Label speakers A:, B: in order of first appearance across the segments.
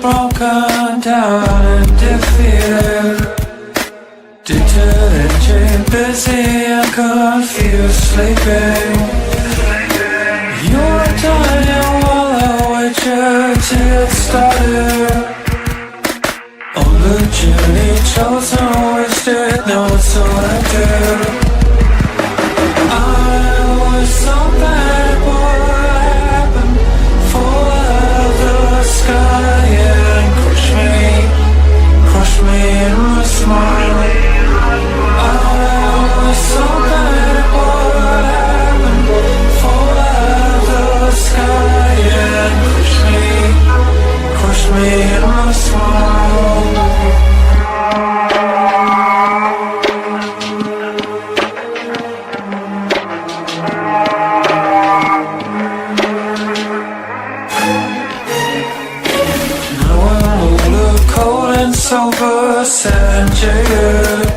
A: Broken down and defeated, determined, busy and confused, sleeping. You're dying while I wait you to get started on the journey chosen, wasted, now it's all I do. I was so bad, what happened? Fall out of the sky. Crush me in my smile. I was so bad, what happened? Fall out of the sky and crush me in my smile. Sober, sad and jaded.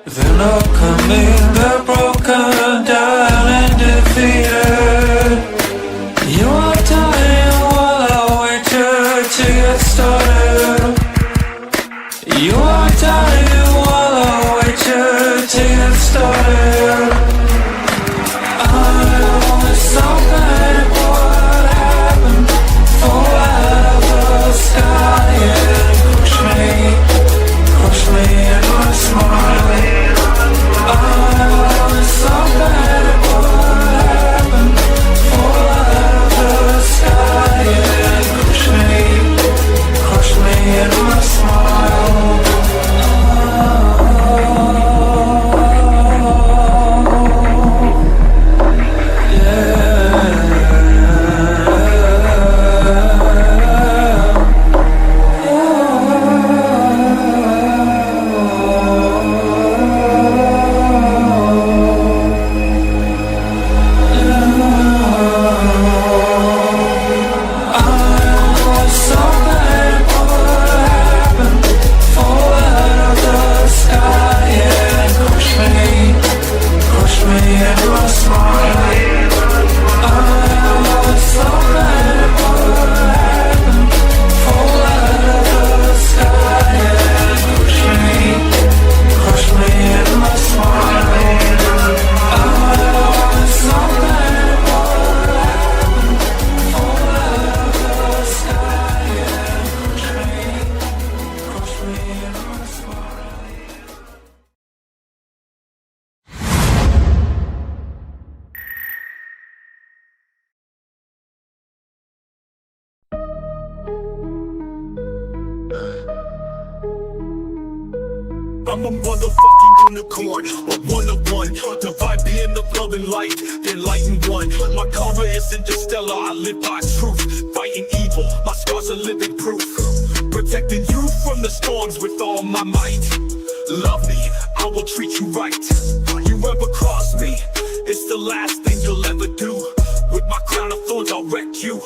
A: Then upcoming, they're broken down and defeated. You are dying while I wait you to get started. You are dying while I wait you to get started. I was so bad, what happened? Fall out of the sky, yeah. Crush me in my smile. I was so bad, what happened? Fall out of the sky and crush me in my smile.
B: I'm a motherfucking unicorn, a one-of-one. The vibe being the loving light, the enlightened one. My karma is interstellar, I live by truth. Fighting evil, my scars are living proof. Protecting you from the storms with all my might. Love me, I will treat you right. You ever cross me, it's the last thing you'll ever do. With my crown of thorns, I'll wreck you.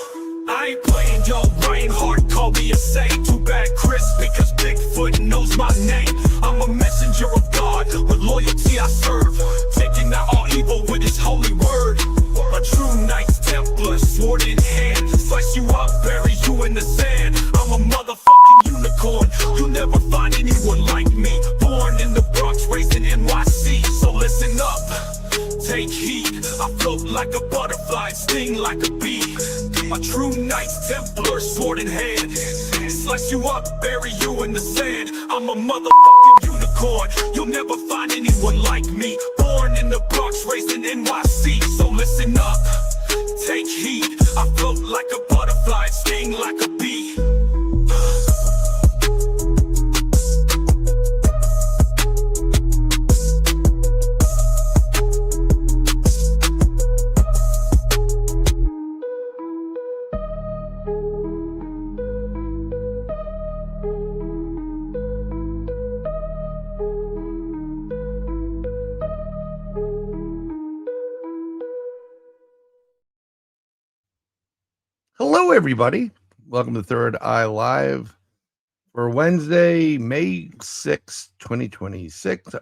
B: I ain't playing your brain hard, call me insane. Too bad Chris, because Bigfoot knows my name. I'm a messenger of God, with loyalty I serve. Taking out all evil with his holy word. A true Knights Templar, sword in hand. Slice you up, bury you in the sand. I'm a motherfucking unicorn, you'll never find anyone like me. Born in the Bronx, raised in NYC. So listen up, take heed. I float like a butterfly, sting like a bee. A true Knights Templar, sword in hand. Slice you up, bury you in the sand. I'm a motherfucking unicorn, you'll never find anyone like me. Born in the Bronx, raised in NYC. So listen up, take heed. I float like a butterfly, sting like a bee.
C: Hello, everybody. Welcome to Third Eye Live for Wednesday, May 6th, 2026.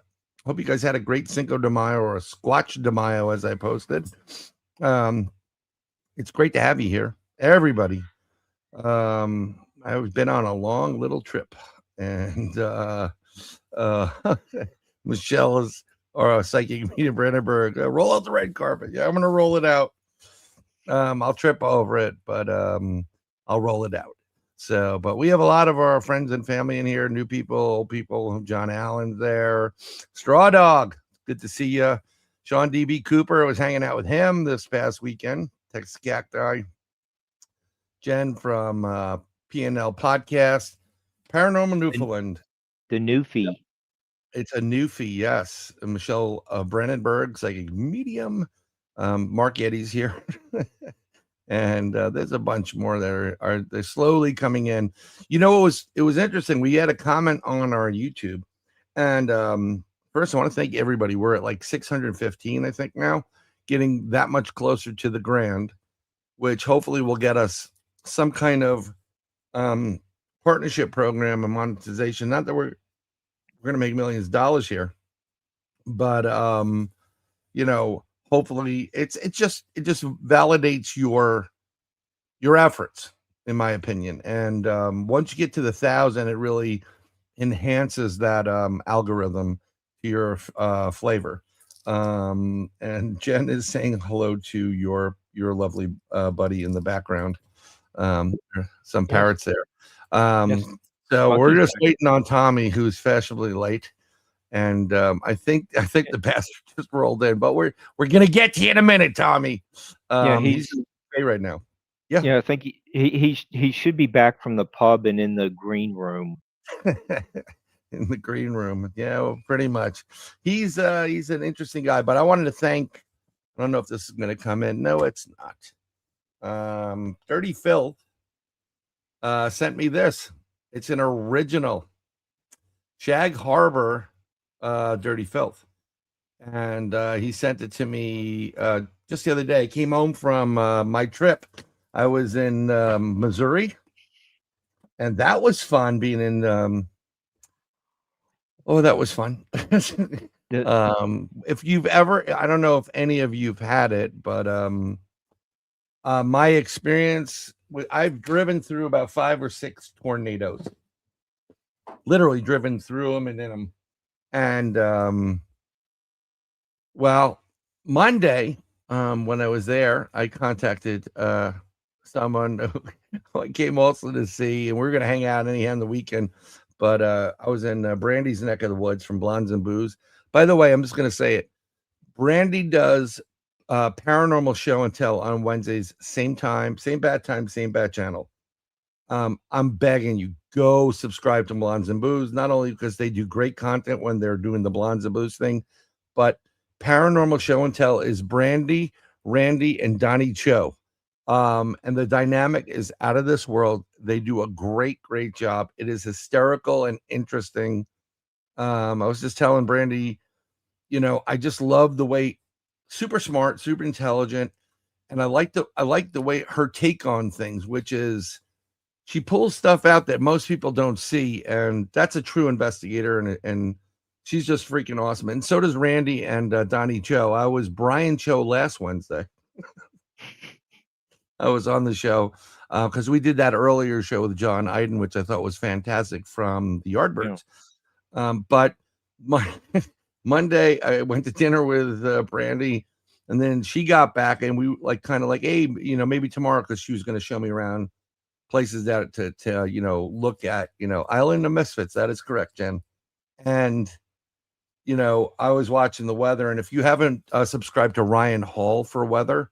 C: Hope you guys had a great Cinco de Mayo or a Squatch de Mayo, as I posted. It's great to have you here, everybody. I've been on a long little trip, and Michelle is our psychic medium, Brandenburg. Roll out the red carpet. Yeah, I'm going to roll it out. I'll trip over it, but I'll roll it out. So, but we have a lot of our friends and family in here, new people, old people. John Allen's there. Straw Dog, good to see you. Sean D.B. Cooper, I was hanging out with him this past weekend. Texas Cacti. Jen from PNL Podcast. Paranormal Newfoundland.
D: The Newfie.
C: It's a Newfie, yes. Michelle Brandenburg, psychic medium. Mark Eddy's here. And there's a bunch more that they're slowly coming in. You know, it was interesting. We had a comment on our YouTube, and first I want to thank everybody. We're at like 615, I think now, getting that much closer to the grand, which hopefully will get us some kind of partnership program and monetization. Not that we're gonna make millions of dollars here, but you know, hopefully it just validates your efforts, in my opinion. And once you get to the 1,000, it really enhances that algorithm to your flavor. And Jen is saying hello to your lovely buddy in the background. Some parrots there. So we're just waiting on Tommy, who's fashionably late. And I think the bastard just rolled in, but we're gonna get to you in a minute, Tommy. He's great right now.
D: Yeah, I think he should be back from the pub and in the green room.
C: In the green room, yeah, well, pretty much. He's an interesting guy, but I wanted to thank. I don't know if this is gonna come in. No, it's not. Dirty Phil sent me this. It's an original Shag Harbor Dirty Filth, and he sent it to me just the other day. I came home from my trip. I was in Missouri, and that was fun being in that was fun. If you've ever, I don't know if any of you've had it, but my experience I've driven through about 5 or 6 tornadoes, literally driven through them and in them. And well, Monday, when I was there, I contacted someone who I came also to see, and we are going to hang out anyhow the weekend. But I was in Brandy's neck of the woods from Blondes and Booze. By the way, I'm just going to say it. Brandy does paranormal show and tell on Wednesdays, same time, same bat channel. I'm begging you, go subscribe to Blondes and Booze, not only because they do great content when they're doing the Blondes and Booze thing, but paranormal show and tell is Brandy, Randy, and Donnie Cho. And the dynamic is out of this world. They do a great job. It is hysterical and interesting. I was just telling Brandy, you know, I just love the way, super smart, super intelligent, and I like the way her take on things, which is she pulls stuff out that most people don't see, and that's a true investigator, and she's just freaking awesome. And so does Randy and Donnie Cho. I was Brian Cho last Wednesday. I was on the show because we did that earlier show with John Iden, which I thought was fantastic, from the Yardbirds. Yeah. But Monday I went to dinner with Brandy, and then she got back, and we kind of hey, you know, maybe tomorrow, because she was going to show me around places that to you know, look at, you know, Island of Misfits. That is correct, Jen. And you know, I was watching the weather, and if you haven't subscribed to Ryan Hall for weather,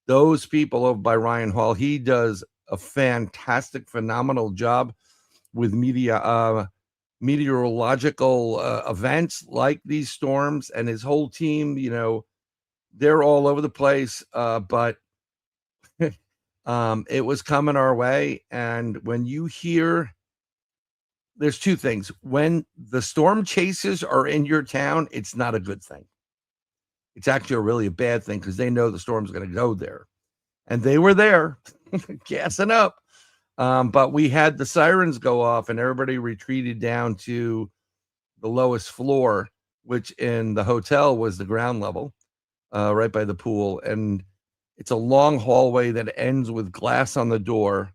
C: those people over by Ryan Hall, he does a fantastic, phenomenal job with meteorological events like these storms, and his whole team, you know, they're all over the place. But it was coming our way. And when you hear, there's two things. When the storm chasers are in your town, it's not a good thing. It's actually a really bad thing, because they know the storm's going to go there. and they were there gassing up. But we had the sirens go off and everybody retreated down to the lowest floor, which in the hotel was the ground level, right by the pool. And it's a long hallway that ends with glass on the door,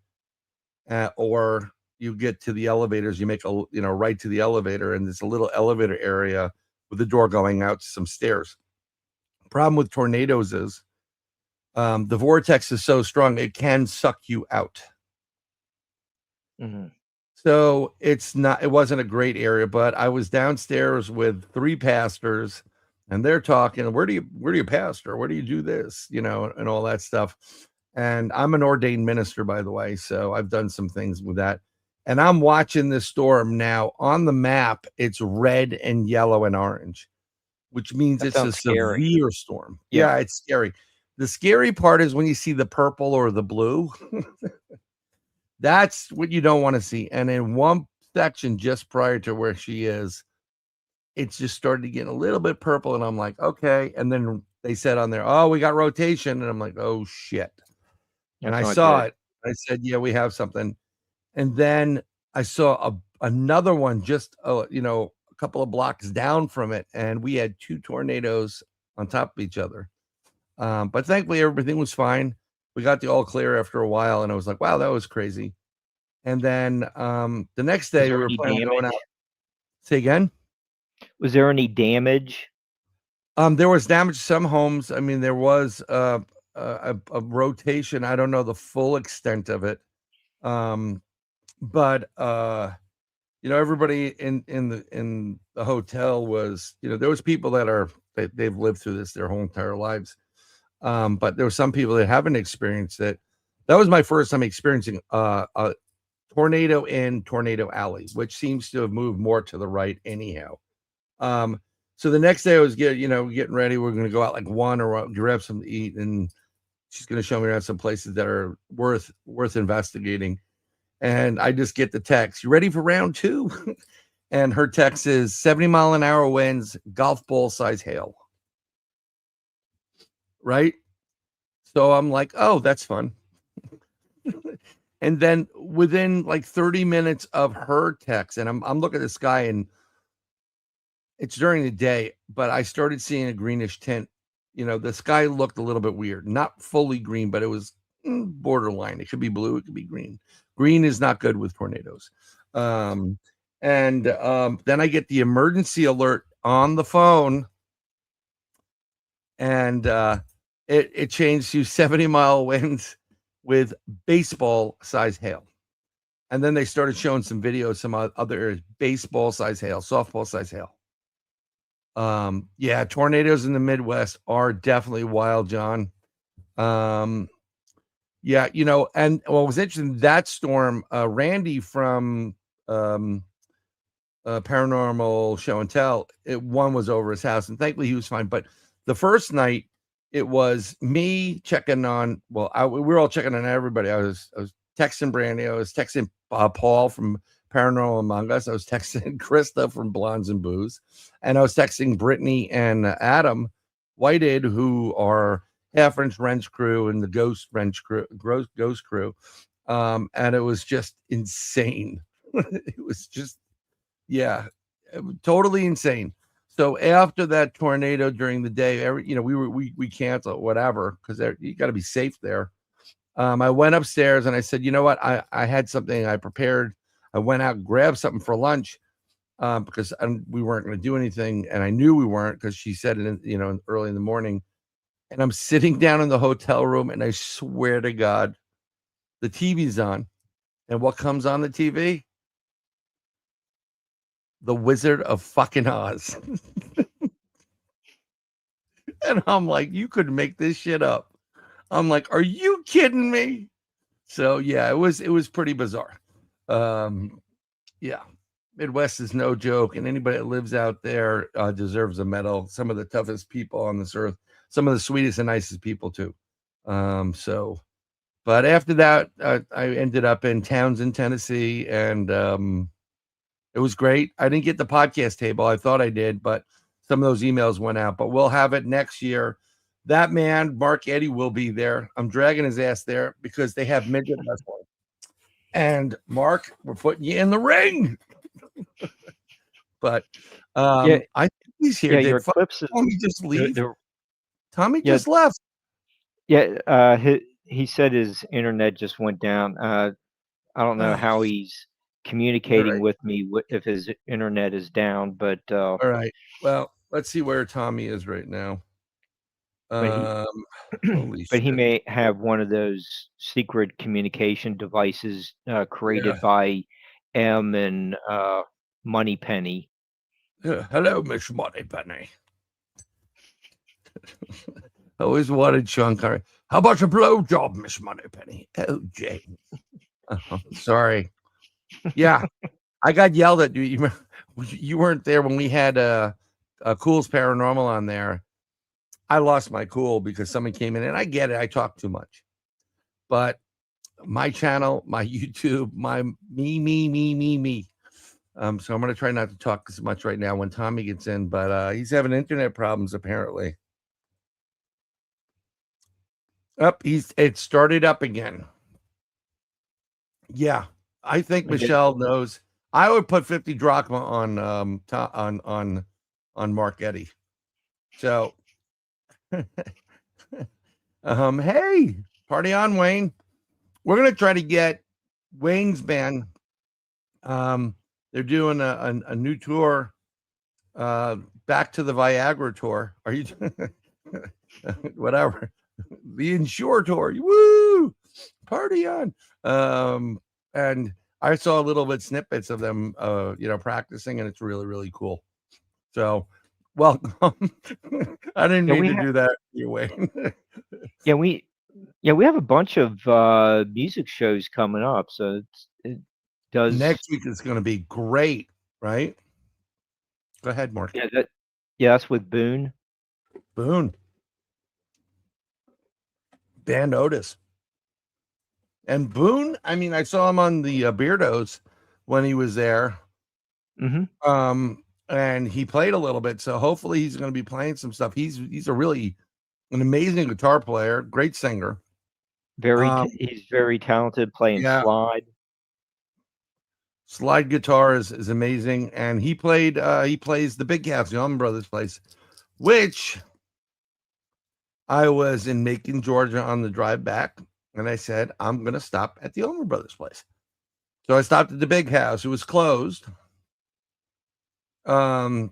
C: or you get to the elevators, you make right to the elevator, and there's a little elevator area with the door going out to some stairs. Problem with tornadoes is the vortex is so strong it can suck you out.
D: Mm-hmm.
C: So it wasn't a great area, but I was downstairs with 3 pastors and they're talking, where do you pastor? Where do you do this? And all that stuff. And I'm an ordained minister, by the way. So I've done some things with that. And I'm watching this storm now. On the map, it's red and yellow and orange, which means
D: That
C: it's a
D: sounds scary.
C: severe storm.
D: Yeah.
C: Yeah, it's scary. The scary part is when you see the purple or the blue. That's what you don't want to see. And in one section just prior to where she is, it's just started to get a little bit purple. And I'm like, okay. And then they said on there, oh, we got rotation. And I'm like, oh, shit. And I saw it. I said, yeah, we have something. And then I saw another one just, a couple of blocks down from it. And we had 2 tornadoes on top of each other. But thankfully, everything was fine. We got the all clear after a while, and I was like, wow, that was crazy. And then the next day, we were planning on going out. Say again?
D: Was there any damage?
C: There was damage to some homes. I mean, there was a rotation. I don't know the full extent of it. But everybody in the hotel was, there was people they've lived through this their whole entire lives. But there were some people that haven't experienced it. That was my first time experiencing a tornado in Tornado Alley, which seems to have moved more to the right anyhow. So the next day I was getting ready. We're going to go out like 1 or grab something to eat, and she's going to show me around some places that are worth investigating. And I just get the text, you ready for round 2? And her text is 70-mile-an-hour winds, golf ball size hail. Right? So I'm like, oh, that's fun. And then within like 30 minutes of her text, and I'm looking at this guy, and it's during the day, but I started seeing a greenish tint. The sky looked a little bit weird, not fully green, but it was borderline. It could be blue, it could be green. Green is not good with tornadoes. Then I get the emergency alert on the phone, and it changed to 70-mile winds with baseball size hail. And then they started showing some videos, some other areas, baseball size hail, softball size hail. Yeah, tornadoes in the Midwest are definitely wild, John. Yeah, and what was interesting, that storm, Randy from Paranormal Show and Tell, one was over his house, and thankfully he was fine. But the first night, it was me checking on. Well, we were all checking on everybody. I was texting Brandy. I was texting Paul from Paranormal Among Us. I was texting Krista from Blondes and Booze, and I was texting Brittany and Adam Whitehead, who are Half-Inch Wrench crew and the Ghost crew. And it was just insane. It was just, yeah, totally insane. So after that tornado during the day, we canceled whatever, because you got to be safe there. I went upstairs and I said, you know what? I had something I prepared. I went out and grabbed something for lunch because we weren't going to do anything. And I knew we weren't, because she said it, early in the morning. And I'm sitting down in the hotel room, and I swear to God, the TV's on. And what comes on the TV? The Wizard of fucking Oz. And I'm like, you could make this shit up. I'm like, are you kidding me? So yeah, it was pretty bizarre. Yeah, Midwest is no joke, and anybody that lives out there deserves a medal. Some of the toughest people on this earth, some of the sweetest and nicest people too. But after that, I ended up in Townsend, Tennessee, and it was great. I didn't get the podcast table. I thought I did, but some of those emails went out. But we'll have it next year. That man, Mark Eddy, will be there. I'm dragging his ass there because they have midget wrestling. And Mark, we're putting you in the ring. But
D: Yeah,
C: I think he's here.
D: yeah,
C: Did
D: your clips.
C: Tommy just leave?
D: The,
C: Tommy
D: yeah,
C: just left.
D: yeah. He said his internet just went down. I don't know
C: Oh,
D: how he's
C: all
D: communicating
C: right.
D: with me if his internet is down, but
C: All right. Well, let's see where Tommy is right now.
D: but he
C: Holy
D: but he
C: shit.
D: may have one of those secret communication devices
C: Yeah.
D: created by M and Moneypenny.
C: Hello, Miss Moneypenny. Always wanted Sean Connery. How about a blowjob, Miss Moneypenny? Oh, James. Sorry. Yeah, I got yelled at. You weren't there when we had Cool's Paranormal on there. I lost my cool because someone came in, and I get it. I talk too much, but my channel, my YouTube, my me. So I'm gonna try not to talk as much right now when Tommy gets in, but he's having internet problems apparently. It started up again. Yeah, I think
D: Okay.
C: Michelle knows. I would put 50 drachma on Mark Eddy. So hey, party on, Wayne. We're gonna try to get Wayne's band. They're doing a new tour, back to the Viagra tour. Are you whatever? The Insure tour. Woo! Party on. And I saw a little bit snippets of them practicing, and it's really, really cool. So welcome. I didn't
D: Yeah,
C: mean to do that your way.
D: yeah, we have a bunch of music shows coming up, so it does.
C: Next week is going to be great, right? Go ahead, Mark.
D: Yeah, that's with Boone.
C: Boone. Band Otis. And Boone, I mean, I saw him on the Beardos when he was there.
D: Mm-hmm.
C: And he played a little bit, so hopefully he's going to be playing some stuff. He's an amazing guitar player, great singer.
D: He's very talented playing slide.
C: Slide guitar is amazing, and he plays the Big House, the Allman Brothers place, which I was in Macon, Georgia on the drive back, and I said, I'm going to stop at the Allman Brothers place. So I stopped at the Big House. It was closed. But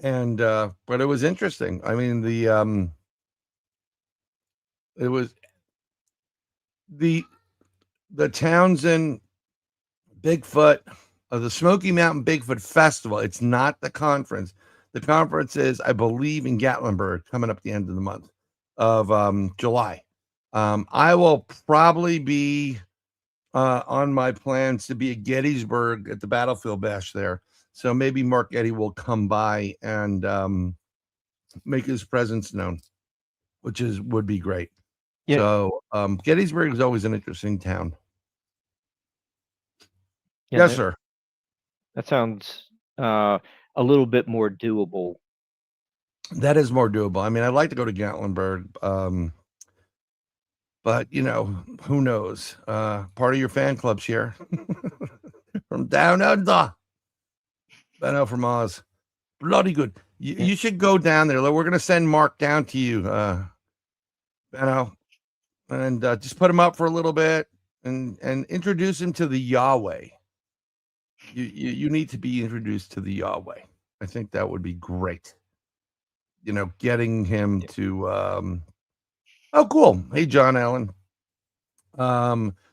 C: it was interesting. I mean, it was the Townsend Bigfoot, the Smoky Mountain Bigfoot Festival. It's not the conference. The conference is, I believe, in Gatlinburg, coming up the end of the month of July. I will probably be on my plans to be at Gettysburg at the Battlefield Bash there. So maybe Mark Eddy will come by and make his presence known, which would be great.
D: Yeah.
C: So Gettysburg is always an interesting town.
D: Yeah,
C: Yes, sir.
D: That sounds a little bit more doable.
C: That is more doable. I mean, I'd like to go to Gatlinburg, but who knows? Part of your fan club's here from down under. Benno from Oz. Bloody good. You should go down there. We're gonna send Mark down to you, Benno, and just put him up for a little bit and introduce him to the Yahweh. You need to be introduced to the Yahweh. I think that would be great. Getting him to oh, cool. Hey, John Allen.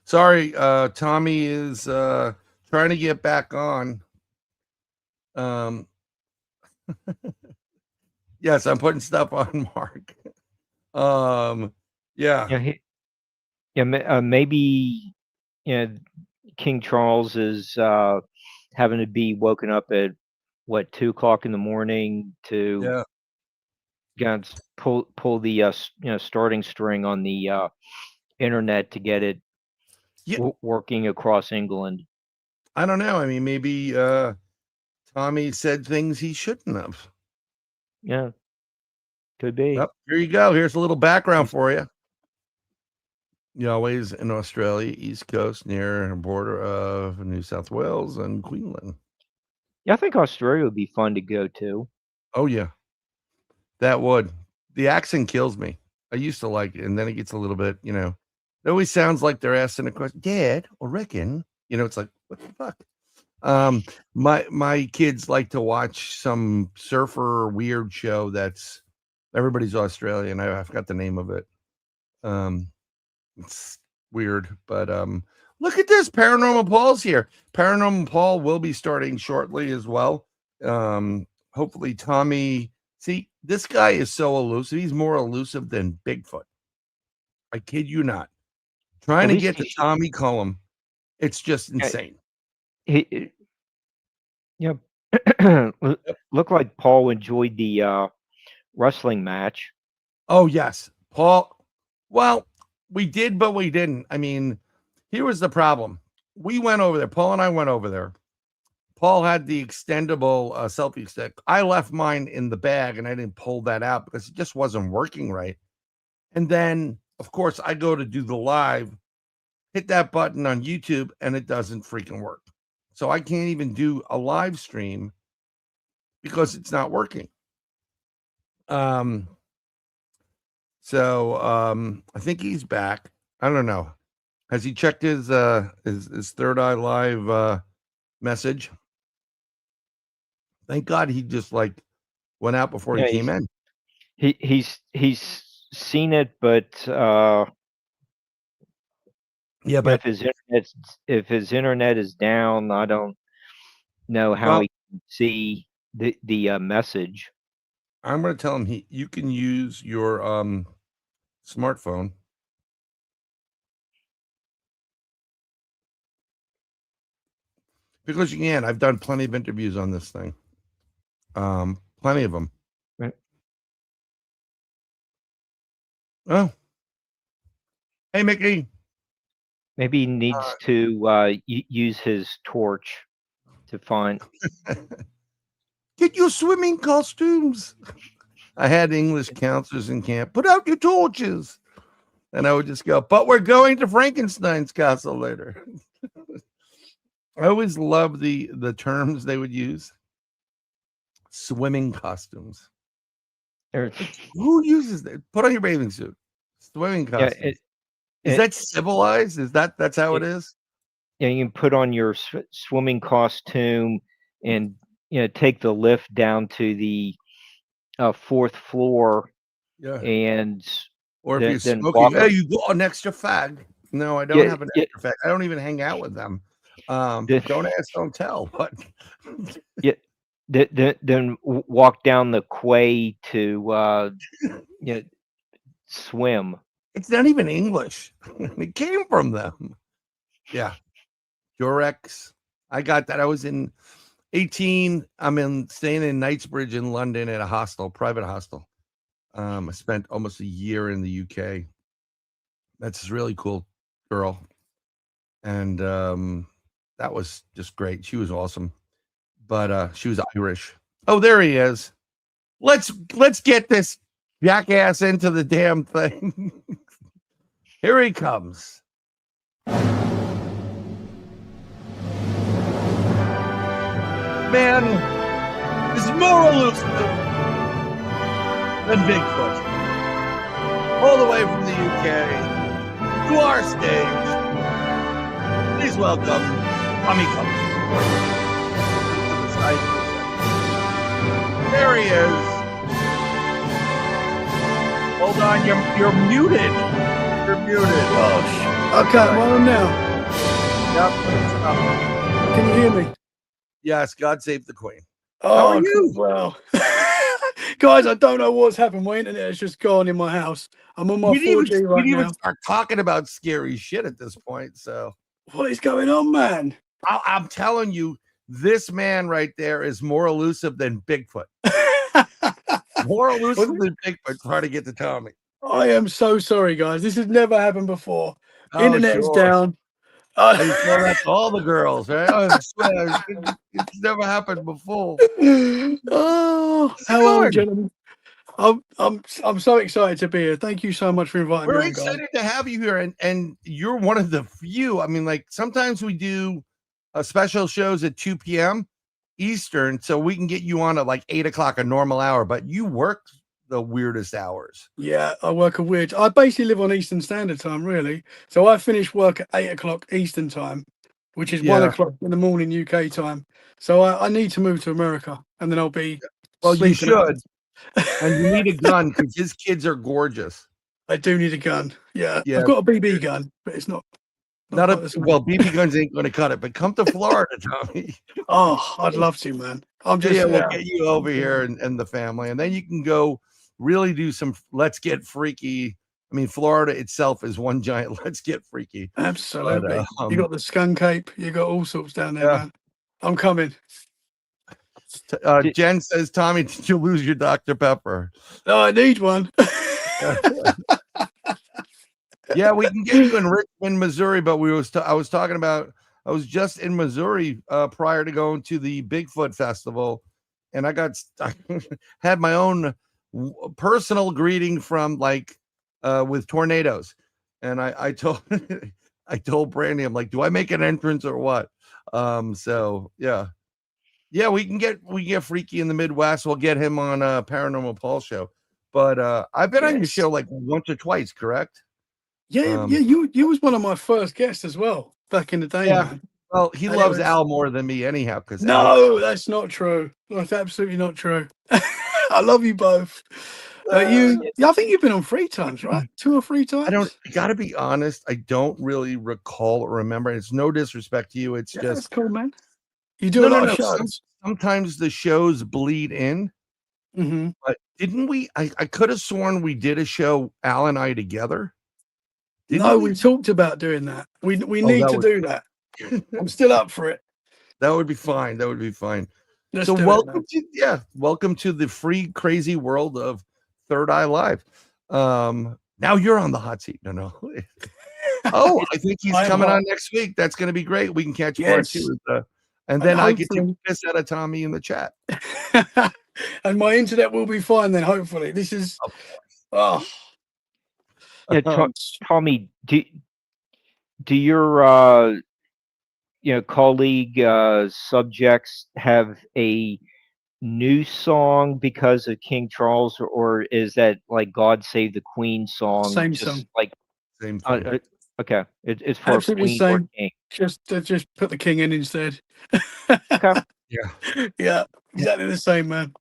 C: Sorry, Tommy is trying to get back on. Yes, I'm putting stuff on Mark. Yeah.
D: Maybe King Charles is having to be woken up at 2:00 in the morning to pull the starting string on the internet to get it working across England.
C: I don't know. I mean, maybe Tommy said things he shouldn't have.
D: Yeah, Could be.
C: Yep, here you go. Here's a little background for you. Always in Australia, East Coast, near the border of New South Wales and Queensland.
D: Yeah, I think Australia would be fun to go to.
C: Oh yeah, that would. The accent kills me. I used to like it, and then it gets a little bit, it always sounds like they're asking a question. Dad, or reckon, it's like, what the fuck? My kids like to watch some surfer weird show that's everybody's Australian. I forgot the name of it. It's weird, but look at this. Paranormal Paul's here. Paranormal Paul will be starting shortly as well. Hopefully Tommy. See, this guy is so elusive. He's more elusive than Bigfoot. I kid you not. Trying to get to Tommy Cullum, it's just insane.
D: Look like Paul enjoyed the wrestling match.
C: Oh yes, Paul. Well, we did, but we didn't. I mean, here was the problem. We went over there. Paul and I went over there. Paul had the extendable selfie stick. I left mine in the bag, and I didn't pull that out because it just wasn't working right. And then, of course, I go to do the live, hit that button on YouTube, and it doesn't freaking work. So I can't even do a live stream because it's not working. So I think he's back. I don't know. Has he checked his Third Eye Live message? Thank God he just like went out before he came in.
D: He's seen it, but
C: yeah, but
D: if his internet is down, I don't know how he can see the message.
C: I'm going to tell him you can use your smartphone. Because you can. I've done plenty of interviews on this thing. Plenty of them.
D: Right.
C: Oh. Hey, Mickey.
D: Maybe he needs to use his torch to find.
C: Get your swimming costumes. I had English counselors in camp. Put out your torches. And I would just go, but we're going to Frankenstein's castle later. I always love the terms they would use. Swimming costumes. Who uses that? Put on your bathing suit. Swimming costumes. Is that civilized? That's how it is?
D: Yeah, you can put on your swimming costume and take the lift down to the 4th floor.
C: Yeah.
D: And
C: or if you're smoking, hey, you got an extra fag. No, I don't have an extra fag. I don't even hang out with them. Don't ask, don't tell. But
D: then walk down the quay to swim.
C: It's not even English. It came from them. Yeah. Durex. I got that. I was in 18. I'm staying in Knightsbridge in London at a hostel, private hostel. I spent almost a year in the UK. That's this really cool girl. And that was just great. She was awesome. But she was Irish. Oh, there he is. Let's get this jackass into the damn thing. Here he comes. Man is more elusive than Bigfoot. All the way from the UK to our stage. Please welcome Tommy Cullum. There he is. Hold on, you're muted. You're muted.
E: Oh, okay, I'm on now.
C: Yep.
E: Can you hear me?
C: Yes, God save the Queen.
E: Oh,
C: how are you?
E: Well, guys, I don't know what's happened. My internet has just gone in my house. I'm on my 4G right now.
C: We didn't start talking about scary shit at this point. So
E: what is going on, man?
C: I'm telling you, this man right there is more elusive than Bigfoot. More elusive than Bigfoot. It's hard to get to Tommy.
E: I am so sorry, guys. This has never happened before. Internet is down.
C: I tell that to all the girls, right? I swear, it's never happened before.
E: Oh, how are you, gentlemen? I'm so excited to be here. Thank you so much for inviting
C: We're
E: me on, guys.
C: excited to have you here, and you're one of the few. I mean, like sometimes we do special shows at 2 p.m. Eastern, so we can get you on at like 8 o'clock, a normal hour. But you work the weirdest hours.
E: Yeah, I work a weird. I basically live on Eastern Standard Time, really. So I finish work at 8 o'clock Eastern Time, which is 1
C: Yeah.
E: o'clock in the morning UK time. So I need to move to America, and then I'll be.
C: Well, you
E: sleeping at-
C: should, and you need a gun because his kids are gorgeous.
E: I do need a gun. Yeah,
C: Yeah.
E: I've got a BB gun, but it's not.
C: Not
E: quite
C: a
E: the same.
C: well, BB guns ain't going to cut it. But come to Florida, Tommy.
E: Oh, I'd love to, man. I'm just.
C: Yeah, we'll get you over here and the family, and then you can go really do some let's get freaky. I mean, Florida itself is one giant let's get freaky.
E: Absolutely.
C: But,
E: You got the skunk ape. You got all sorts down there,
C: Yeah.
E: man. I'm coming.
C: Jen says, Tommy, did you lose your Dr. Pepper?
E: No, I need one.
C: Yeah, we can get you in Richmond, Missouri, but I was talking about I was just in Missouri prior to going to the Bigfoot festival, and I had my own personal greeting from like with tornadoes, and I told I told Brandy, I'm like, do I make an entrance or what? So yeah, we can get freaky in the Midwest. We'll get him on a Paranormal Paul show, but I've been on your show like once or twice, correct?
E: Yeah, you was one of my first guests as well back in the day,
C: Yeah.
E: man.
C: Well, he
E: And it
C: loves
E: was-
C: Al more than me anyhow. Because
E: No, that's not true. That's absolutely not true. I love you both. I think you've been on 3 times, right? 2 or 3 times.
C: I gotta be honest, I don't really recall or remember. It's no disrespect to you. It's
E: Yeah, that's
C: just
E: cool, man. You do a lot of shows.
C: sometimes the shows bleed in.
E: Mm-hmm.
C: But didn't we? I could have sworn we did a show, Al and I together. Didn't
E: No, we talked about doing that. We need to do that. I'm still up for it.
C: That would be fine. That would be fine.
E: Let's
C: So
E: do
C: welcome to the free crazy world of Third Eye Live. Now you're on the hot seat. No. Oh, I think he's coming on next week. That's going to be great. We can catch part 2 and then I get to piss out of Tommy in the chat.
E: And my internet will be fine then. Hopefully, this is. Oh,
D: Yeah, Tommy, do your colleague subjects have a new song because of King Charles, or is that like God Save the Queen song?
E: Same
D: just
E: song.
D: Like
C: Same thing.
D: okay, it's for
E: Absolutely
D: Queen or
E: same.
D: King.
E: just put the king in instead.
D: Okay.
E: Yeah, exactly the same, man.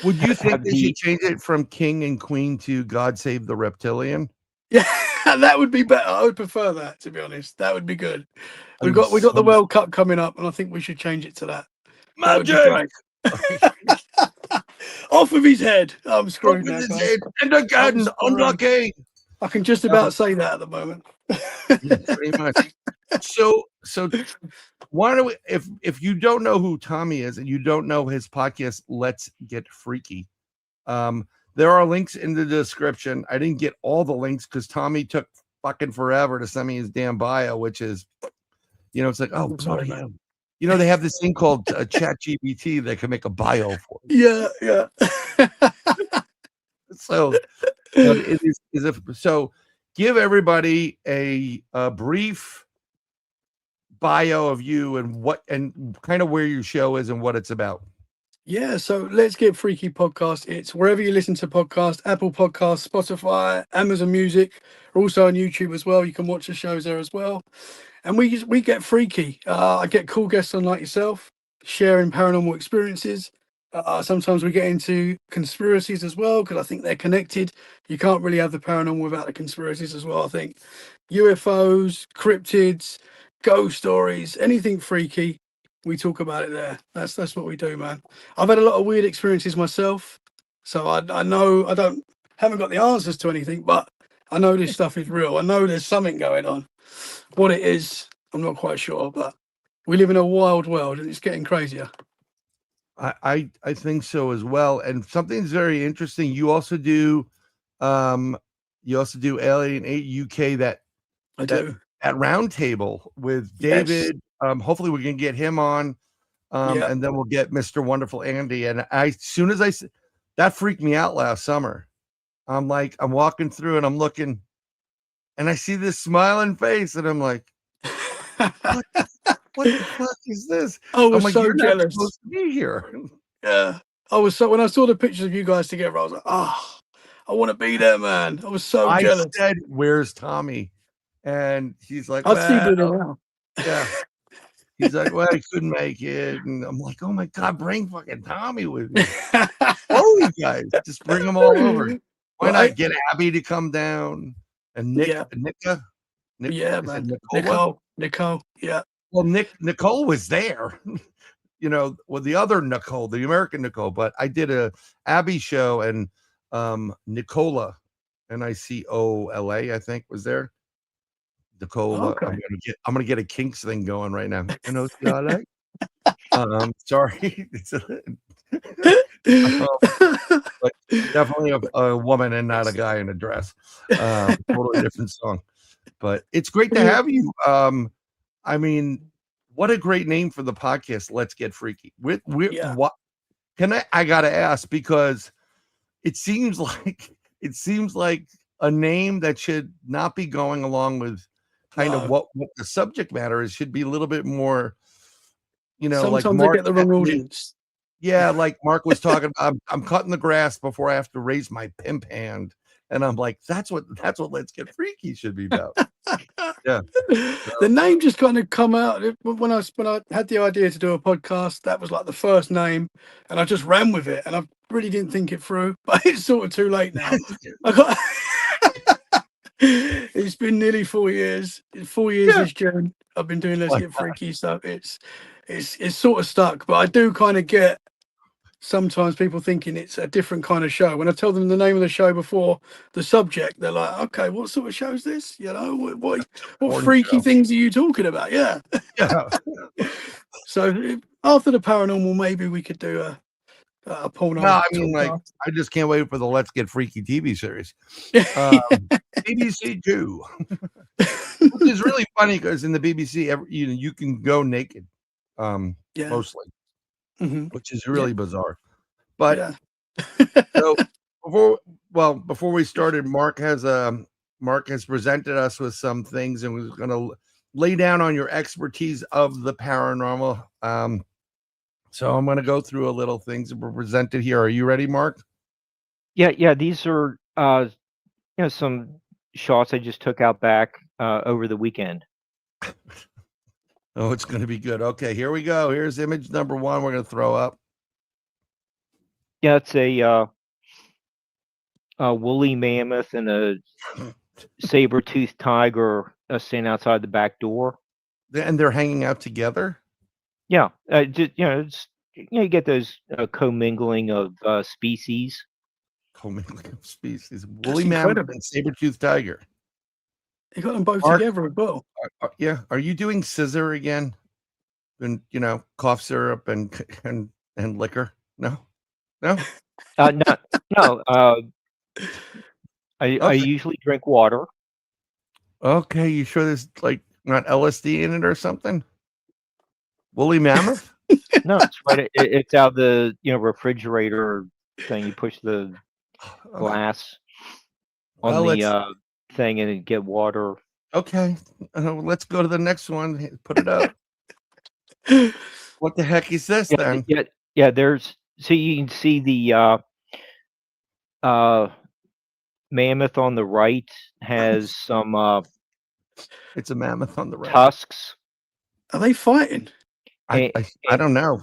C: Would you think
D: Have
C: they should change it from King and Queen to God Save the Reptilian?
E: Yeah, that would be better. I would prefer that, to be honest. That would be good. We got the
C: so-
E: World Cup coming up, and I think we should change it to that. That would be
C: Magic!
E: great. Off of his head. I'm screwed now.
C: Open his
E: guys.
C: head, and again,
E: I'm screwed.
C: unlucky.
E: I can just about say that at the moment.
C: Yeah, pretty much. So why don't we, if you don't know who Tommy is and you don't know his podcast, Let's Get Freaky, there are links in the description. I didn't get all the links because Tommy took fucking forever to send me his damn bio, which is, it's like, oh,
E: Sorry,
C: bloody
E: man.
C: hell. They have this thing called Chat GPT that can make a bio for you.
E: Yeah.
C: So it is so give everybody a brief bio of you and kind of where your show is and what it's about.
E: Yeah, so Let's Get Freaky podcast. It's wherever you listen to podcasts, Apple Podcasts, Spotify, Amazon Music. We're also on YouTube as well. You can watch the shows there as well. And we get freaky. I get cool guests on like yourself, sharing paranormal experiences. Sometimes we get into conspiracies as well, because I think they're connected. You can't really have the paranormal without the conspiracies as well, I think. UFOs, cryptids, ghost stories, anything freaky. We talk about it there. That's what we do, man. I've had a lot of weird experiences myself, so I know haven't got the answers to anything, but I know this stuff is real. I know there's something going on. What it is, I'm not quite sure, but we live in a wild world and it's getting crazier.
C: I think so as well. And something's very interesting. You also do Alien 8 UK
E: I do.
C: at round table with David. Hopefully we can get him on. And then we'll get Mr. Wonderful Andy. And as soon as That freaked me out last summer. I'm walking through and I'm looking, and I see this smiling face, and I'm like, what the fuck is this?
E: I
C: I'm
E: was
C: like,
E: so
C: you're not
E: jealous.
C: supposed to be here.
E: Yeah. I was so when I saw the pictures of you guys together, I was like, oh, I want to be there, man. I was so
C: I
E: jealous.
C: said, "Where's Tommy?" And he's like,
E: I'd see
C: "Well,
E: it around.
C: yeah." He's like, "Well, he couldn't make it," and I'm like, "Oh my god, bring fucking Tommy with me! All you guys, just bring them all over. Why
E: Well,
C: not get Abby to come down and Nick,
E: yeah,
C: Nick, is it
E: man.
C: Nicola?
E: Nicole, yeah.
C: Well, Nicole was there, well, the other Nicole, the American Nicole, but I did a Abby show, and Nicola, Nicola, I think, was there. Nicola,
E: Okay.
C: I'm gonna get a Kinks thing going right now. NOCLA. Sorry, but definitely a woman and not a guy in a dress. Totally different song, but it's great to have you. I mean, what a great name for the podcast. Let's Get Freaky.
E: Yeah.
C: What can I gotta ask, because it seems like a name that should not be going along with kind of
E: No.
C: what the subject matter is. Should be a little bit more, like
E: Sometimes I
C: Mark.
E: get the wrong audience.
C: Yeah, like Mark was talking about, I'm cutting the grass before I have to raise my pimp hand. And I'm like, that's what Let's Get Freaky should be about. Yeah.
E: The name just kind of come out when I had the idea to do a podcast. That was like the first name, and I just ran with it, and I really didn't think it through. But it's sort of too late now. It's been nearly 4 years. 4 years this June. I've been doing Let's Get Freaky, so it's sort of stuck. But I do kind of get sometimes people thinking it's a different kind of show. When I tell them the name of the show before the subject, they're like, "Okay, what sort of show is this? What freaky things are you talking about?" Yeah.
C: Yeah.
E: So after the paranormal, maybe we could do a porno.
C: No, I mean, like, I just can't wait for the Let's Get Freaky TV series. BBC 2. Which is really funny, because in the BBC, you can go naked, mostly, which is really bizarre. But so before we started, Mark has presented us with some things, and was going to lay down on your expertise of the paranormal. So I'm going to go through a little things that were presented here. Are you ready, Mark?
D: Yeah. These are some shots I just took out back over the weekend.
C: Oh, it's going to be good. Okay, here we go. Here's image number 1. We're going to throw up.
D: Yeah, it's a woolly mammoth and a saber-toothed tiger standing outside the back door.
C: And they're hanging out together?
D: Yeah, you get those commingling of species.
C: Commingling of species. Woolly mammoth and saber-toothed tiger.
E: You got them both together as well.
C: Yeah. Are you doing scissor again? And cough syrup and liquor? No.
D: No. I usually drink water.
C: Okay, you sure there's not LSD in it or something? Woolly mammoth?
D: No, it's right. It's out of the refrigerator thing. You push the glass on the thing and get water.
C: Okay, let's go to the next one. Put it up. What the heck is this then?
D: Yeah. There's so you can see the mammoth on the right has some.
C: It's a mammoth on the right.
D: Tusks.
E: Are they fighting?
C: I don't know.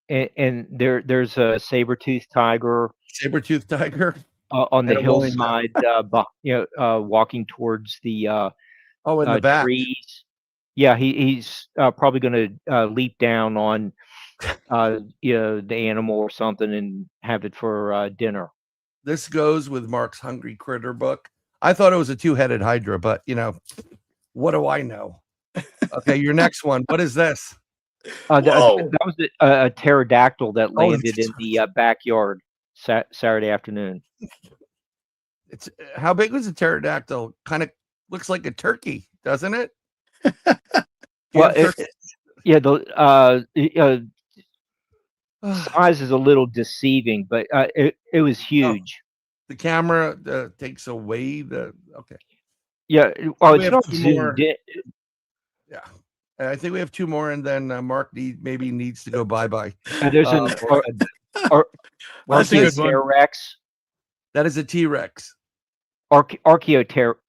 D: And there's a saber-toothed tiger.
C: Saber-toothed tiger
D: on the hillside, walking towards the
C: in the back
D: trees. Yeah, he's probably going to leap down on the animal or something and have it for dinner.
C: This goes with Mark's Hungry Critter book. I thought it was a 2-headed hydra, but what do I know? Okay, your next one. What is this?
D: That was a pterodactyl that landed in the backyard Saturday afternoon.
C: It's how big was a pterodactyl? Kind of looks like a turkey, doesn't it?
D: Well, Size is a little deceiving, but it was huge.
C: The camera takes away the. Okay.
D: Yeah.
C: We
D: Oh, it's
C: have
D: not
C: two more.
D: zoomed in.
C: Yeah. I think we have two more, and then Mark maybe needs to go bye-bye.
D: There's an
E: That's a good one.
D: Archaeopteryx.
C: That is a T-Rex.
D: Archaeopteryx.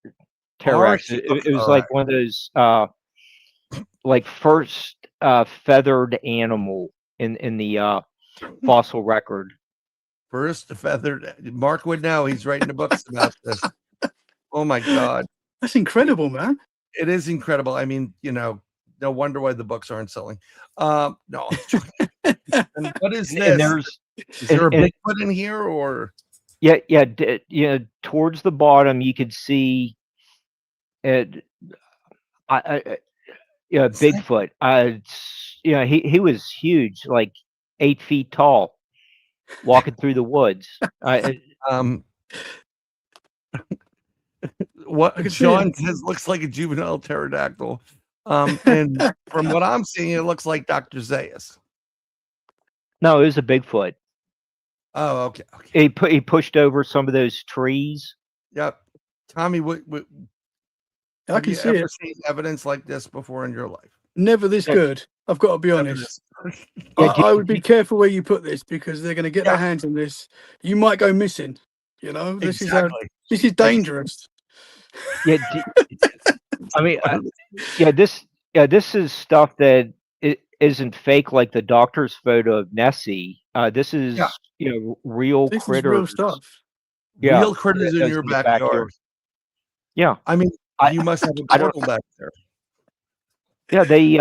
D: It was like one of those like first feathered animal in the fossil record.
C: First feathered. Mark would know. He's writing the books about this. Oh my God.
E: That's incredible, man.
C: It is incredible. I mean, no wonder why the books aren't selling. No. And what is this? Is there a Bigfoot in here, or?
D: Yeah. Towards the bottom, you could see it. Bigfoot. He was huge, like 8 feet tall, walking through the woods.
C: What John says looks like a juvenile pterodactyl. And from what I'm seeing, it looks like Dr. Zaius.
D: No, it was a Bigfoot.
C: Oh, okay.
D: He pushed over some of those trees.
C: Yep. Tommy,
E: I can see it.
C: Seen evidence like this before in your life?
E: Never this good. I've got to be honest. I would be careful where you put this, because they're going to get their hands on this. You might go missing. This is dangerous.
D: Yeah. I mean, this is stuff that it isn't fake, like the doctor's photo of Nessie. This is real
E: This
D: critters.
E: is real stuff.
D: Yeah,
C: real critters in your backyard.
D: Yeah,
C: I mean, you must have a portal back there.
D: Yeah, they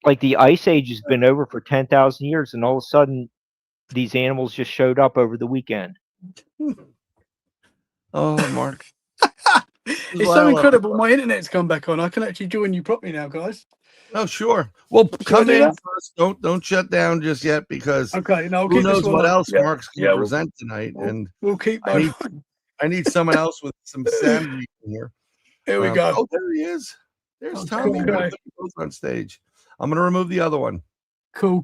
D: like the Ice Age has been over for 10,000 years, and all of a sudden, these animals just showed up over the weekend.
C: Oh, Mark.
E: It's so incredible. My internet's come back on. I can actually join you properly now, guys.
C: Oh, sure. Well, come in first. Don't shut down just yet, because who knows what else Mark's going to present tonight. And
E: we'll keep.
C: I need someone else with some sanity in here.
E: Here we go.
C: Oh, there he is. There's Tommy. Both on stage. I'm going to remove the other one.
E: Cool.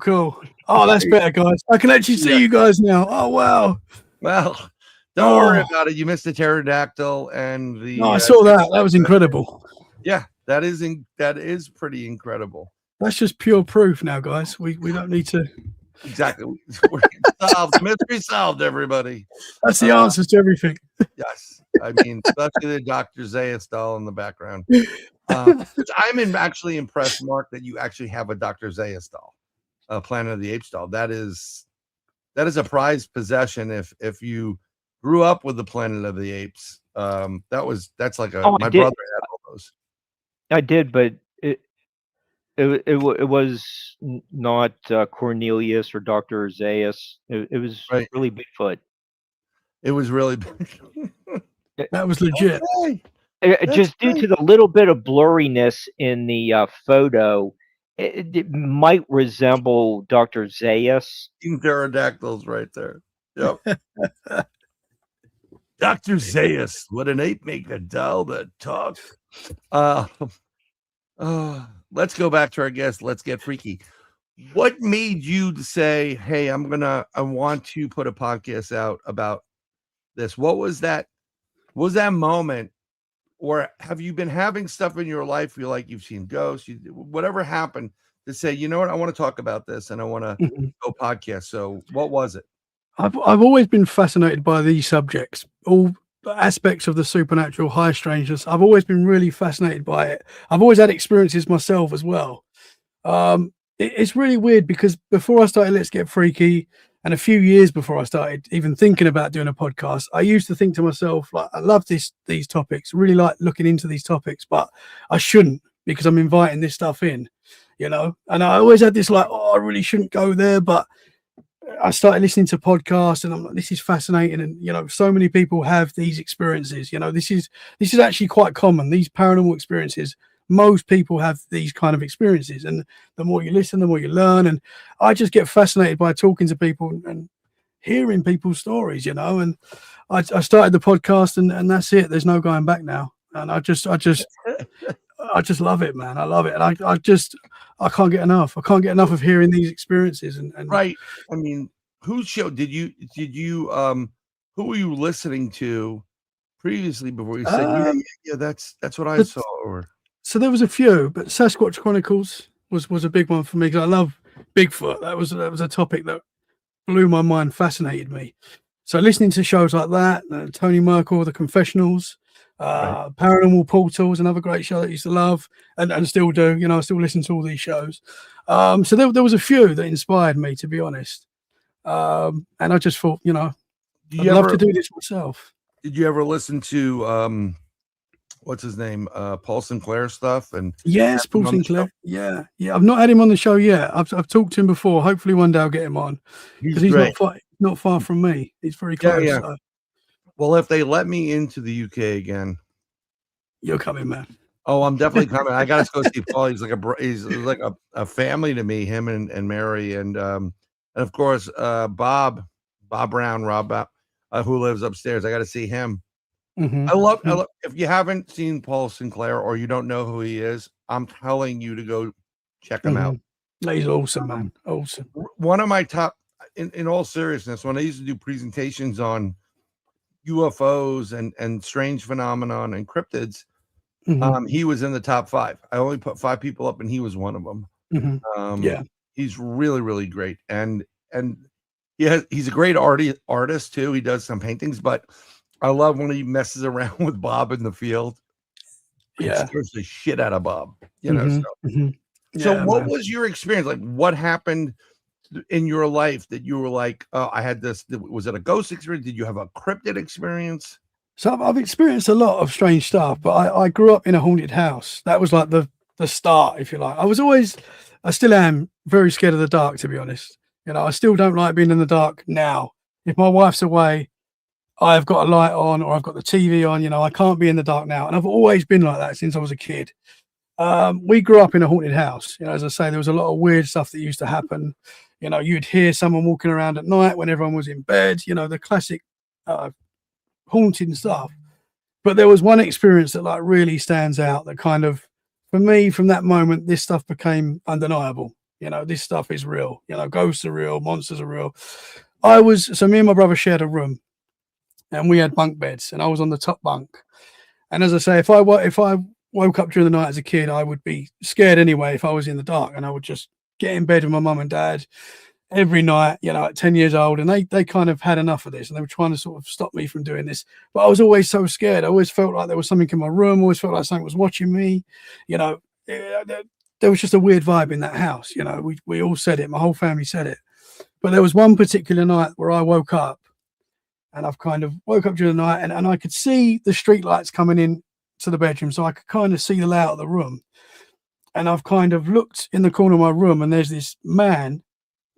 E: Oh, that's better, guys. I can actually see you guys now. Oh, wow.
C: Well, don't worry about it. You missed the pterodactyl and the.
E: No, I saw that. That was incredible.
C: Yeah, that is pretty incredible.
E: That's just pure proof now, guys. We don't need to.
C: Exactly. We're solved. Mystery solved, everybody.
E: That's the answers to everything.
C: Yes. I mean, especially the Dr. Zaius doll in the background. I'm actually impressed, Mark, that you actually have a Dr. Zaius doll, a Planet of the Apes doll. That is a prized possession. If you grew up with the Planet of the Apes, that's like my brother had all those.
D: I did, but it was not Cornelius or Dr. Zaius. It was really Bigfoot.
C: It was really big.
E: That was legit.
C: Okay.
D: Just due to the little bit of blurriness in the photo, it might resemble Dr. Zaius.
C: Pterodactyls right there. Yep. Dr. Zaius, would an ape make a doll that talks? Let's go back to our guest. Let's get freaky. What made you say, hey, I want to put a podcast out about this? What was that moment? Or have you been having stuff in your life, feel like you've seen ghosts, whatever happened, to say, you know what, I want to talk about this and I want to go podcast. So what was it?
E: I've always been fascinated by these subjects, all aspects of the supernatural, high strangeness. I've always been really fascinated by it. I've always had experiences myself as well. It's really weird, because before I started Let's Get Freaky, and a few years before I started even thinking about doing a podcast, I used to think to myself, like, I love these topics, really like looking into these topics, but I shouldn't, because I'm inviting this stuff in, and I always had this like, I really shouldn't go there, but I started listening to podcasts and I'm like, this is fascinating. And, so many people have these experiences, this is actually quite common. These paranormal experiences, most people have these kind of experiences, and the more you listen, the more you learn. And I just get fascinated by talking to people and hearing people's stories, and I started the podcast and that's it. There's no going back now. And I just love it, man. I love it. And I can't get enough. I can't get enough of hearing these experiences. And
C: Right. I mean, whose show did you who were you listening to previously before you said, yeah, that's what I saw? Or
E: so there was a few, but Sasquatch Chronicles was a big one for me because I love Bigfoot. That was a topic that blew my mind, fascinated me. So listening to shows like that, Tony Merkel, The Confessionals, Paranormal Portals, another great show that I used to love and still do. You know, I still listen to all these shows. So there was a few that inspired me, to be honest. And I just thought, you know, I'd love to do this myself.
C: Did you ever listen to what's his name, Paul Sinclair stuff? And
E: yes, Paul Sinclair. Yeah. I've not had him on the show yet. I've talked to him before. Hopefully one day I'll get him on because he's not far from me. He's very close.
C: Yeah.
E: So.
C: Well, if they let me into the UK again,
E: you're coming, man.
C: Oh, I'm definitely coming. I gotta go see Paul. He's like a family to me. Him and Mary and of course Bob Brown, who lives upstairs. I got to see him.
E: Mm-hmm.
C: I love. If you haven't seen Paul Sinclair or you don't know who he is, I'm telling you to go check him out.
E: He's awesome, man. Awesome.
C: One of my top, in all seriousness, when I used to do presentations on UFOs and strange phenomenon and cryptids, he was in the top 5. I only put 5 people up, and he was one of them. He's really, really great, and he's a great artist too. He does some paintings, but I love when he messes around with Bob in the field.
E: Yeah,
C: scares the shit out of Bob. You know. So what was your experience? Like, what happened in your life that you were like, oh, I had this? Was it a ghost experience? Did you have a cryptid experience?
E: So I've experienced a lot of strange stuff, but I grew up in a haunted house. That was like the start, if you like. I still am very scared of the dark, to be honest. You know, I still don't like being in the dark now. If my wife's away, I've got a light on or I've got the TV on, you know, I can't be in the dark now. And I've always been like that since I was a kid. We grew up in a haunted house. You know, as I say, there was a lot of weird stuff that used to happen. You know, you'd hear someone walking around at night when everyone was in bed, you know, the classic haunting stuff. But there was one experience that like really stands out that kind of, for me, from that moment, this stuff became undeniable. You know, this stuff is real. You know, ghosts are real, monsters are real. So me and my brother shared a room and we had bunk beds and I was on the top bunk. And as I say, if I woke up during the night as a kid, I would be scared anyway if I was in the dark, and I would just get in bed with my mum and dad every night, you know, at 10 years old. And they kind of had enough of this and they were trying to sort of stop me from doing this. But I was always so scared. I always felt like there was something in my room. Always felt like something was watching me. You know, there was just a weird vibe in that house. You know, we all said it. My whole family said it. But there was one particular night where I woke up, and I've kind of woke up during the night and I could see the street lights coming in to the bedroom. So I could kind of see the layout of the room. And I've kind of looked in the corner of my room and there's this man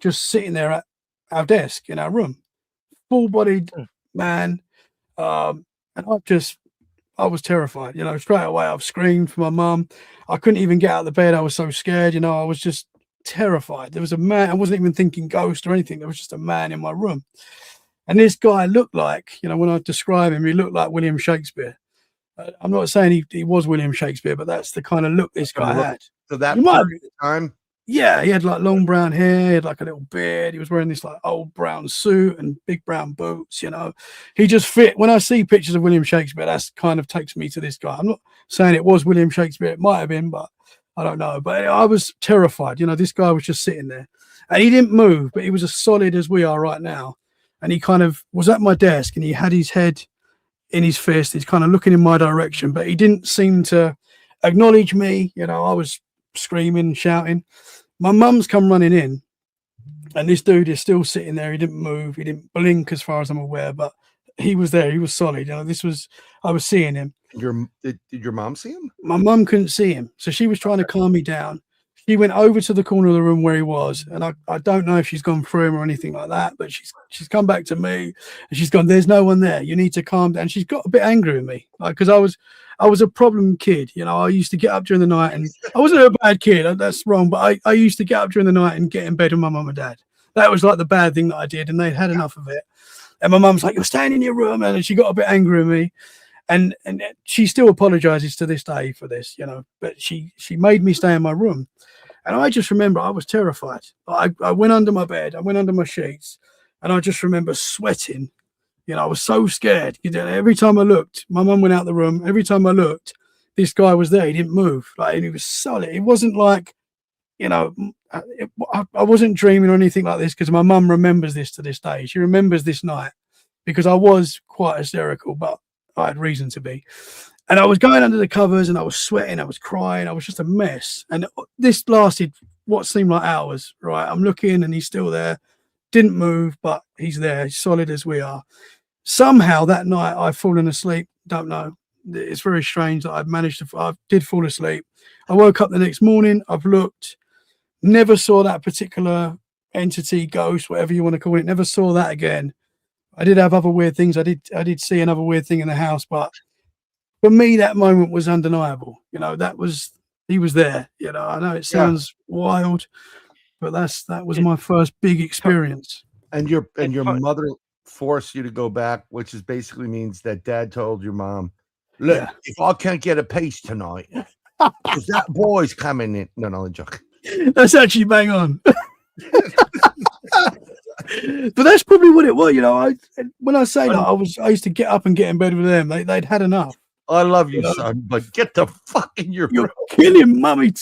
E: just sitting there at our desk in our room, full-bodied man. And I was terrified, you know, straight away. I've screamed for my mum. I couldn't even get out of the bed. I was so scared, you know, I was just terrified. There was a man. I wasn't even thinking ghost or anything. There was just a man in my room. And this guy looked like, you know, when I describe him, he looked like William Shakespeare. I'm not saying he was William Shakespeare, but that's the kind of look this guy had.
C: So that time?
E: Yeah, he had like long brown hair, he had like a little beard. He was wearing this like old brown suit and big brown boots, you know. He just fit. When I see pictures of William Shakespeare, that's kind of takes me to this guy. I'm not saying it was William Shakespeare. It might have been, but I don't know. But I was terrified. You know, this guy was just sitting there and he didn't move, but he was as solid as we are right now. And he kind of was at my desk and he had his head in his fist. He's kind of looking in my direction, but he didn't seem to acknowledge me. You know, I was screaming and shouting. My mum's come running in and this dude is still sitting there. He didn't move. He didn't blink as far as I'm aware, but he was there. He was solid. You know, I was seeing him.
C: Did your mom see him?
E: My mum couldn't see him. So she was trying to calm me down. She went over to the corner of the room where he was. And I don't know if she's gone through him or anything like that, but she's come back to me and she's gone, there's no one there. You need to calm down. She's got a bit angry with me, like, because I was a problem kid. You know, I used to get up during the night and I wasn't a bad kid. That's wrong. But I used to get up during the night and get in bed with my mum and dad. That was like the bad thing that I did. And they'd had enough of it. And my mum's like, you're staying in your room. And she got a bit angry with me. And she still apologizes to this day for this, you know, but she made me stay in my room. And I just remember I was terrified. I went under my bed, I went under my sheets, and I just remember sweating. You know, I was so scared. You know, every time I looked, my mum went out the room. Every time I looked, this guy was there. He didn't move. Like, and he was solid. It wasn't like, you know, I wasn't dreaming or anything like this, because my mum remembers this to this day. She remembers this night because I was quite hysterical, but I had reason to be. And I was going under the covers and I was sweating. I was crying. I was just a mess. And this lasted what seemed like hours, right? I'm looking and he's still there. Didn't move, but he's there. He's solid as we are. Somehow that night I've fallen asleep. Don't know. It's very strange that I did fall asleep. I woke up the next morning. I've looked, never saw that particular entity, ghost, whatever you want to call it. Never saw that again. I did have other weird things. I did see another weird thing in the house, but for me, that moment was undeniable. You know, he was there. You know, I know it sounds wild, but that was my first big experience.
C: And your mother forced you to go back, which is basically means that dad told your mom, look, if I can't get a piece tonight, because that boy's coming in. No, I'm joking.
E: That's actually bang on. But that's probably what it was. You know, when I say that, I used to get up and get in bed with them. They'd had enough.
C: I love you, son, but get the fuck in your
E: You're killing mummy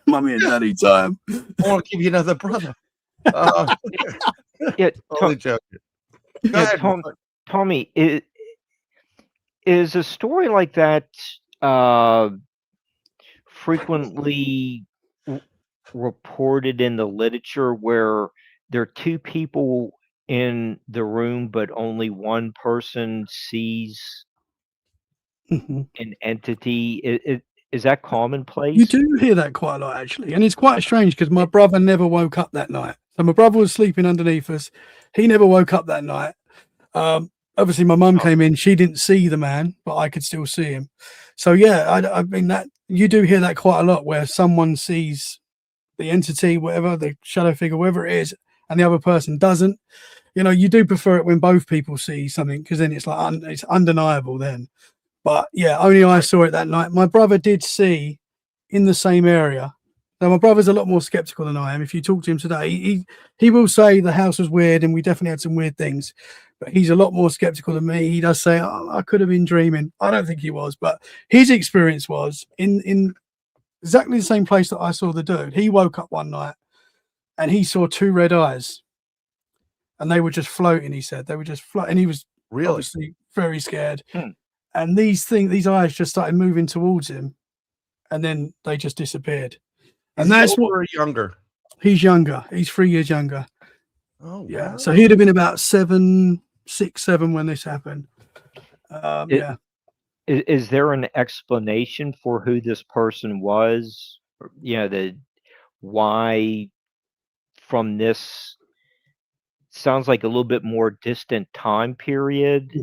E: and daddy time.
C: I want to give you another brother. Totally joking. Go ahead,
D: Tommy, is a story like that frequently reported in the literature, where there are two people in the room, but only one person sees an entity? Is that commonplace?
E: You do hear that quite a lot, actually. And it's quite strange because my brother never woke up that night. So my brother was sleeping underneath us. He never woke up that night. Obviously, my mum came in. She didn't see the man, but I could still see him. So, yeah, I mean, that you do hear that quite a lot, where someone sees the entity, whatever, the shadow figure, whatever it is, and the other person doesn't. You know, you do prefer it when both people see something, because then it's like it's undeniable then. But yeah, only I saw it that night. My brother did see in the same area. Now, my brother's a lot more skeptical than I am. If you talk to him today, he will say the house was weird and we definitely had some weird things. But he's a lot more skeptical than me. He does say, oh, I could have been dreaming. I don't think he was, but his experience was in exactly the same place that I saw the dude. He woke up one night and he saw two red eyes, and they were just floating. He said they were just floating, and he was obviously very scared. And these eyes just started moving towards him, and then they just disappeared. And that's what
C: younger.
E: He's younger. He's 3 years younger.
C: Oh,
E: yeah. Wow. So he'd have been about 6, 7 when this happened. Yeah.
D: Is there an explanation for who this person was? You know, why from this sounds like a little bit more distant time period?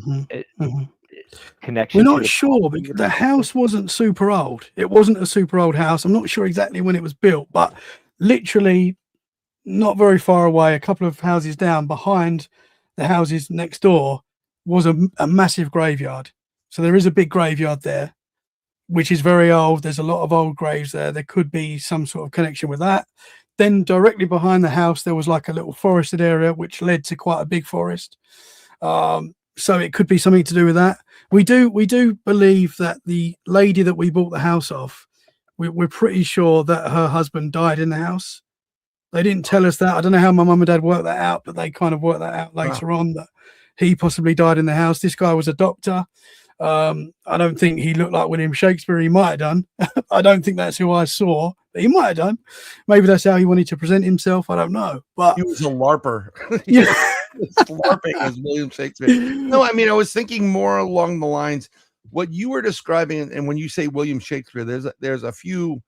D: Connection.
E: We're not sure, because the house wasn't super old. It wasn't a super old house. I'm not sure exactly when it was built, but literally not very far away, a couple of houses down behind the houses next door, was a massive graveyard. So there is a big graveyard there, which is very old. There's a lot of old graves there. There could be some sort of connection with that. Then directly behind the house, there was like a little forested area, which led to quite a big forest. So it could be something to do with that. We do believe that the lady that we bought the house off, we're pretty sure that her husband died in the house. They didn't tell us that. I don't know how my mum and dad worked that out, but they kind of worked that out later on, that he possibly died in the house. This guy was a doctor. I don't think he looked like William Shakespeare. He might have done. I don't think that's who I saw, but he might have done. Maybe that's how he wanted to present himself. I don't know. But
C: he was a LARPer.
E: Yeah.
C: LARPing as William Shakespeare. No, I mean, I was thinking more along the lines what you were describing, and when you say William Shakespeare, there's a few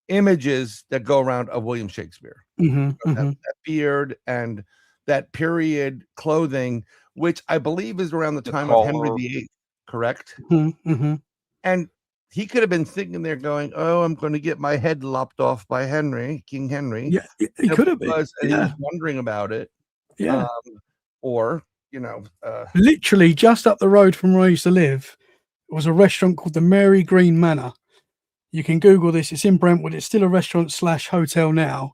C: images that go around of William Shakespeare. That beard and that period clothing, which I believe is around the time of Henry VIII, correct? And he could have been thinking there going, oh, I'm going to get my head lopped off by King Henry.
E: Yeah, he could have been.
C: And he was wondering about it.
E: Yeah.
C: Or, you know.
E: Literally just up the road from where I used to live was a restaurant called the Mary Green Manor. You can Google this. It's in Brentwood. It's still a restaurant / hotel now,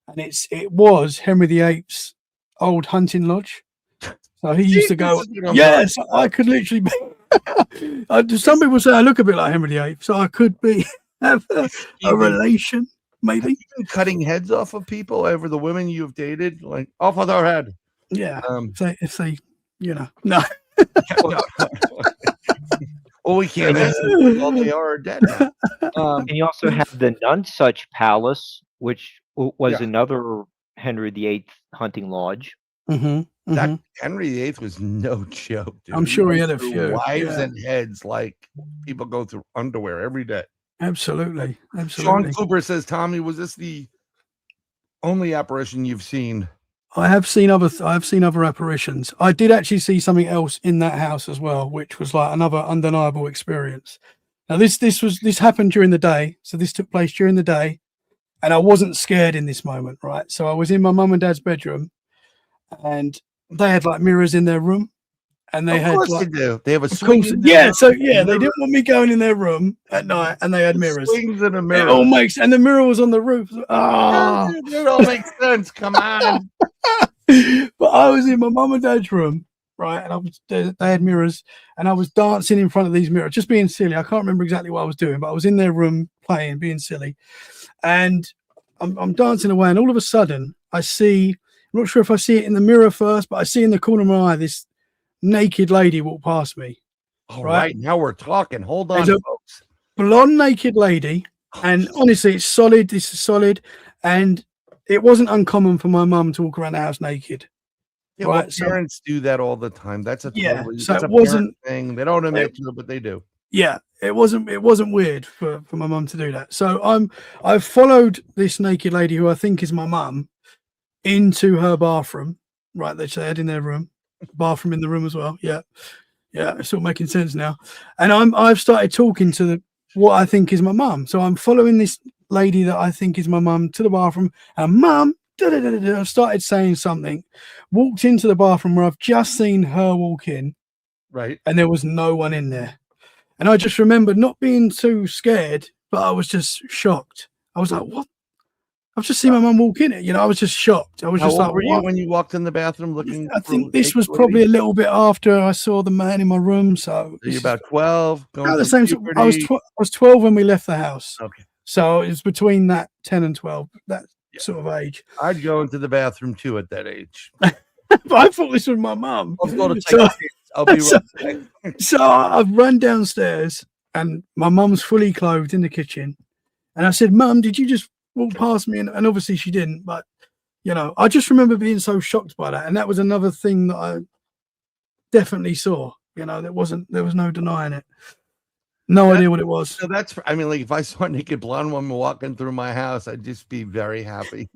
E: and it was Henry VIII's old hunting lodge. So he used to go. Yes, I could literally be. Some people say I look a bit like Henry VIII, so I could be have a relation, maybe.
C: Have you been cutting heads off of people over the women you've dated, like off of their head?
E: Yeah. If they, no.
C: Well, we can't ask them. Well, they are dead now.
D: And you also have the Nonsuch Palace, which was another Henry VIII hunting lodge.
C: That Henry VIII was no joke, dude.
E: I'm sure he had a few
C: wives and heads like people go through underwear every day.
E: Absolutely.
C: Sean Cooper says, Tommy, was this the only apparition you've seen?
E: I have seen other apparitions. I did actually see something else in that house as well, which was like another undeniable experience. Now this happened during the day, so this took place during the day, and I wasn't scared in this moment, right? So I was in my mum and dad's bedroom, and they had like mirrors in their room, and they had like,
C: they do. They have a swing.
E: They didn't want me going in their room at night, and they had mirrors.
C: Swings and a mirror.
E: It all makes, and the mirror was on the roof.
C: It all makes sense. Come on.
E: But I was in my mum and dad's room, right, and they had mirrors, and I was dancing in front of these mirrors, just being silly. I can't remember exactly what I was doing, but I was in their room playing, being silly, and I'm dancing away, and all of a sudden I see. I'm not sure if I see it in the mirror first, but I see in the corner of my eye this naked lady walk past me.
C: All right, now we're talking. Hold on, folks.
E: Blonde naked lady, and honestly, it's solid. This is solid, and it wasn't uncommon for my mum to walk around the house naked.
C: Yeah, right? Well, parents do that all the time. That's a
E: so it wasn't
C: thing. They don't admit to it, but they do.
E: Yeah, it wasn't weird for my mum to do that. So I've followed this naked lady who I think is my mum into her bathroom. Right, they had in their room, bathroom in the room as well. Yeah, it's all making sense now. And I've started talking to what I think is my mum. So I'm following this lady that I think is my mum to the bathroom, and mum started saying something, walked into the bathroom where I've just seen her walk in,
C: right, and
E: there was no one in there, and I just remember not being too scared, but I was just shocked. I was like, what? I've just seen my mum walk in it, I was just shocked. I was just like,
C: were you when you walked in the bathroom looking?
E: I think this was probably a little bit after I saw the man in my room. So
C: you're about 12.
E: The same. I was 12 when we left the house.
C: Okay.
E: So it was between that 10 and 12, that sort of age.
C: I'd go into the bathroom too at that age.
E: But I thought this was my mum.
C: I'll be right back.
E: So I've run downstairs, and my mum's fully clothed in the kitchen. And I said, Mum, did you just walk past me? And obviously she didn't. But, I just remember being so shocked by that. And that was another thing that I definitely saw. There was no denying it. No idea what it was.
C: So that's, if I saw a naked blonde woman walking through my house, I'd just be very happy.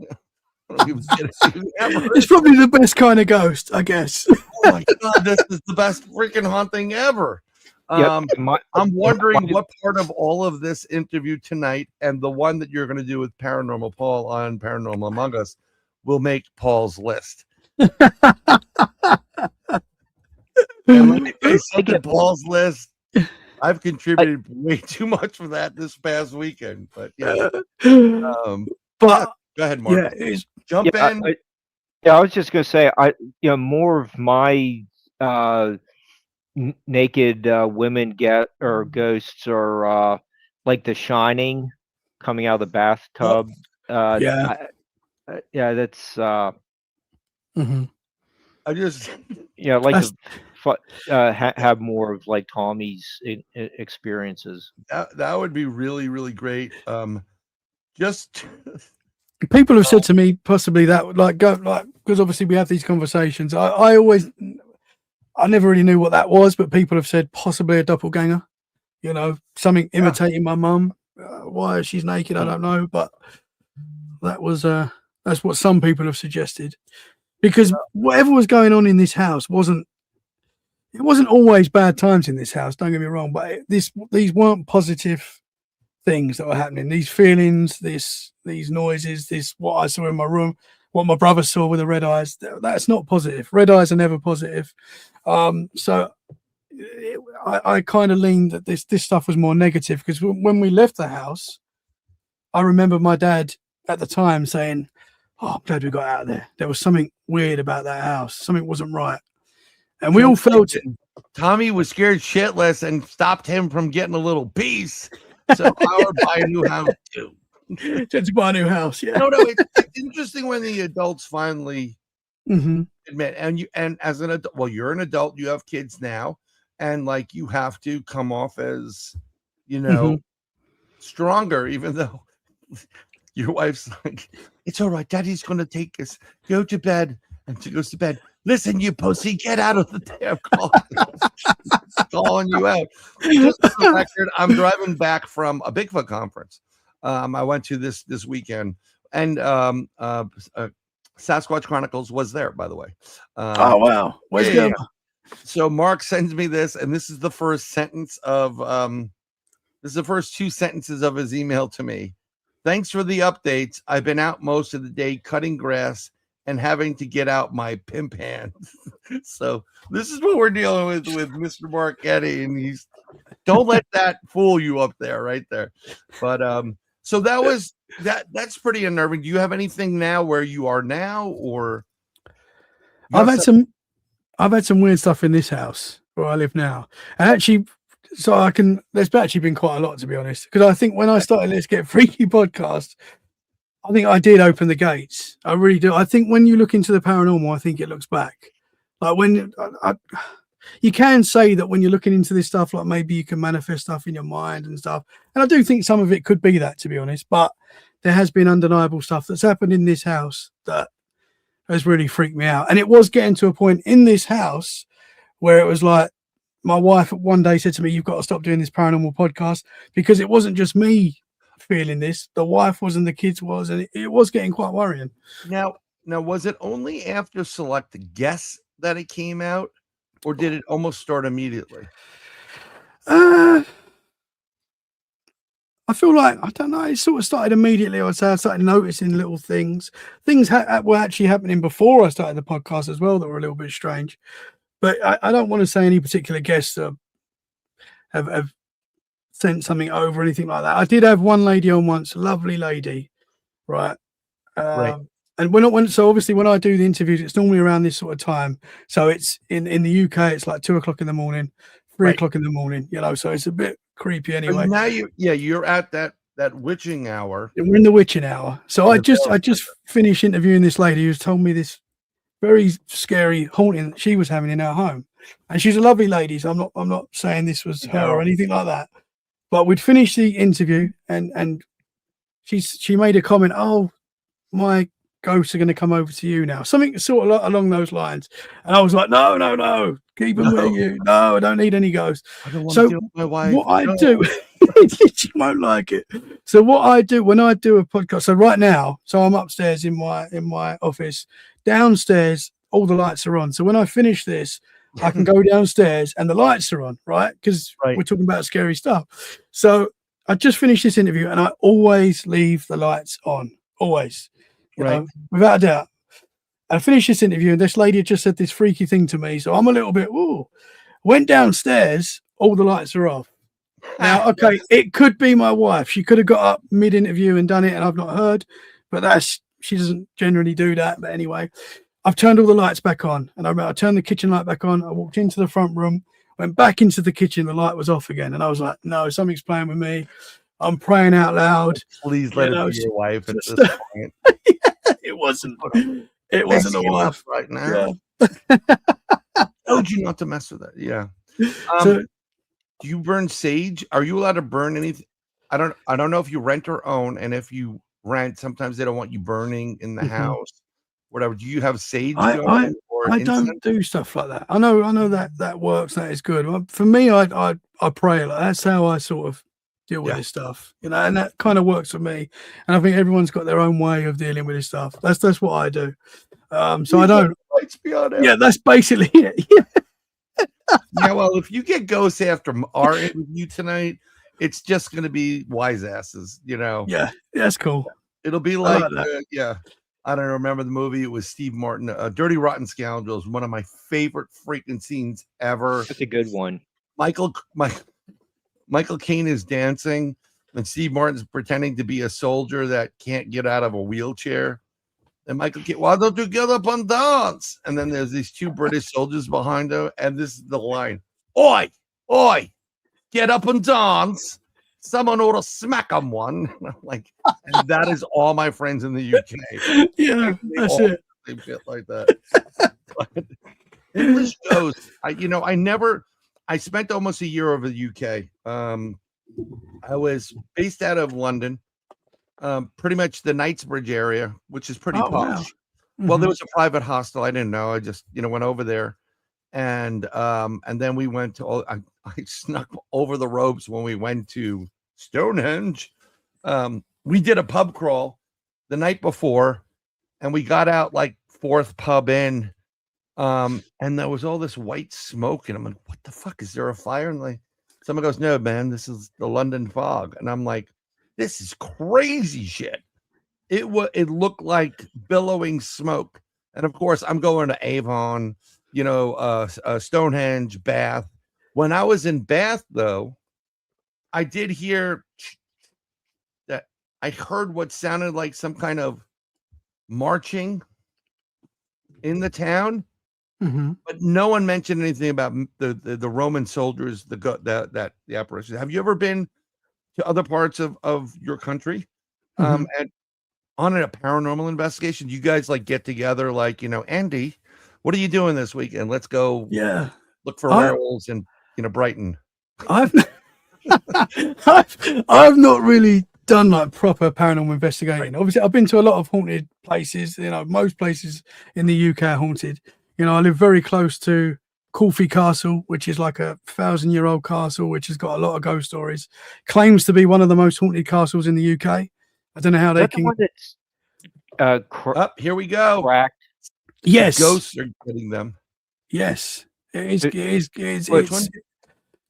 E: It's probably the best kind of ghost, I guess.
C: Oh my God, this is the best freaking haunting ever. I'm wondering what part of all of this interview tonight and the one that you're going to do with Paranormal Paul on Paranormal Among Us will make Paul's list. Paul's list. I've contributed way too much for that this past weekend, but
E: but
C: go ahead, Mark. Jump in.
D: I was just gonna say, more of my naked women ghosts are like The Shining, coming out of the bathtub. That's.
C: I just
D: have more of like Tommy's experiences.
C: That would be really, really great. Just
E: people have said to me possibly that because obviously we have these conversations. I never really knew what that was, but people have said possibly a doppelganger. Something imitating my mum. Why she's naked, I don't know, but that was that's what some people have suggested. Because whatever was going on in this house wasn't always bad times in this house. Don't get me wrong, but these weren't positive things that were happening. These feelings, these noises, this what I saw in my room, what my brother saw with the red eyes. That's not positive. Red eyes are never positive. So I kind of leaned that this stuff was more negative, because when we left the house, I remember my dad at the time saying, "Oh, I'm glad we got out of there. There was something weird about that house. Something wasn't right." And we all felt it.
C: Tommy was scared shitless and stopped him from getting a little piece. So I would buy a new house too.
E: To buy a new house, yeah.
C: No, it's interesting when the adults finally admit, and as an adult, well, you're an adult, you have kids now, and like you have to come off as, stronger, even though your wife's like, "It's all right, Daddy's gonna take us. Go to bed." And she goes to bed. "Listen, you pussy, get out of the damn car." Calling you out. Just for the record, I'm driving back from a Bigfoot conference. I went to this weekend, and Sasquatch Chronicles was there, by the way.
E: Oh wow! Where's
C: yeah. So Mark sends me this, and this is the first sentence of this is the first 2 sentences of his email to me. "Thanks for the updates. I've been out most of the day cutting grass and having to get out my pimp hands." So this is what we're dealing with Mr. Mark Eddy, and he's, don't let that fool you up there, right there. But so that was that's pretty unnerving. Do you have anything now where you are now, or
E: I've had some weird stuff in this house where I live now, and actually, so there's actually been quite a lot, to be honest, because I think when I started Let's Get Freaky podcast, I think I did open the gates. I really do. I think when you look into the paranormal, I think it looks back. Like when you can say that when you're looking into this stuff, like maybe you can manifest stuff in your mind and stuff. And I do think some of it could be that, to be honest. But there has been undeniable stuff that's happened in this house that has really freaked me out. And it was getting to a point in this house where it was like, my wife one day said to me, "You've got to stop doing this paranormal podcast," because it wasn't just me feeling this, the wife was and the kids was, and it was getting quite worrying.
C: Now was it only after select guests that it came out, or did it almost start immediately?
E: I feel like, I don't know, it sort of started immediately. I'd say I started noticing little things were actually happening before I started the podcast as well that were a little bit strange, but I don't want to say any particular guests have sent something over or anything like that. I did have one lady on once, a lovely lady, right?
C: Right.
E: And so obviously when I do the interviews, it's normally around this sort of time. So it's in the UK, it's like 2 o'clock in the morning, 3 o'clock in the morning, so it's a bit creepy anyway.
C: But now you're at that witching hour.
E: We're in the witching hour. So I just finished interviewing this lady who's told me this very scary haunting that she was having in her home. And she's a lovely lady, so I'm not saying this was her or anything like that. But we'd finished the interview, and she made a comment, "Oh, my ghosts are going to come over to you now," something sort of along those lines. And I was like, no, keep them with you. No, I don't need any ghosts.
C: I don't want to deal with my wife.
E: What I do, she won't like it. So what I do when I do a podcast, so right now, so I'm upstairs in my office. Downstairs, all the lights are on. So when I finish this, I can go downstairs and the lights are on, right? Because we're talking about scary stuff. So I just finished this interview, and I always leave the lights on, always, you know, without a doubt. I finished this interview, and this lady had just said this freaky thing to me, so I'm a little bit, went downstairs, all the lights are off. Now, okay, it could be my wife. She could have got up mid-interview and done it, and I've not heard, but she doesn't generally do that. But anyway, I've turned all the lights back on, and I turned the kitchen light back on. I walked into the front room, went back into the kitchen, the light was off again, and I was like, no, something's playing with me. I'm praying out loud.
C: Please let it be your wife at this point.
E: It wasn't a wife
C: right now. Yeah. Told you not to mess with it. Yeah. So, do you burn sage? Are you allowed to burn anything? I don't know if you rent or own, and if you rent, sometimes they don't want you burning in the house. Whatever. Do you have sage?
E: I don't do stuff like that. I know that works. That is good. For me, I pray. Like, that's how I sort of deal with this stuff, and that kind of works for me. And I think everyone's got their own way of dealing with this stuff. That's what I do. So I don't. Yeah, that's basically it.
C: Yeah, well, if you get ghosts after our interview tonight, it's just going to be wise asses,
E: Yeah, that's cool.
C: It'll be like, I don't remember the movie. It was Steve Martin, Dirty Rotten Scoundrels, one of my favorite freaking scenes ever.
D: That's a good one.
C: Michael Caine is dancing, and Steve Martin's pretending to be a soldier that can't get out of a wheelchair. And Michael Caine, why don't you get up and dance? And then there's these two British soldiers behind him, and this is the line: "Oi, oi, get up and dance. Someone ought to smack 'em one." And I'm like, and that is all my friends in the UK.
E: Yeah, that's it.
C: They bit like that. But English ghosts. I spent almost a year over the UK. I was based out of London, pretty much the Knightsbridge area, which is pretty posh.
E: Wow.
C: Well, there was a private hostel. I didn't know. I just, went over there, and then we went to. I snuck over the ropes when we went to Stonehenge. We did a pub crawl the night before, and we got out like fourth pub in, and there was all this white smoke, and I'm like, "What the fuck? Is there a fire?" And like, someone goes, "No, man, this is the London fog," and I'm like, "This is crazy shit." It looked like billowing smoke, and of course, I'm going to Avon, Stonehenge, Bath. When I was in Bath, though, I did hear that I heard what sounded like some kind of marching in the town, but no one mentioned anything about the Roman soldiers, the apparition. Have you ever been to other parts of your country, and on a paranormal investigation? You guys like get together, like, Andy, what are you doing this weekend? Let's go, look for werewolves in Brighton.
E: I've I've not really done like proper paranormal investigating. Obviously, I've been to a lot of haunted places. Most places in the UK are haunted. I live very close to Coolfie Castle, which is like a 1,000-year-old castle, which has got a lot of ghost stories. Claims to be one of the most haunted castles in the UK. I don't know how they can.
D: The one that's
C: Here we go.
D: cracked.
E: Yes,
C: Ghosts are getting them.
E: yes, it's
C: Which one?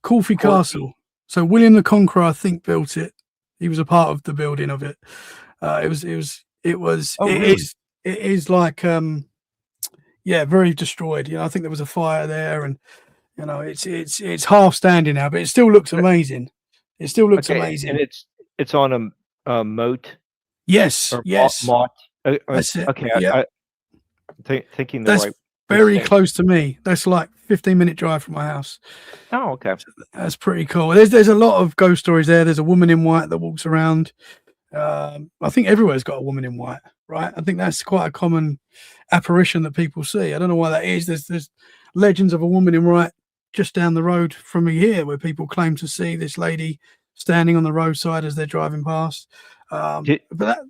E: Coolfie Castle. So William the Conqueror, I think, built it. He was a part of the building of it. It is like very destroyed. I think there was a fire there, and it's half standing now, but it still looks amazing. It still looks amazing.
D: And it's on a moat.
E: Yes, yes.
D: Moat.
E: That's it.
D: Okay,
E: yeah.
D: Thinking
E: That's
D: right.
E: very close to me. That's like 15-minute drive from my house.
D: Oh, okay.
E: That's pretty cool. There's a lot of ghost stories there. There's a woman in white that walks around. I think everywhere's got a woman in white, right? I think that's quite a common apparition that people see. I don't know why that is. There's legends of a woman in white just down the road from me here, where people claim to see this lady standing on the roadside as they're driving past.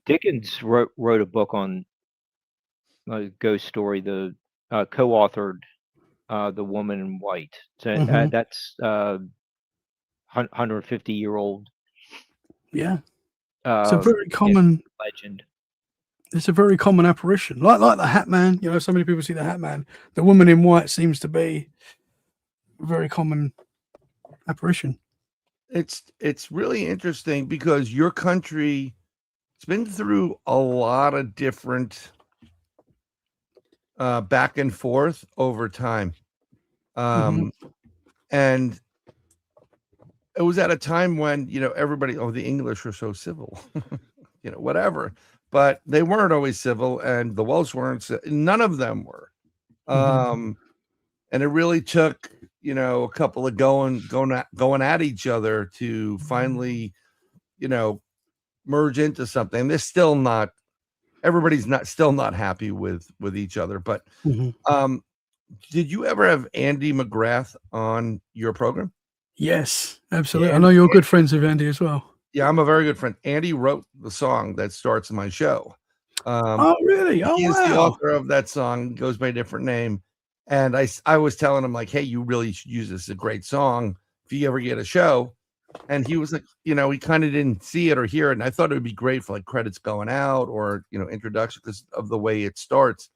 D: Dickens wrote a book on a ghost story. The co-authored The Woman in White. So that's 150-year-old.
E: Yeah. It's a very common
D: legend.
E: It's a very common apparition, like the Hat Man. So many people see the Hat Man. The woman in white seems to be a very common apparition.
C: It's really interesting because your country, it's been through a lot of different back and forth over time, and it was at a time when everybody, the English are so civil, whatever, but they weren't always civil, and the Welsh weren't. None of them were, and it really took a couple of going at each other to finally merge into something. They're still not. Everybody's still not happy with each other. But did you ever have Andy McGrath on your program?
E: Yes, absolutely. I know you're good friends with Andy as well.
C: Yeah, I'm a very good friend. Andy wrote the song that starts my show.
E: Oh, really? Oh,
C: he is the author of that song. Goes by a different name. And I was telling him, like, hey, you really should use this. It's a great song if you ever get a show. And he was like, he kind of didn't see it or hear it. And I thought it would be great for like credits going out or, introduction because of the way it starts.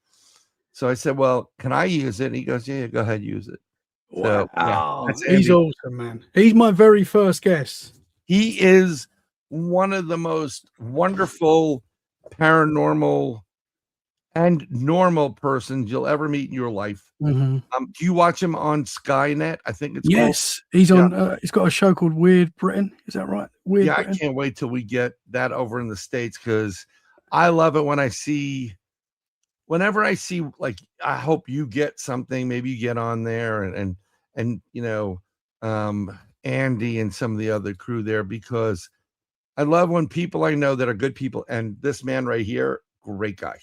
C: So I said, well, can I use it? And he goes, yeah, go ahead, use it.
E: Wow.
C: So,
E: he's awesome, man. He's my very first guest.
C: He is one of the most wonderful paranormal and normal persons you'll ever meet in your life.
E: Mhm.
C: Do you watch him on Skynet? I think it's called.
E: Yes, he's
C: Yeah.
E: on. He's got a show called Weird Britain. Is that right? Weird
C: Yeah, I
E: Britain.
C: can't wait till we get that over in the States, because I love it when I see, whenever I see, like, I hope you get something, maybe you get on there, and you know, Andy and some of the other crew there, because I love when people I know that are good people, and this man right here, great guy.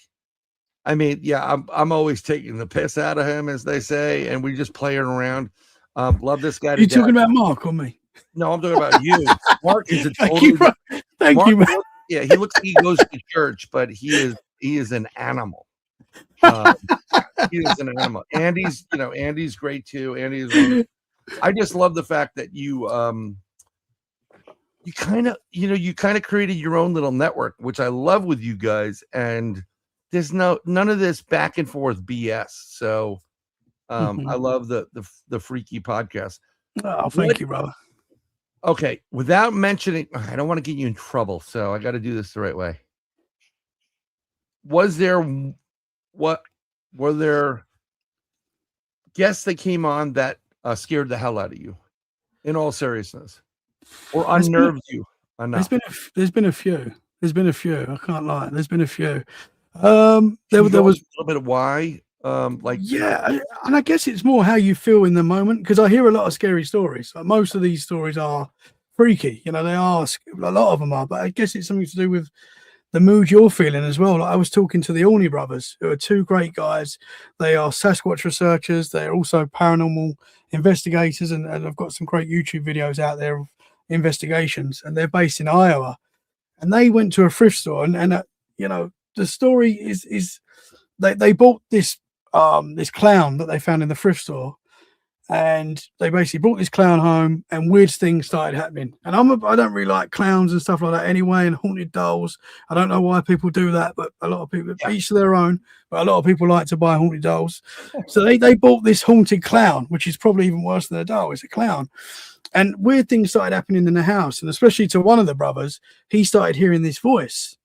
C: I mean, yeah, I'm always taking the piss out of him, as they say, and we just playing around. Love this guy
E: Are
C: to
E: you
C: death.
E: talking about Mark or me?
C: No, I'm talking about you. Mark is a
E: Thank
C: totally
E: you, bro. Thank
C: Mark
E: you, man.
C: yeah, he looks like he goes to church, but he is an animal. He is an animal. Andy's great too. I just love the fact that you kind of created your own little network, which I love with you guys, and there's none of this back and forth BS. So I love the freaky podcast.
E: Oh, thank you, brother.
C: Okay, without mentioning, I don't want to get you in trouble, so I got to do this the right way. Were there guests that came on that scared the hell out of you, in all seriousness, or unnerved you enough?
E: There's been a few. I can't lie. There's been a few.
C: Can
E: There
C: you go
E: was
C: a little bit of why.
E: Yeah, and I guess it's more how you feel in the moment, because I hear a lot of scary stories. Like, most of these stories are freaky, they are, a lot of them are, but I guess it's something to do with the mood you're feeling as well. Like, I was talking to the Orney brothers, who are two great guys. They are Sasquatch researchers. They're also paranormal investigators, and I've got some great YouTube videos out there of investigations, and they're based in Iowa. And they went to a thrift store, and the story is they bought this clown that they found in the thrift store, and they basically brought this clown home, and weird things started happening. And I don't really like clowns and stuff like that anyway, and haunted dolls. I don't know why people do that, but a lot of people, each to their own, but a lot of people like to buy haunted dolls. So they bought this haunted clown, which is probably even worse than a doll. It's a clown. And weird things started happening in the house, and especially to one of the brothers, he started hearing this voice,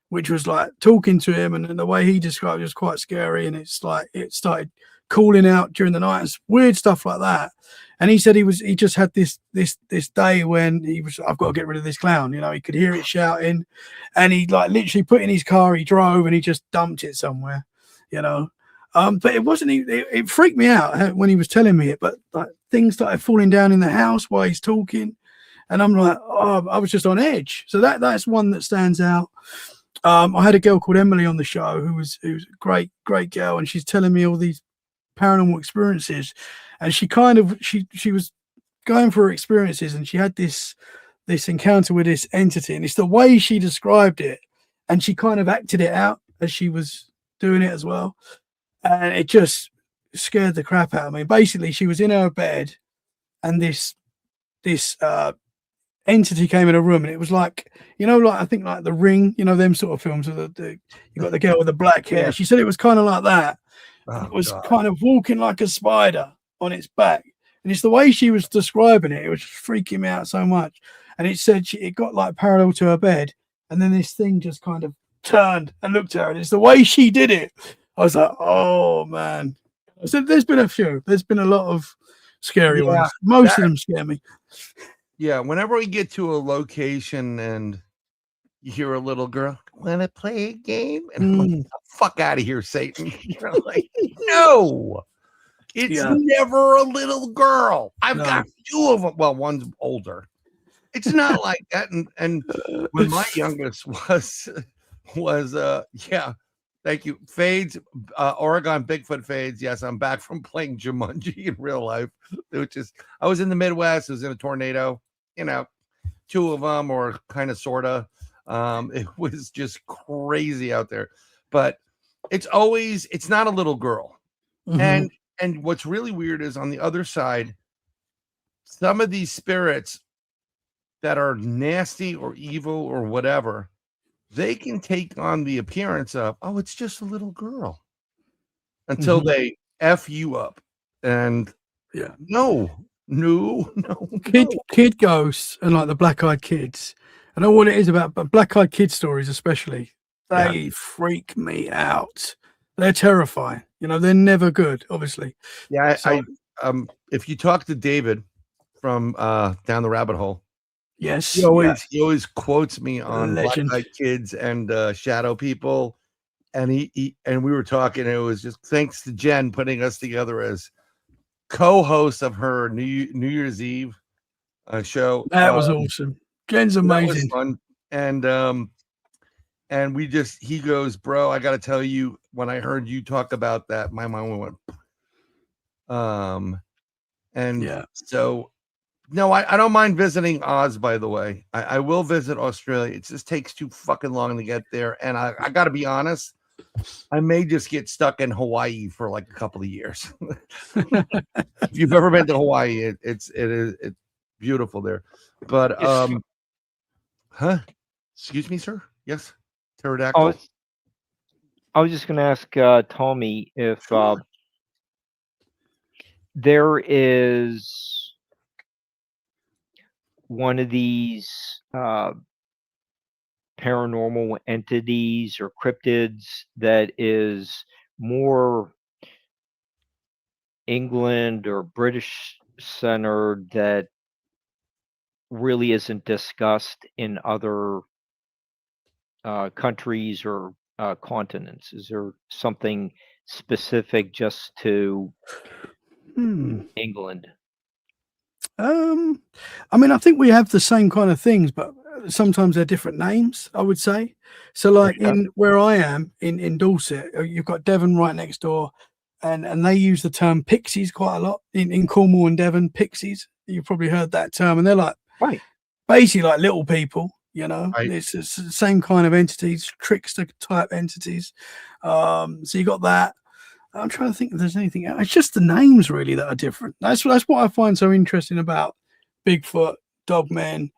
E: which was like talking to him, and the way he described it was quite scary. And it's like it started calling out during the night, and weird stuff like that. And he said he just had this day when I've got to get rid of this clown. He could hear it shouting, and he like literally put in his car, he drove, and he just dumped it somewhere. But it wasn't. It freaked me out when he was telling me it. But like, things started falling down in the house while he's talking, and I'm like, oh, I was just on edge. So that's one that stands out. I had a girl called Emily on the show who was a great girl, and she's telling me all these paranormal experiences, and she was going for her experiences, and she had this encounter with this entity, and it's the way she described it, and she kind of acted it out as she was doing it as well, and it just scared the crap out of me. Basically, she was in her bed, and this entity came in a room, and it was like, I think like The Ring, them sort of films with you got the girl with the black hair.
C: Yeah.
E: She said it was kind of like that.
C: Oh,
E: it was
C: God.
E: kind of walking like a spider on its back, and it's the way she was describing it. It was freaking me out so much. And it said it got like parallel to her bed, and then this thing just kind of turned and looked at her, and it's the way she did it. I was like, oh man. So there's been a few. There's been a lot of scary ones. Most of them scare me.
C: Yeah, whenever we get to a location and you hear a little girl, want to play a game? And I'm like, fuck out of here, Satan. You're like, no, it's never a little girl. I've got two of them. Well, one's older. It's not like that. And when my youngest was thank you. Fades, Oregon Bigfoot fades. Yes, I'm back from playing Jumanji in real life. I was in the Midwest. I was in a tornado. Two of them, or kind of, sort of. It was just crazy out there. But it's not a little girl. Mm-hmm. And what's really weird is on the other side, some of these spirits that are nasty or evil or whatever, they can take on the appearance of, oh, it's just a little girl, until they F you up. And no.
E: Kid ghosts and like the black-eyed kids. I know what it is about, but black-eyed kid stories especially, they freak me out. They're terrifying. They're never good, obviously.
C: Yeah,
E: So,
C: if you talk to David from Down the Rabbit Hole,
E: yes,
C: he always quotes me on Black
E: legend.
C: Eyed Kids and Shadow People, and he and we were talking. And it was just thanks to Jen putting us together as co-host of her New Year's Eve show.
E: That was awesome. Jen's amazing.
C: That was fun, and he goes, bro, I got to tell you, when I heard you talk about that, my mind went. So no, I don't mind visiting Oz, by the way. I will visit Australia. It just takes too fucking long to get there. And I got to be honest, I may just get stuck in Hawaii for like a couple of years. If you've ever been to Hawaii, it's beautiful there. But, excuse me, sir? Yes? Pterodactyl?
D: I was just going to ask Tommy if there is one of these paranormal entities or cryptids that is more England or British centered that really isn't discussed in other countries or continents. Is there something specific just to England?
E: I think we have the same kind of things, but sometimes they're different names, I would say. So like in where I am in Dorset, you've got Devon right next door, and they use the term pixies quite a lot in Cornwall and Devon. Pixies, you've probably heard that term, and they're like basically like little people. It's the same kind of entities, trickster type entities. So you got that. I'm trying to think if there's anything else. It's just the names really that are different. That's what I find so interesting about Bigfoot, Dogman.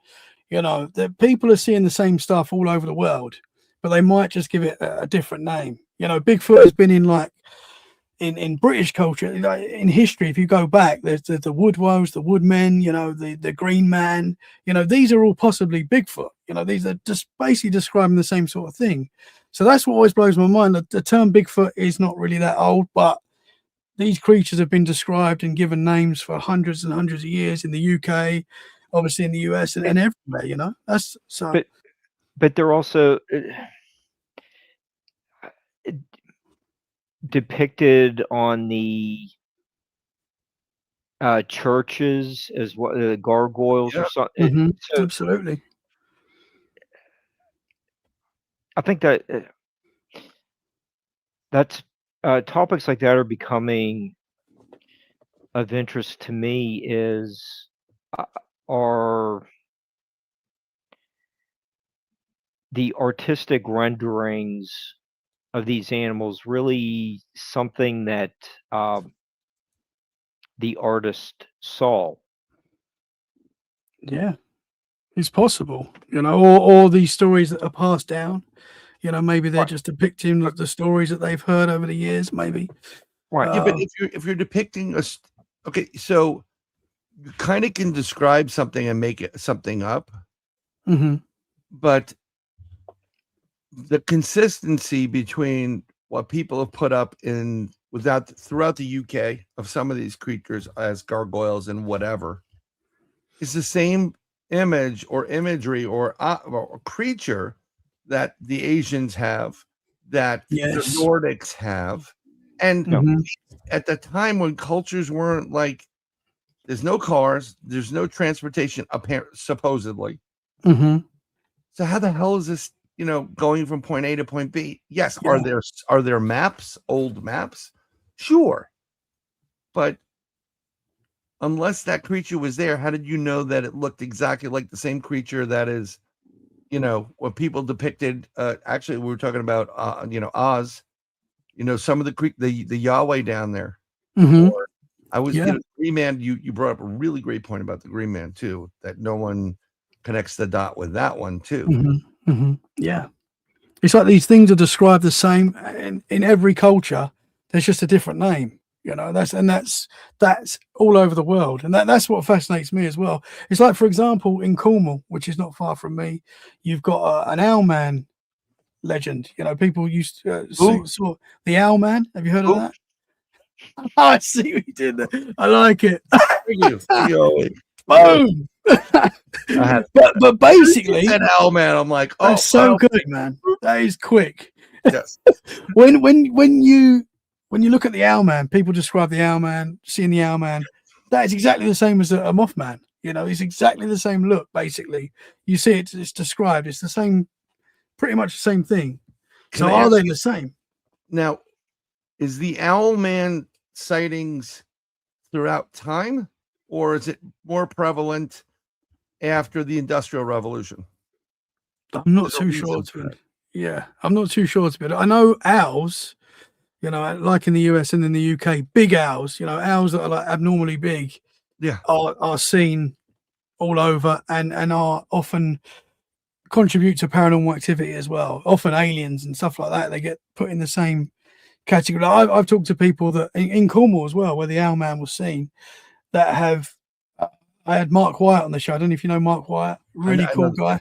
E: That people are seeing the same stuff all over the world, but they might just give it a different name. Bigfoot has been in like in British culture, like in history. If you go back, there's the Woodwows, the Woodmen, the Green Man. These are all possibly Bigfoot. These are just basically describing the same sort of thing. So that's what always blows my mind. The term Bigfoot is not really that old, but these creatures have been described and given names for hundreds and hundreds of years in the UK, obviously in the US and everywhere. That's so.
D: But they're also depicted on the churches as what gargoyles or something. So,
E: absolutely.
D: I think that that's topics like that are becoming of interest to me. Are the artistic renderings of these animals really something that the artist saw?
E: Yeah, it's possible, or these stories that are passed down. Maybe they're just depicting the stories that they've heard over the years. Maybe.
C: Right. Yeah, but if you're depicting so you kind of can describe something and make it something up, but the consistency between what people have put up throughout the UK of some of these creatures as gargoyles and whatever is the same image or imagery or creature that the Asians have, that the Nordics have. And at the time when cultures weren't like, there's no cars, there's no transportation, supposedly. So how the hell is this, going from point A to point B? Yes. Yeah. Are there maps, old maps? Sure. But unless that creature was there, how did you know that it looked exactly like the same creature that is, what people depicted? Actually, we were talking about, Oz, some of the Yahweh down there. Or I was, Green Man, you brought up a really great point about the Green Man too, that no one connects the dot with that one too.
E: Yeah. It's like these things are described the same in every culture. There's just a different name. That's all over the world, and that's what fascinates me as well. It's like, for example, in Cornwall, which is not far from me, you've got an owl man legend. You know, people used to
C: Who?
E: saw the Owl Man. Have you heard of
C: Who?
E: that? I see what you did there. I like it.
C: Thank you.
E: Boom.
C: I had
E: but basically,
C: an owl man. I'm like, oh,
E: that's so
C: wow.
E: good, man. That is quick.
C: Yes.
E: When you look at the Owlman, people describe the Owlman, seeing the Owlman, that is exactly the same as a Mothman. You know, it's exactly the same look. Basically, you see it's described. It's the same, pretty much the same thing.
C: Can
E: So
C: I
E: are
C: ask
E: they
C: you-
E: the same?
C: Now, is the owl man sightings throughout time, or is it more prevalent after the Industrial Revolution?
E: I'm not
C: There's a
E: too
C: reason
E: sure.
C: for that.
E: Yeah, I'm not too sure to be. I know owls, you know, like in the US and in the UK, big owls, you know, owls that are like abnormally big,
C: Yeah.
E: are seen all over and are often contribute to paranormal activity as well. Often aliens and stuff like that, they get put in the same category. I've talked to people that in Cornwall as well, where the Owl Man was seen, that have. I had Mark Wyatt on the show. I don't know if you know Mark Wyatt, really
C: I
E: cool
C: know.
E: guy,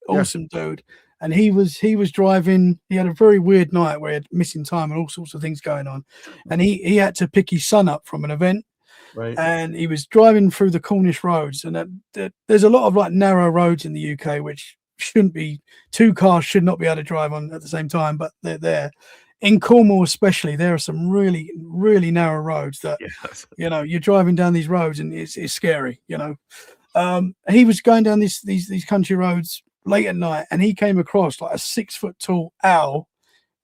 C: Yeah.
E: awesome dude. And he was driving. He had a very weird night where he had missing time and all sorts of things going on, and he had to pick his son up from an event.
C: Right.
E: And he was driving through the Cornish roads, and there's a lot of like narrow roads in the UK which shouldn't be, two cars should not be able to drive on at the same time, but they're there. In Cornwall especially, there are some really, really narrow roads that,
C: Yes.
E: you know, you're driving down these roads and it's scary, you know. He was going down these country roads late at night, and he came across like a 6 foot tall owl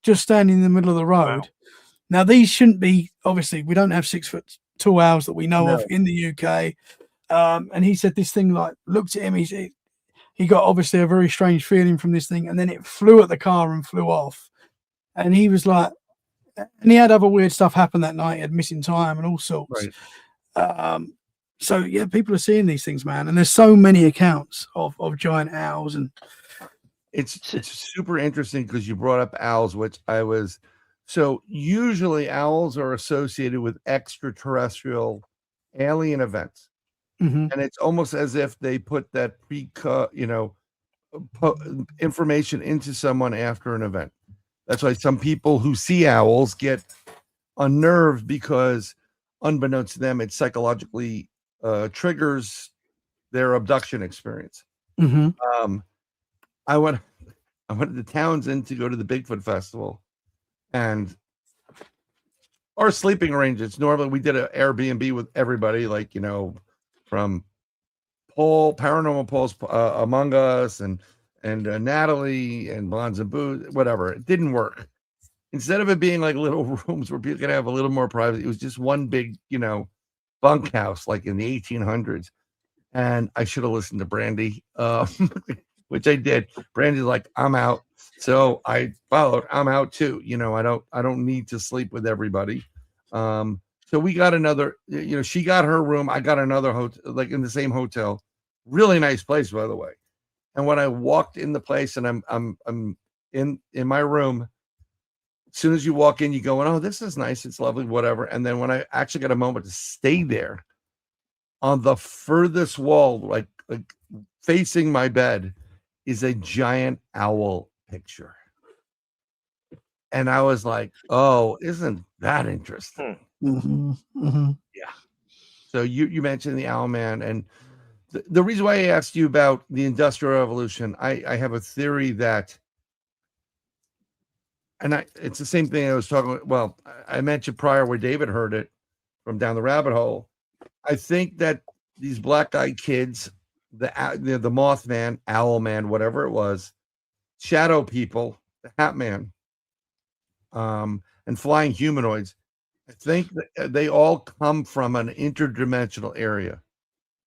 E: just standing in the middle of the road.
C: Wow.
E: Now, these shouldn't be, obviously, we don't have 6 foot tall owls that we know of
C: No.
E: in the UK. And he said this thing like looked at him. He got obviously a very strange feeling from this thing, and then it flew at the car and flew off. And he was like, and he had other weird stuff happen that night. He had missing time and all sorts.
C: Right.
E: So yeah, people are seeing these things, man. And there's so many accounts of giant owls, and
C: It's super interesting because you brought up owls, which I was. So usually owls are associated with extraterrestrial alien events,
E: Mhm.
C: and it's almost as if they put that information into someone after an event. That's why some people who see owls get unnerved because, unbeknownst to them, it psychologically triggers their abduction experience.
E: Mhm.
C: I went to Townsend to go to the Bigfoot Festival, and our sleeping arrangements. Normally, we did an Airbnb with everybody, like, you know, from Paul, Paranormal Paul's Among Us, and Natalie and Blondes and Booze, whatever. It didn't work. Instead of it being like little rooms where people could have a little more privacy, it was just one big, you know, bunkhouse like in the 1800s. And I should have listened to Brandy, which I did. Brandy's like, I'm out. So I followed. I'm out too. You know, I don't need to sleep with everybody. So we got another, you know, she got her room. I got another hotel, like in the same hotel. Really nice place, by the way. And when I walked in the place and I'm in my room, as soon as you walk in, you go, oh, this is nice. It's lovely, whatever. And then when I actually got a moment to stay there, on the furthest wall, like facing my bed, is a giant owl picture. And I was like, oh, isn't that interesting?
E: Mhm. Mhm.
C: Yeah. So you mentioned the Owl Man, and the reason why I asked you about the Industrial Revolution, I have a theory that, and it's the same thing I was talking about. Well, I mentioned prior where David heard it from down the rabbit hole. I think that these black-eyed kids, the Mothman, Owl Man, whatever it was, shadow people, the Hat Man, and flying humanoids, I think that they all come from an interdimensional area,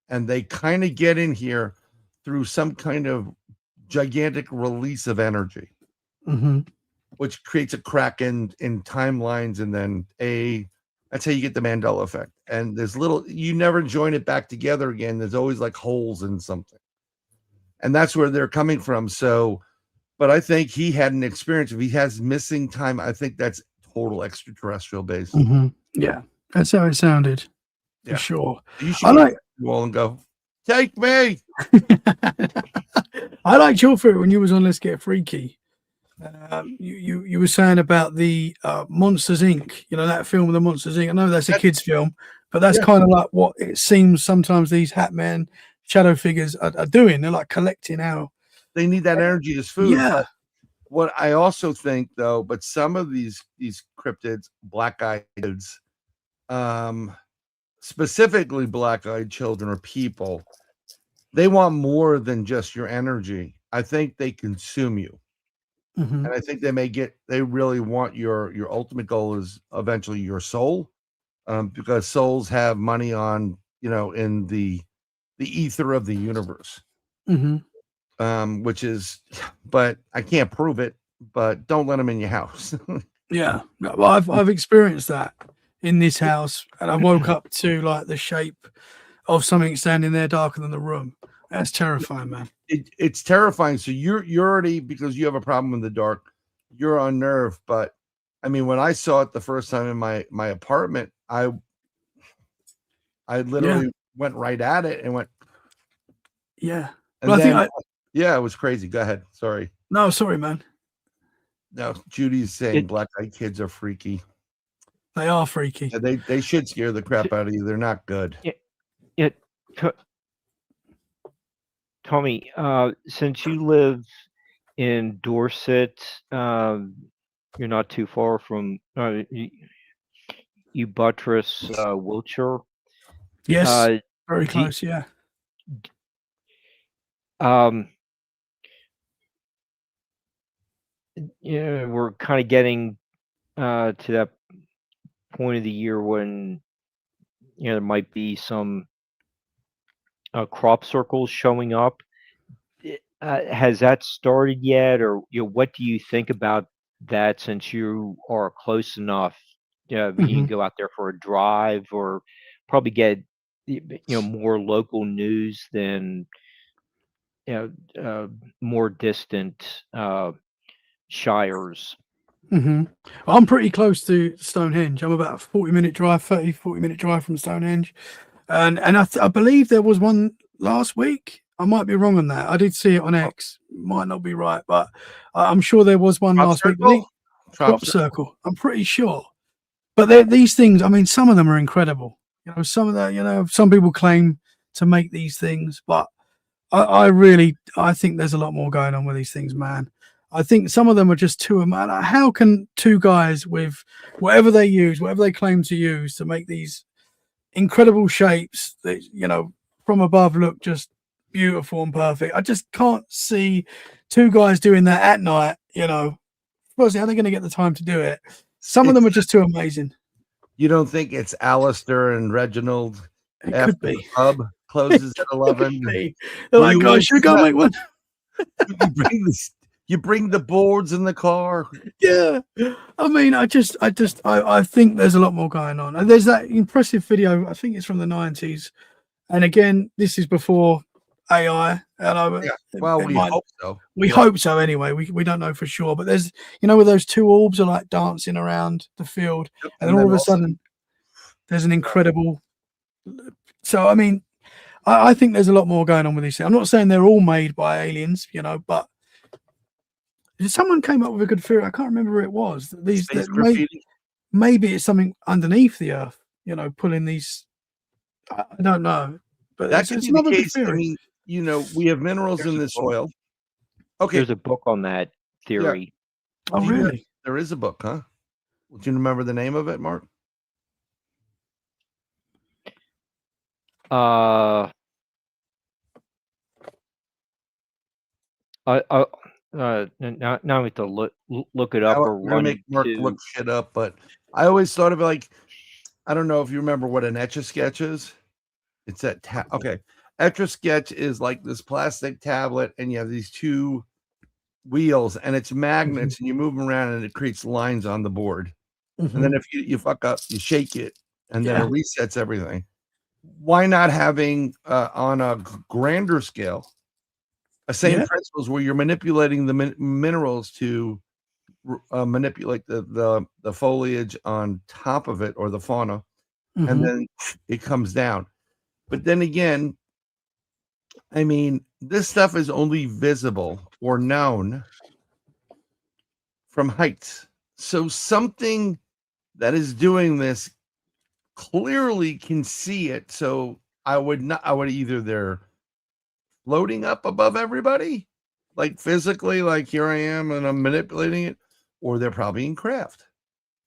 C: and they kind of get in here through some kind of gigantic release of energy,
E: Mhm.
C: which creates a crack in timelines, and then that's how you get the Mandela effect. And there's you never join it back together again. There's always like holes in something, and that's where they're coming from. So, but I think he had an experience. If he has missing time, I think that's total extraterrestrial based.
E: Mhm. Yeah, that's how it sounded,
C: Yeah.
E: for sure.
C: You should
E: I like
C: wall and go, take me.
E: I liked your theory when you was on Let's Get Freaky. You were saying about the Monsters Inc. You know, that film of the Monsters Inc. I know that's a kids' film, but that's kind of like what it seems sometimes these hat men, shadow figures are doing. They're like collecting our.
C: They need that energy as food.
E: Yeah.
C: But what I also think, though, but some of these cryptids, black-eyed kids, specifically black-eyed children or people, they want more than just your energy. I think they consume you.
E: Mhm.
C: And I think they really want your ultimate goal is eventually your soul, because souls have money on, in the ether of the universe,
E: Mhm.
C: which is, but I can't prove it, but don't let them in your house.
E: Yeah. Well, I've experienced that in this house, and I woke up to like the shape of something standing there darker than the room. That's terrifying, man.
C: It's terrifying. So you're already, because you have a problem in the dark, you're unnerved. But I mean, when I saw it the first time in my apartment, I literally went right at it and went,
E: Yeah.
C: and
E: Well,
C: then yeah, it was crazy. Go ahead. Sorry.
E: No, sorry, man.
C: No, Judy's saying black-eyed kids are freaky.
E: They are freaky.
C: Yeah, they should scare the crap out of you. They're not good.
D: Tommy, since you live in Dorset, you're not too far from you buttress Wiltshire.
E: Yes, very close. Yeah.
D: We're kind of getting to that point of the year when there might be some crop circles showing up. Has that started yet, or what do you think about that? Since you are close enough, you can go out there for a drive, or probably get more local news than more distant shires.
E: I'm pretty close to Stonehenge. I'm about a 40-minute drive from Stonehenge, and I believe there was one last week. I might be wrong on that. I did see it on X. Might not be right, but I'm sure there was one last week. Crop circle. I'm pretty sure. But these things, I mean, some of them are incredible. Some of that, some people claim to make these things, but I think there's a lot more going on with these things, man. I think some of them are just too man. How can two guys with whatever they claim to use to make these incredible shapes that from above look just beautiful and perfect? I just can't see two guys doing that at night. Firstly, how are they going to get the time to do it? Some of them are just too amazing.
C: You don't think it's Alistair and Reginald?
E: It could be.
C: The pub closes at 11.
E: They're like, guys, should we go make one?
C: You bring the boards in the car.
E: Yeah. I mean, I think there's a lot more going on. And there's that impressive video, I think it's from the 90s. And again, this is before AI.
C: Well, we hope so.
E: We hope so anyway. We don't know for sure. But there's, where those two orbs are like dancing around the field. And then all of a sudden, there's an incredible. So, I mean, I think there's a lot more going on with these things. I'm not saying they're all made by aliens, but someone came up with a good theory. I can't remember who it was. Maybe it's something underneath the earth, pulling these. I don't know. But
C: that could be the case. I mean, we have minerals in the soil. Okay.
D: There's a book on that theory.
E: Yeah. Oh, really?
C: There is a book, huh? Do you remember the name of it, Mark?
D: Now I have to look it up or run
C: make Mark look shit up. But I always thought of it like, I don't know if you remember what an Etch-a-Sketch is. It's that okay. Etch-a-Sketch is like this plastic tablet, and you have these two wheels, and it's magnets, and you move them around, and it creates lines on the board. And then if you fuck up, you shake it, and then it resets everything. Why not having on a grander scale, same principles where you're manipulating the minerals to manipulate the foliage on top of it or the fauna, and then it comes down. But then again, I mean, this stuff is only visible or known from heights. So something that is doing this clearly can see it. So I would either they're floating up above everybody, like physically, like here I am and I'm manipulating it, or they're probably in craft.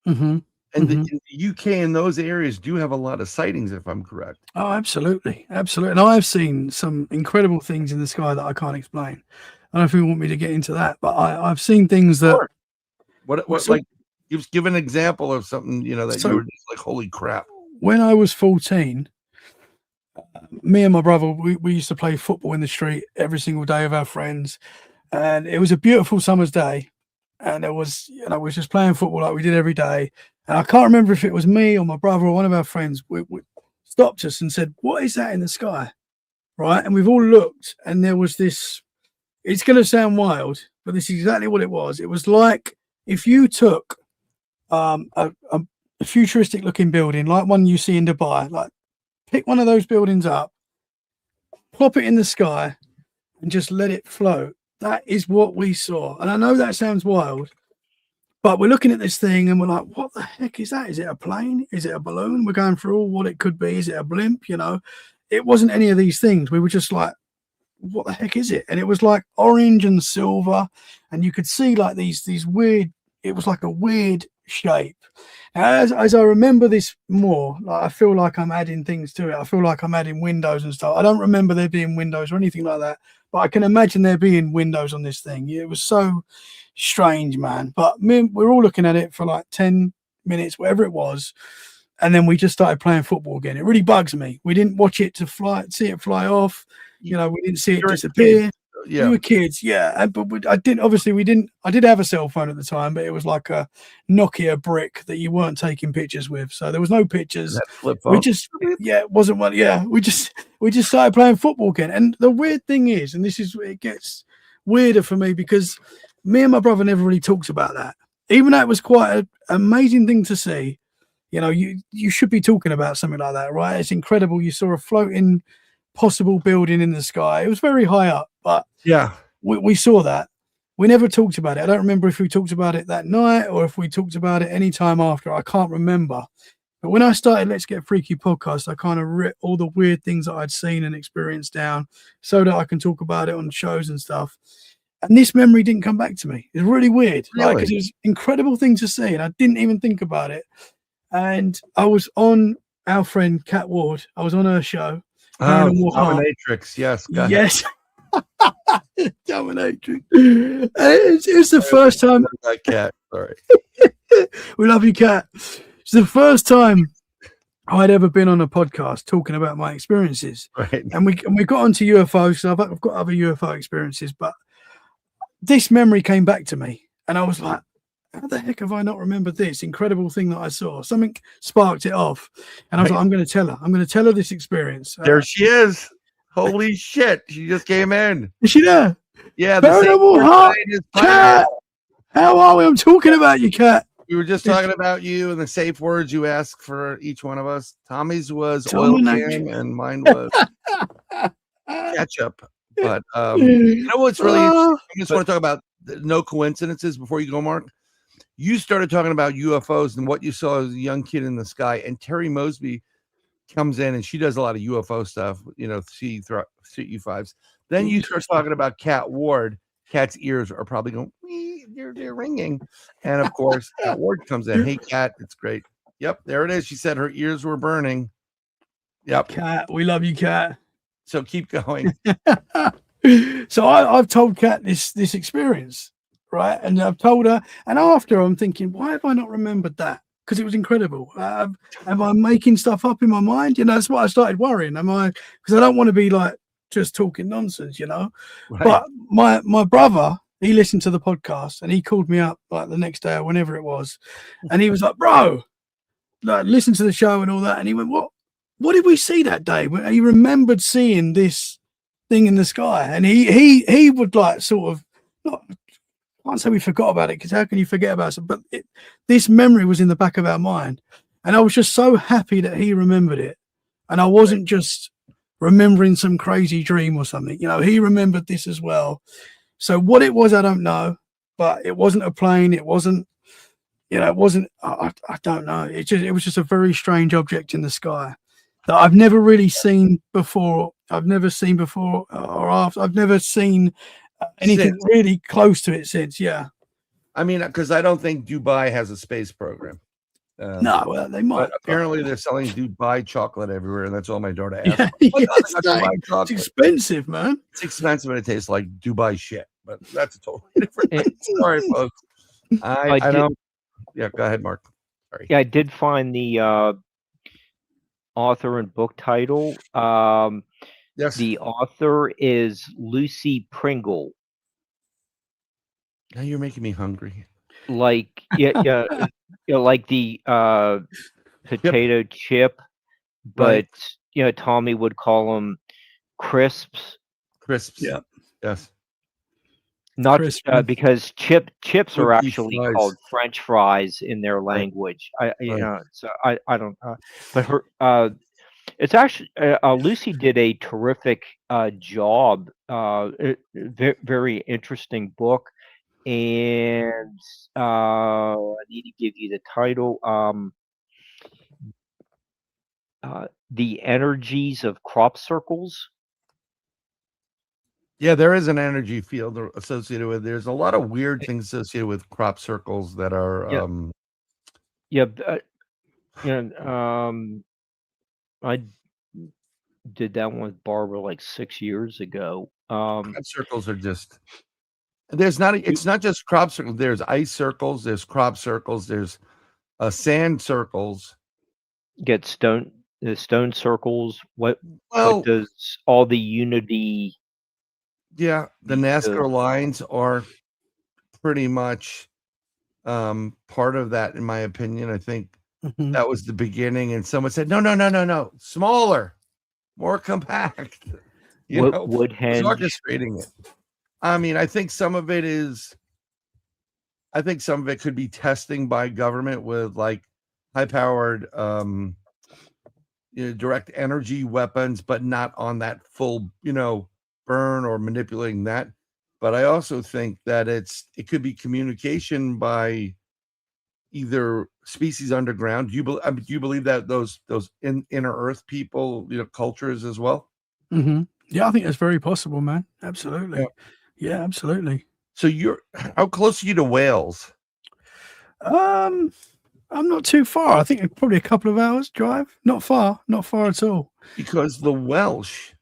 E: Mm-hmm.
C: And the UK and those areas do have a lot of sightings, if I'm correct.
E: Oh, absolutely. Absolutely. And I've seen some incredible things in the sky that I can't explain. I don't know if you want me to get into that, but I've seen things that.
C: Sure. What like, give an example of something, you know, that you were just like, holy crap.
E: When I was 14, me and my brother, we used to play football in the street every single day with our friends. And it was a beautiful summer's day. And it was, we were just playing football like we did every day. And I can't remember if it was me or my brother or one of our friends we stopped us and said, "What is that in the sky?" Right? And we've all looked, and there was this. It's going to sound wild, but this is exactly what it was. It was like if you took a futuristic-looking building, like one you see in Dubai, like pick one of those buildings up, plop it in the sky, and just let it float. That is what we saw. And I know that sounds wild. But we're looking at this thing and we're like, what the heck is that? Is it a plane? Is it a balloon? We're going through all what it could be. Is it a blimp? You know, it wasn't any of these things. We were just like, what the heck is it? And it was like orange and silver. And you could see like these weird, it was like a weird shape. As I remember this more, like I feel like I'm adding things to it. I feel like I'm adding windows and stuff. I don't remember there being windows or anything like that, but I can imagine there being windows on this thing. It was so strange, man. But we're all looking at it for like 10 minutes, whatever it was, and then we just started playing football again. It really bugs me. We didn't watch it to see it fly off. You know, we didn't see it disappear.
C: Yeah,
E: we were kids, yeah. But I did have a cell phone at the time, but it was like a Nokia brick that you weren't taking pictures with, so there was no pictures. We just, it wasn't one. Yeah, we just started playing football again. And the weird thing is, and this is where it gets weirder for me, because me and my brother never really talked about that. Even though it was quite an amazing thing to see. You know, you should be talking about something like that, right? It's incredible. You saw a floating possible building in the sky. It was very high up, but yeah, we saw that. We never talked about it. I don't remember if we talked about it that night or if we talked about it any time after. I can't remember. But when I started Let's Get Freaky podcast, I kind of wrote all the weird things that I'd seen and experienced down so that I can talk about it on shows and stuff. And this memory didn't come back to me. It's really weird.
C: Really?
E: Like, 'cause it was an incredible thing to see, and I didn't even think about it. And I was on our friend Kat Ward. I was on her show.
C: Dominatrix, yes.
E: Yes. Dominatrix. It's the first time.
C: Cat, sorry.
E: We love you, Kat. It's the first time I'd ever been on a podcast talking about my experiences.
C: Right.
E: And we got onto UFOs. So I've got other UFO experiences, but this memory came back to me, and I was like, how the heck have I not remembered this incredible thing that I saw? Something sparked it off. And I was like, I'm going to tell her. I'm going to tell her this experience.
C: There she is. Holy shit. She just came in.
E: Is she there?
C: Yeah.
E: Paranormal Cat. How are we? I'm talking about you, Cat.
C: We were just talking about you and the safe words you asked for each one of us. Tommy's was oil can and mine was ketchup. But you know what's really interesting? I just want to talk about no coincidences before you go, Mark. You started talking about UFOs and what you saw as a young kid in the sky. And Terry Mosby comes in and she does a lot of UFO stuff, you know, CU5s. Then you start talking about Kat Ward. Kat's ears are probably going, they're ringing. And of course, Kat Ward comes in. Hey, Kat, it's great. Yep, there it is. She said her ears were burning. Yep.
E: Kat, we love you, Kat.
C: So keep going.
E: So I've told Kat this experience, right? And I've told her, and after I'm thinking, why have I not remembered that? Because it was incredible. Am I making stuff up in my mind? You know, that's what I started worrying. Am I? Because I don't want to be like just talking nonsense, you know. Right. But my brother, he listened to the podcast and he called me up like the next day or whenever it was, and he was like, "Bro, like listen to the show and all that." And he went, "What did we see that day?" He remembered seeing this thing in the sky, and he would like sort of not. I can't say we forgot about it, because how can you forget about it? But this memory was in the back of our mind, and I was just so happy that he remembered it, and I wasn't just remembering some crazy dream or something. You know, he remembered this as well. So what it was, I don't know. but it wasn't a plane. It wasn't, it wasn't. I don't know. It was just a very strange object in the sky that I've never really seen before. I've never seen before or after. I've never seen anything
C: Since.
E: really close to it since. Yeah.
C: I mean, because I don't think Dubai has a space program.
E: No, well, they might.
C: But apparently they're selling Dubai chocolate everywhere, and that's all my daughter asked.
E: Yeah,
C: For.
E: yeah,
C: Dubai
E: it's
C: chocolate.
E: expensive, man.
C: It's expensive and it tastes like Dubai shit, but that's a totally different thing. Sorry, folks. I don't. Yeah, go ahead, Mark. Sorry.
D: Yeah, I did find the author and book title.
C: Yes.
D: The author is Lucy Pringle.
C: Now you're making me hungry.
D: Like like the potato chip, but
C: Right.
D: Tommy would call them crisps.
C: Crisps.
E: Yeah.
C: Yes.
D: Not
E: Crisp.
D: because chips are
C: Would be
D: actually
C: fries.
D: called French fries in their language. I don't. But her it's actually Lucy did a terrific job. Very interesting book, and I need to give you the title. The Energies of Crop Circles.
C: Yeah, there is an energy field associated with. There's a lot of weird things associated with crop circles that are.
D: I did that one with Barbara like 6 years ago.
C: Crop circles are just. There's not. It's not just crop circles. There's ice circles. There's crop circles. There's sand circles.
D: Get stone circles. What
C: Well,
D: does all the unity?
C: yeah, the NASCAR lines are pretty much part of that, in my opinion. I think that was the beginning, and someone said, no, smaller, more compact.
D: Woodhenge.
C: Orchestrating it. I mean, I think some of it could be testing by government with like high-powered direct energy weapons, but not on that full, burn or manipulating that. But I also think that it could be communication by either species underground. Do you believe that those inner Earth people, cultures as well?
E: Yeah, I think that's very possible, man. Absolutely. Yeah, absolutely.
C: So how close are you to whales?
E: I'm not too far. I think probably a couple of hours drive. Not far at all.
C: Because the Welsh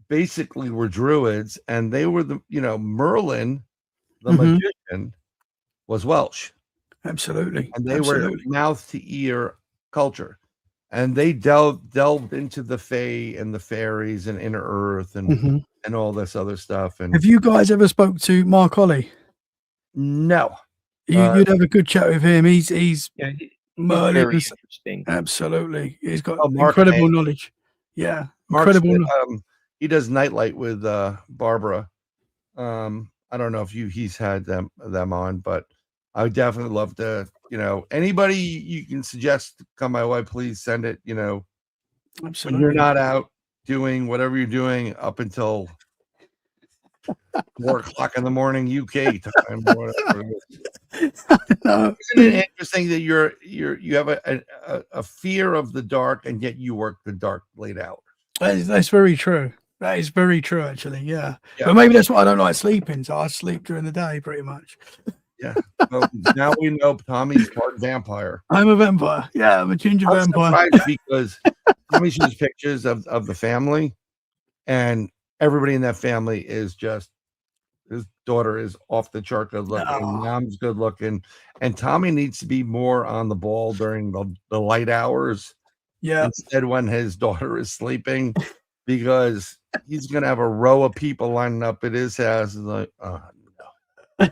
C: basically were druids, and they were Merlin, the magician, was Welsh.
E: Absolutely.
C: And they were mouth to ear culture. And they delved into the Fae and the fairies and inner Earth and all this other stuff. And
E: have you guys ever spoke to Mark Eddy?
C: No.
E: You'd have a good chat with him. He's Merlin.
D: Very interesting.
E: Absolutely. He's got
C: Mark
E: incredible knowledge. Yeah.
C: Incredible. He does Nightlight with Barbara. I don't know if he's had them on, but I would definitely love to, anybody you can suggest to come my way, please send it,
E: Absolutely.
C: when you're not out doing whatever you're doing up until 4 o'clock in the morning UK time.
E: No.
C: Isn't it interesting that you have a fear of the dark, and yet you work the dark late hours?
E: That's very true. That is very true, actually. Yeah. But maybe that's why I don't like sleeping. So I sleep during the day pretty much.
C: Yeah. Well, now we know Tommy's part vampire.
E: I'm a vampire. Yeah, I'm a ginger vampire.
C: Because Tommy shows pictures of the family, and everybody in that family is just, his daughter is off the chart good looking, mom's good looking, and Tommy needs to be more on the ball during the light hours.
E: Yeah.
C: Instead, when his daughter is sleeping, because he's gonna have a row of people lining up at his house. He's like, oh no.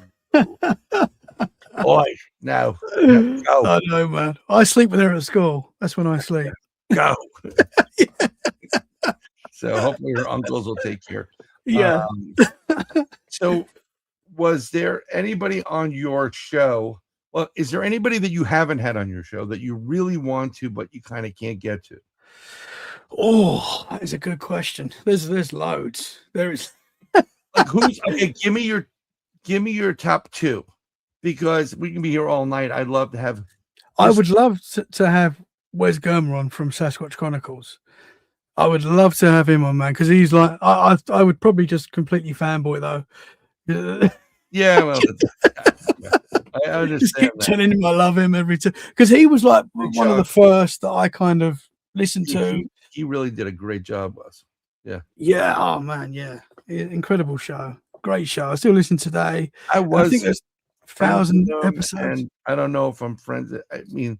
C: Boy, no. Go.
E: I know, man. I sleep with her at school. That's when I sleep.
C: Go. So hopefully her uncles will take care.
E: Yeah.
C: So was there anybody on your show? Well, is there anybody that you haven't had on your show that you really want to, but you kind of can't get to?
E: Oh, that is a good question. There's loads. There is.
C: Like who's okay? Give me your Give me your top 2, because we can be here all night. I'd love to have.
E: I would love to have Wes Germer on from Sasquatch Chronicles. I would love to have him on, man, because he's like, I would probably just completely fanboy though.
C: Yeah, well, I understand.
E: Just keep
C: that.
E: telling him I love him every time, because he was like one of the first that I kind of listened to.
C: He really did a great job, Wes. Yeah.
E: Yeah. Oh man. Yeah. Incredible show. Great show. I still listen today. I think there's 1,000 episodes.
C: And I don't know if I'm friends. I mean,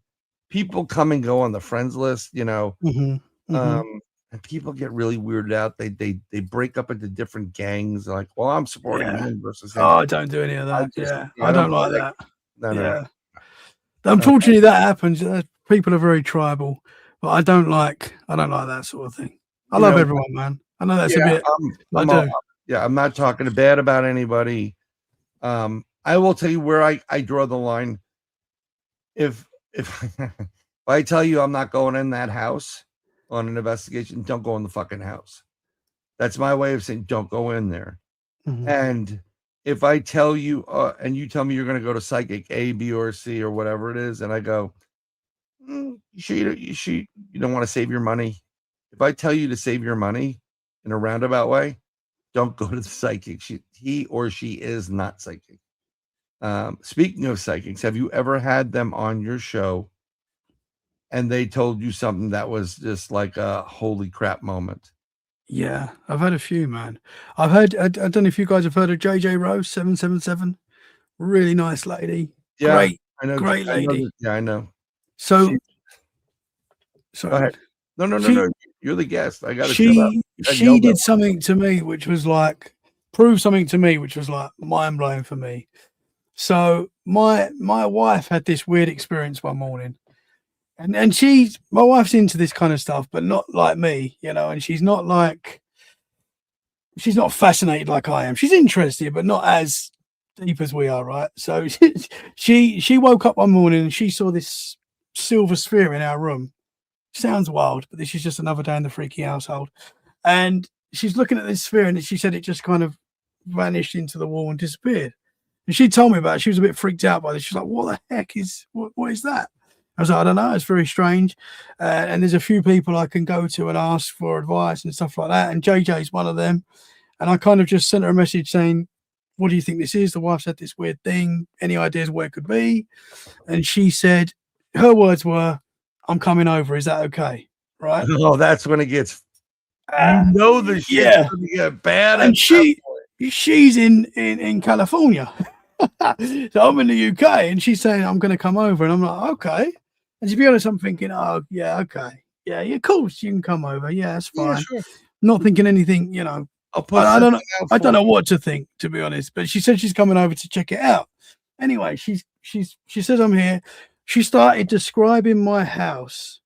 C: people come and go on the friends list, you know. And people get really weirded out. They break up into different gangs. Like, well, I'm supporting him versus him.
E: Oh, I don't do any of that. I don't like that.
C: No.
E: Unfortunately, that happens. People are very tribal, but I don't like that sort of thing. I love everyone, man. I know that's a bit.
C: I'm not talking bad about anybody. I will tell you where I draw the line. If I tell you I'm not going in that house on an investigation, don't go in the fucking house. That's my way of saying don't go in there. And if I tell you and you tell me you're going to go to psychic A, B, or C or whatever it is, and I go, you don't want to save your money. If I tell you to save your money in a roundabout way, don't go to the psychic. He or she is not psychic. Speaking of psychics, have you ever had them on your show and they told you something that was just like a holy crap moment?
E: Yeah, I've had a few, man. I don't know if you guys have heard of JJ Rose 777. Really nice lady.
C: Yeah,
E: great lady.
C: I know.
E: So,
C: sorry. Go ahead. No. You're the guest. I got to.
E: She did something to me, which was like proved something to me, which was like mind blowing for me. So my wife had this weird experience one morning, and my wife's into this kind of stuff, but not like me, you know. And she's not fascinated like I am. She's interested, but not as deep as we are, right? So she woke up one morning and she saw this silver sphere in our room. Sounds wild, but this is just another day in the freaky household. And she's looking at this sphere, and she said it just kind of vanished into the wall and disappeared. And she told me about it. She was a bit freaked out by this. She's like, what the heck is, what is that? I was like, I don't know. It's very strange. And there's a few people I can go to and ask for advice and stuff like that. And JJ's one of them. And I kind of just sent her a message saying, what do you think this is? The wife said this weird thing. Any ideas where it could be? And she said, her words were, I'm coming over. Is that okay? Right?
C: Oh, that's when it gets, the shit's gonna get bad.
E: And she's in California. So I'm in the UK, and she's saying I'm going to come over, and I'm like, okay. And to be honest, I'm thinking, oh yeah, okay, yeah, of course you can come over. Yeah, that's fine. Yeah, sure. Not thinking anything, you know. I don't know what to think, to be honest. But she said she's coming over to check it out. Anyway, she says I'm here. She started describing my house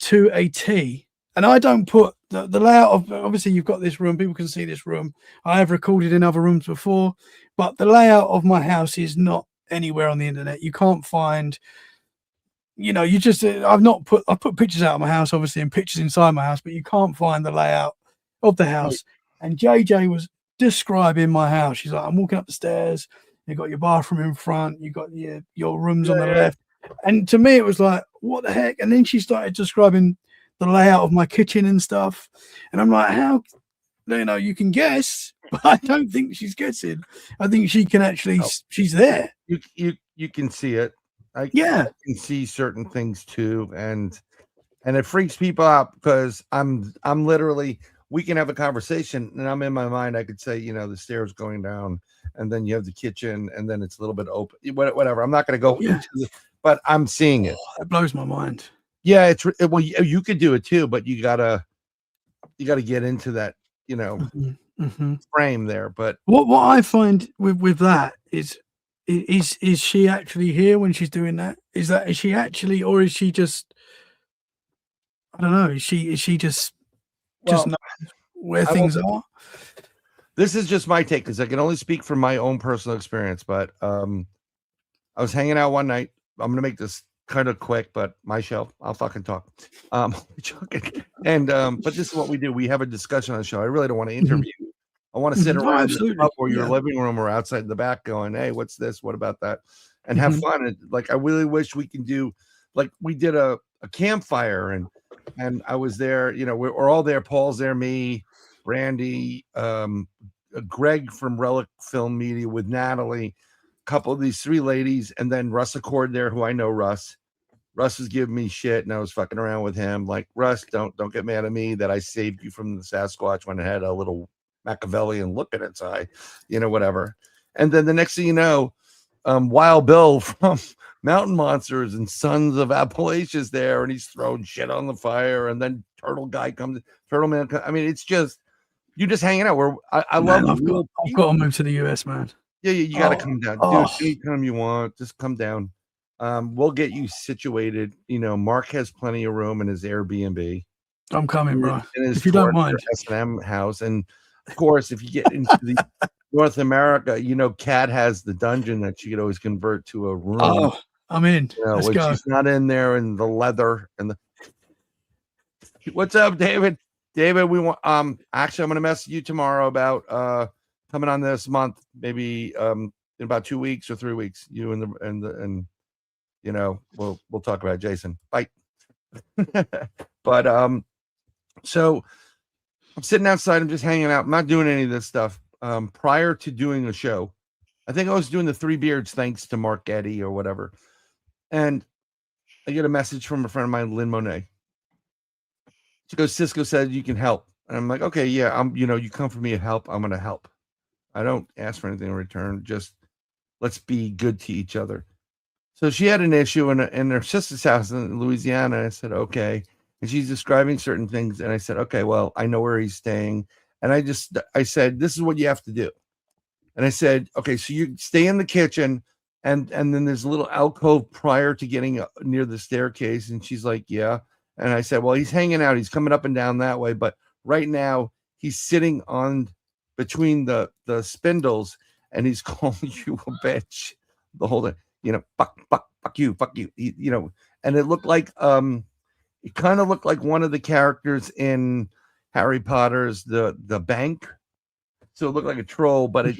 E: to a T. And I don't put the layout of, obviously you've got this room, people can see this room. I have recorded in other rooms before, but the layout of my house is not anywhere on the internet. You can't find, you know, I put pictures out of my house, obviously, and pictures inside my house, but you can't find the layout of the house. And JJ was describing my house. She's like, I'm walking up the stairs. You've got your bathroom in front. You've got your rooms on the left. And to me, it was like, what the heck? And then she started describing the layout of my kitchen and stuff. And I'm like, how, you know, you can guess, but I don't think she's guessing. I think she can actually, she's there.
C: You can see it. I can see certain things too. And it freaks people out because I'm literally, we can have a conversation and I'm in my mind. I could say, you know, the stairs going down and then you have the kitchen and then it's a little bit open, whatever. I'm not going to go into it, but I'm seeing it.
E: That blows my mind.
C: Yeah, well, you could do it too, but you gotta get into that, you know, frame there. But
E: what I find with that is she actually here when she's doing that? Is she actually, or is she just? I don't know. Is she just knows where things are?
C: This is just my take because I can only speak from my own personal experience. But I was hanging out one night. I'm gonna make this kind of quick, but my show, I'll fucking talk. And but this is what we do. We have a discussion on the show. I really don't want to interview. I want to sit
E: Oh,
C: around the
E: absolutely.
C: tub or your
E: Yeah.
C: living room or outside the back going, hey, what's this? What about that? And have fun. And like, I really wish we can do, like we did a campfire and I was there, you know, we're all there. Paul's there, me, Randy, Greg from Relic Film Media with Natalie, a couple of these 3 ladies, and then Russ Accord there, who I know Russ. Russ was giving me shit, and I was fucking around with him. Like, Russ, don't get mad at me that I saved you from the Sasquatch when it had a little Machiavellian look in its eye, you know, whatever. And then the next thing you know, Wild Bill from Mountain Monsters and Sons of Appalachia's there, and he's throwing shit on the fire. And then Turtle Guy comes, Turtle Man. I mean, it's just you just hanging out. Where I
E: Man,
C: love.
E: I've got to move to the US, man.
C: Yeah, you got to come down,
E: Oh.
C: dude. Anytime you want, just come down. We'll get you situated. You know, Mark has plenty of room in his Airbnb.
E: I'm coming, bro.
C: In his
E: If you don't mind.
C: S&M house, and of course, if you get into the North America, you know, Kat has the dungeon that she could always convert to a room.
E: Oh, I'm in.
C: You know,
E: Let's
C: when
E: go.
C: she's not in there in the leather and the. What's up, David? David, we want. Actually, I'm gonna message you tomorrow about coming on this month, maybe in about 2 weeks or 3 weeks. You and you know, we'll talk about it, Jason. Bye. But so I'm sitting outside, I'm just hanging out, I'm not doing any of this stuff. Prior to doing a show, I think I was doing the 3 Beards thanks to Mark Eddy or whatever. And I get a message from a friend of mine, Lynn Monet. She goes, Cisco said you can help. And I'm like, okay, yeah, you know, you come for me to help, I'm gonna help. I don't ask for anything in return, just let's be good to each other. So she had an issue in her sister's house in Louisiana. I said, okay. And she's describing certain things. And I said, okay, well, I know where he's staying. And I said, this is what you have to do. And I said, okay, so you stay in the kitchen and then there's a little alcove prior to getting near the staircase. And she's like, yeah. And I said, well, he's hanging out. He's coming up and down that way. But right now he's sitting on between the spindles and he's calling you a bitch the whole time. You know, fuck you. You know, and it looked like it kind of looked like one of the characters in Harry Potter's the bank. So it looked like a troll, but it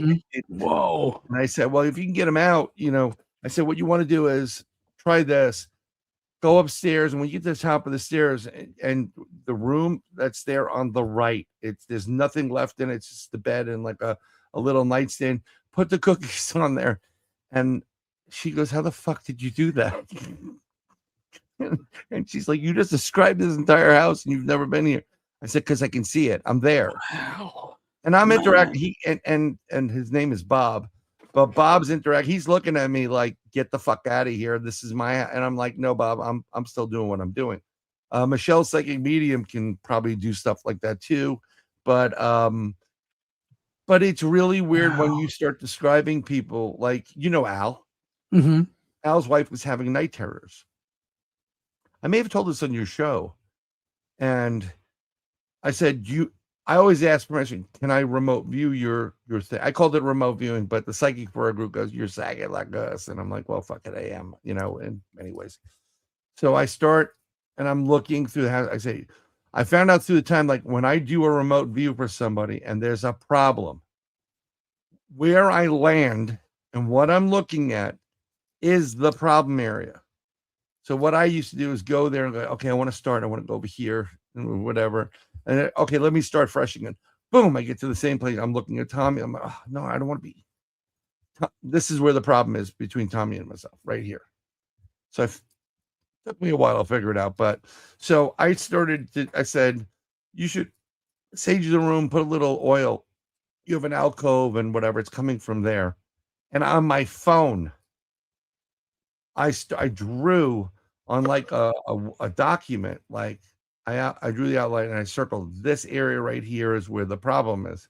C: whoa. And I said, well, if you can get him out, you know, I said, what you want to do is try this. Go upstairs, and when you get to the top of the stairs, and the room that's there on the right, there's nothing left in it. It's just the bed and like a little nightstand. Put the cookies on there, and she goes, how the fuck did you do that? And she's like, you just described this entire house and you've never been here. I said, because I can see it. I'm there.
E: Wow.
C: And I'm interacting. And his name is Bob. But Bob's he's looking at me like, get the fuck out of here. This is and I'm like, no, Bob, I'm still doing what I'm doing. Michelle Psychic Medium can probably do stuff like that too. But it's really weird when you start describing people like, you know, Al.
E: Mm-hmm.
C: Al's wife was having night terrors. I may have told this on your show. And I said, I always ask permission. Can I remote view your thing? I called it remote viewing, but the psychic for our group goes, you're sagging like us. And I'm like, well, fuck it, I am, you know, in many ways. So I start and I'm looking through the house. I say, I found out through the time, like when I do a remote view for somebody and there's a problem, where I land and what I'm looking at is the problem area. So what I used to do is go there and go, okay, I want to go over here and whatever. And okay, let me start fresh again. Boom, I get to the same place. I'm looking at Tommy. I'm like, oh, no, I don't want to be. This is where the problem is between Tommy and myself, right here. So it took me a while to figure it out. But so I said, you should sage the room, put a little oil. You have an alcove and whatever. It's coming from there. And on my phone, I drew on like a document, like I drew the outline and I circled this area right here is where the problem is.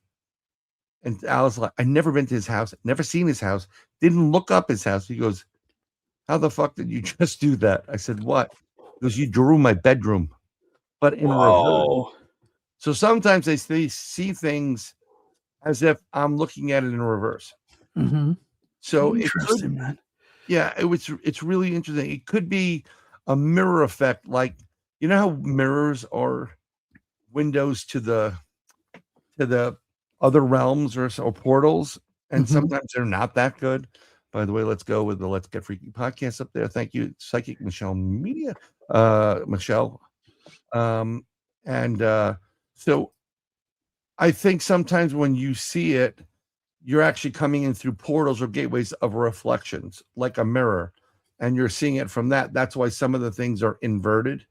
C: And Alice, like, I'd never been to his house, never seen his house, didn't look up his house. He goes, how the fuck did you just do that? I said, what? He goes, you drew my bedroom, but in reverse. So sometimes they see things as if I'm looking at it in reverse.
E: Mm-hmm.
C: So
E: interesting, man.
C: Yeah, it's really interesting. It could be a mirror effect, like you know how mirrors are windows to the other realms or portals, and
E: Mhm.
C: sometimes they're not that good. By the way, let's go with the Let's Get Freaky podcast up there. Thank you, Psychic Michelle Media, Michelle. So I think sometimes when you see it, you're actually coming in through portals or gateways of reflections, like a mirror, and you're seeing it from that. That's why some of the things are inverted,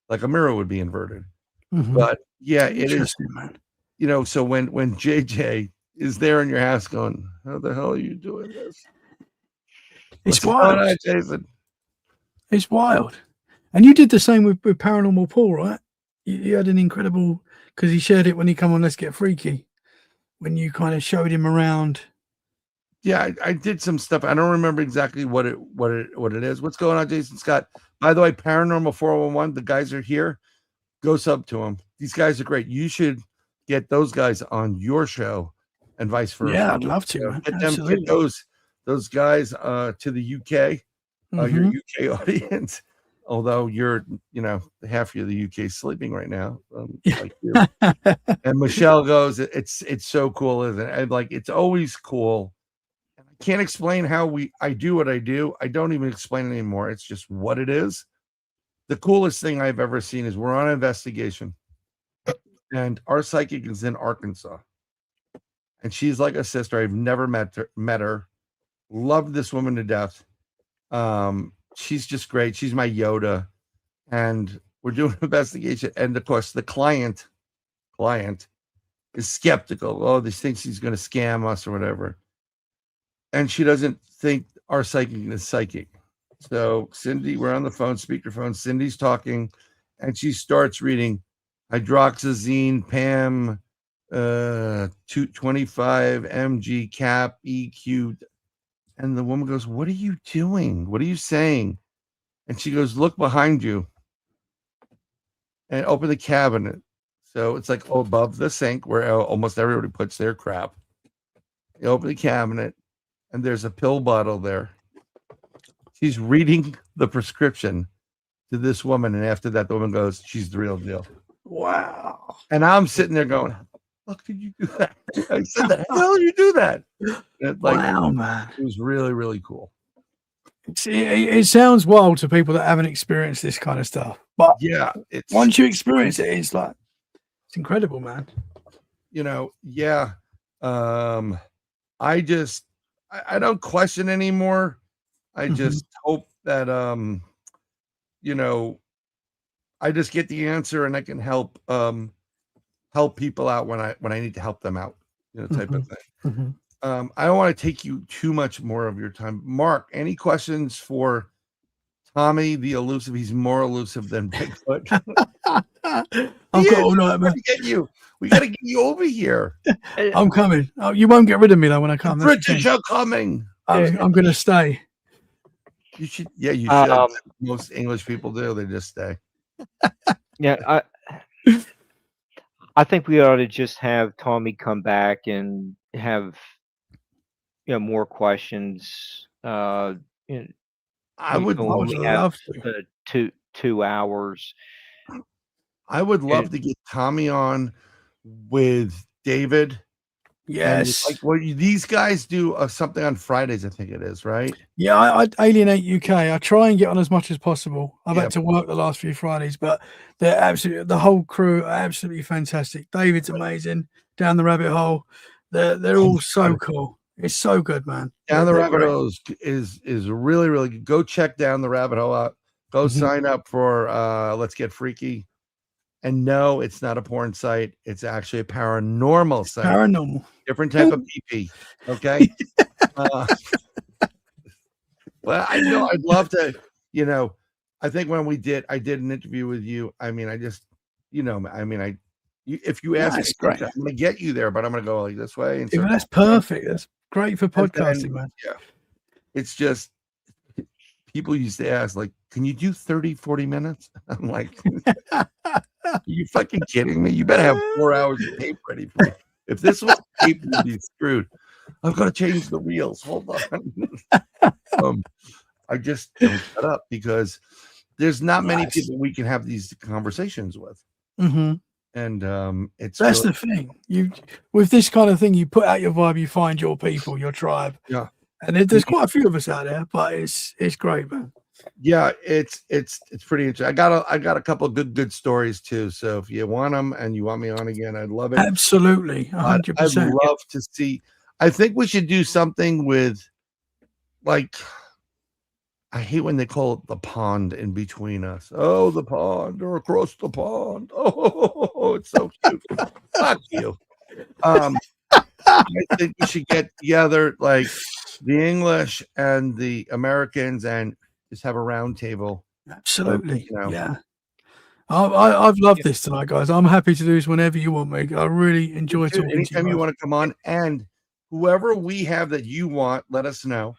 C: like a mirror would be inverted.
E: Mhm.
C: But yeah, it is,
E: Interesting, man.
C: so when JJ is there in your house going, how the hell are you doing this?
E: It's
C: What's going
E: wild.
C: on, Jason?
E: It's wild. And you did the same with Paranormal Paul, right? You had an incredible, because he shared it when he come on Let's Get Freaky, when you kind of showed him around.
C: Yeah, I did some stuff. I don't remember exactly what it is. What's going on, Jason Scott? By the way, Paranormal 411, the guys are here. Go sub to them. These guys are great. You should get those guys on your show, and vice versa.
E: Yeah, I'd love to, man.
C: Get those guys to the UK, your UK audience. Although you're, half of the UK sleeping right now, like you. And Michelle goes, it's so cool, isn't it? And like, it's always cool. I can't explain how I do what I do. I don't even explain it anymore. It's just what it is. The coolest thing I've ever seen is we're on investigation, and our psychic is in Arkansas, and she's like a sister. I've never met her. Loved this woman to death. She's just great. She's my Yoda, and we're doing an investigation. And of course, the client is skeptical. Oh, they think she's going to scam us or whatever, and she doesn't think our psychic is psychic. So Cindy, we're on the phone, speakerphone. Cindy's talking, and she starts reading hydroxyzine, PAM, 225 mg cap EQ. And the woman goes, "What are you doing? What are you saying?" And she goes, "Look behind you," and open the cabinet. So it's like above the sink where almost everybody puts their crap. You open the cabinet, and there's a pill bottle there. She's reading the prescription to this woman, and after that, the woman goes, "She's the real deal."
E: Wow.
C: And I'm sitting there going, "How did you do that?" I said, "The hell did you do that?"
E: Wow, man.
C: It was really, really cool.
E: It sounds wild to people that haven't experienced this kind of stuff, but
C: Yeah,
E: once you experience it, it's incredible, man.
C: Yeah. I don't question anymore. I just hope that I just get the answer and I can help people out when I need to help them out, type of thing. I don't want to take you too much more of your time. Mark, any questions for Tommy the elusive? He's more elusive than Bigfoot.
E: I've got all night, man.
C: We got to get you over here.
E: I'm coming. Oh, you won't get rid of me though when I come.
C: The British are coming.
E: I'm going to stay.
C: You should. Yeah, you should. Most English people do. They just stay.
D: Yeah, I think we ought to just have Tommy come back and have more questions.
C: I would
E: love to.
D: 2 hours.
C: I would love to get Tommy on with David.
E: Yes.
C: These guys do something on Fridays, I think it is, right?
E: Yeah, I Alienate UK. I try and get on as much as possible. I've had to work the last few Fridays, but the whole crew are absolutely fantastic. David's amazing. Down the Rabbit Hole. They're all so cool. It's so good, man.
C: Down the Rabbit Hole is really, really good. Go check Down the Rabbit Hole out. Go sign up for Let's Get Freaky. And no, it's not a porn site. It's actually a paranormal site.
E: Paranormal.
C: Different type of PP. Okay. Well, I know I'd love to, I think when I did an interview with you. I mean, if you ask me,
E: great.
C: I'm going to get you there, but I'm going to go like this way. And
E: that's perfect. That's great for podcasting, man.
C: Yeah. It's just, people used to ask, like, can you do 30, 40 minutes? I'm like, are you fucking kidding me? You better have 4 hours of tape ready for me. If this was tape, you'd be screwed. I've got to change the wheels. Hold on. I just don't shut up because there's not many people we can have these conversations with. And and it's
E: That's
C: really
E: the thing. You with this kind of thing, you put out your vibe, you find your people, your tribe,
C: yeah.
E: and there's quite a few of us out there. But it's great, man.
C: Yeah, it's pretty interesting. I got a couple of good stories too. So if you want them and you want me on again, I'd love it.
E: Absolutely,
C: But I'd
E: 100%.
C: love to see. I think we should do something with, like, I hate when they call it the pond in between us. Oh, the pond, or across the pond. Oh, it's so cute. Fuck you. I think we should get together, like the English and the Americans, and just have a round table.
E: Absolutely,
C: You know,
E: yeah. I've loved this tonight, guys. I'm happy to do this whenever you want me. I really enjoy talking to you.
C: anytime you
E: Guys.
C: want to come on, and whoever we have that you want, let us know.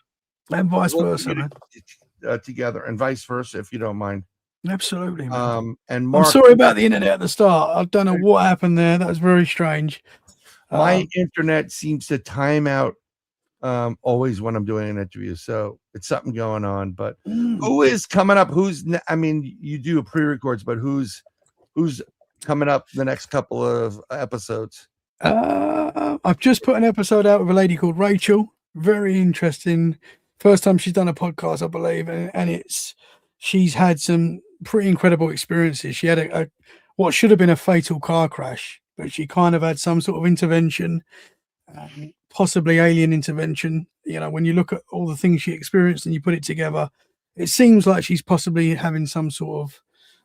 E: And vice
C: We'll
E: versa,
C: get
E: man.
C: it, together, and vice versa, if you don't mind.
E: Absolutely, man.
C: And
E: I'm
C: Mark,
E: sorry about the internet at the start. I don't know what happened there. That was very strange.
C: my internet seems to time out always when I'm doing an interview, so it's something going on. But who is coming up? I mean, you do pre-records, but who's coming up the next couple of episodes?
E: I've just put an episode out with a lady called Rachel. Very interesting. First time she's done a podcast, I believe, and she's had some pretty incredible experiences. She had a what should have been a fatal car crash, but she kind of had some sort of intervention, possibly alien intervention. You know, when you look at all the things she experienced and you put it together, it seems like she's possibly having some sort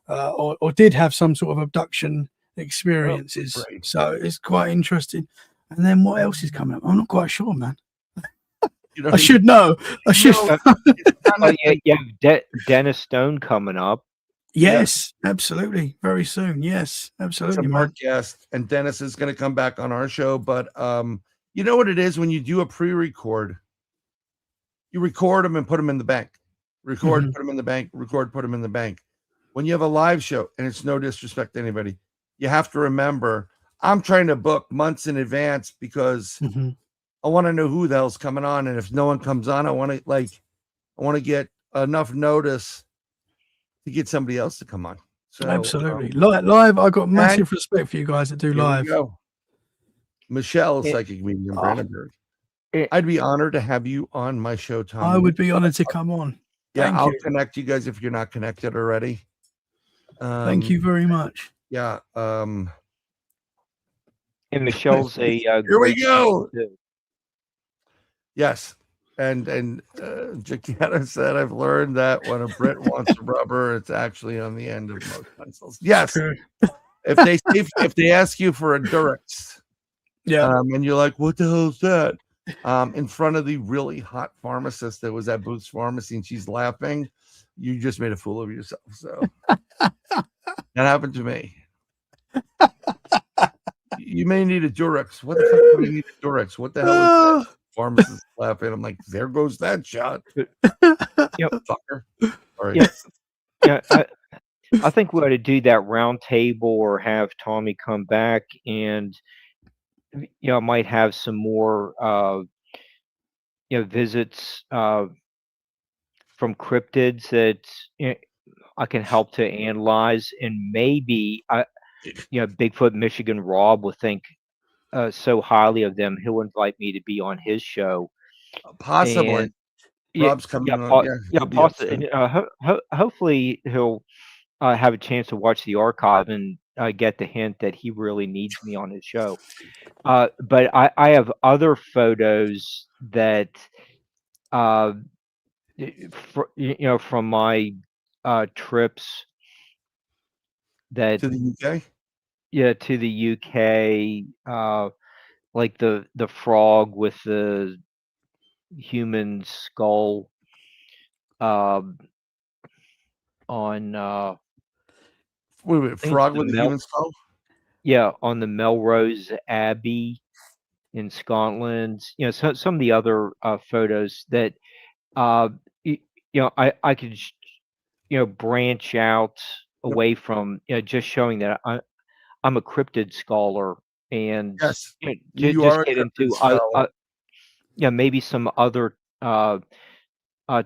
E: of or did have some sort of abduction experiences.
C: great.
E: So it's quite interesting. And then what else is coming up? I'm not quite sure, man.
C: You know,
E: I should know. I should.
D: You have Dennis Stone coming up.
E: Yes, absolutely. Very soon. Yes,
C: It's a
E: absolutely, man.
C: Mark guest, and Dennis is going to come back on our show. But you know what it is when you do a pre-record, you record them and put them in the bank. Record, put them in the bank. Record, put them in the bank. When you have a live show, and it's no disrespect to anybody, you have to remember, I'm trying to book months in advance because I want to know who the hell's coming on, and if no one comes on, I want to get enough notice to get somebody else to come on. So
E: Absolutely. Live, I got massive respect for you guys that do live.
C: Michelle, psychic medium, Brandenburg. I'd be honored to have you on my show, Tommy.
E: I would be honored to come on.
C: Yeah,
E: Thank
C: I'll
E: you.
C: connect you guys if you're not connected already.
E: Thank you very much.
C: Yeah.
D: And Michelle's a
C: Here we
D: great
C: go.
D: too.
C: Yes. And Jaquetta said, I've learned that when a Brit wants a rubber, it's actually on the end of most pencils. Yes. If they ask you for a Durex, and you're like, what the hell is that? In front of the really hot pharmacist that was at Booth's Pharmacy, and she's laughing, you just made a fool of yourself. So that happened to me. You may need a Durex. What the fuck do we need a Durex? What the hell is that? Pharmacist laughing. I'm like, there goes that shot. Fucker. All right.
D: I think we ought to do that round table or have Tommy come back and might have some more visits from cryptids that I can help to analyze, and maybe Bigfoot Michigan Rob will think so highly of them, he'll invite me to be on his show.
C: Possibly. Rob's coming on.
D: Possibly. Hopefully he'll have a chance to watch the archive and get the hint that he really needs me on his show. But I have other photos that from my trips that
C: to the UK.
D: To the UK, like the frog with the human skull on
C: wait, frog with the human skull?
D: Yeah, on the Melrose Abbey in Scotland. Some of the other photos that I could branch out away from just showing that I'm a cryptid scholar, and
C: yes,
D: just get into maybe some other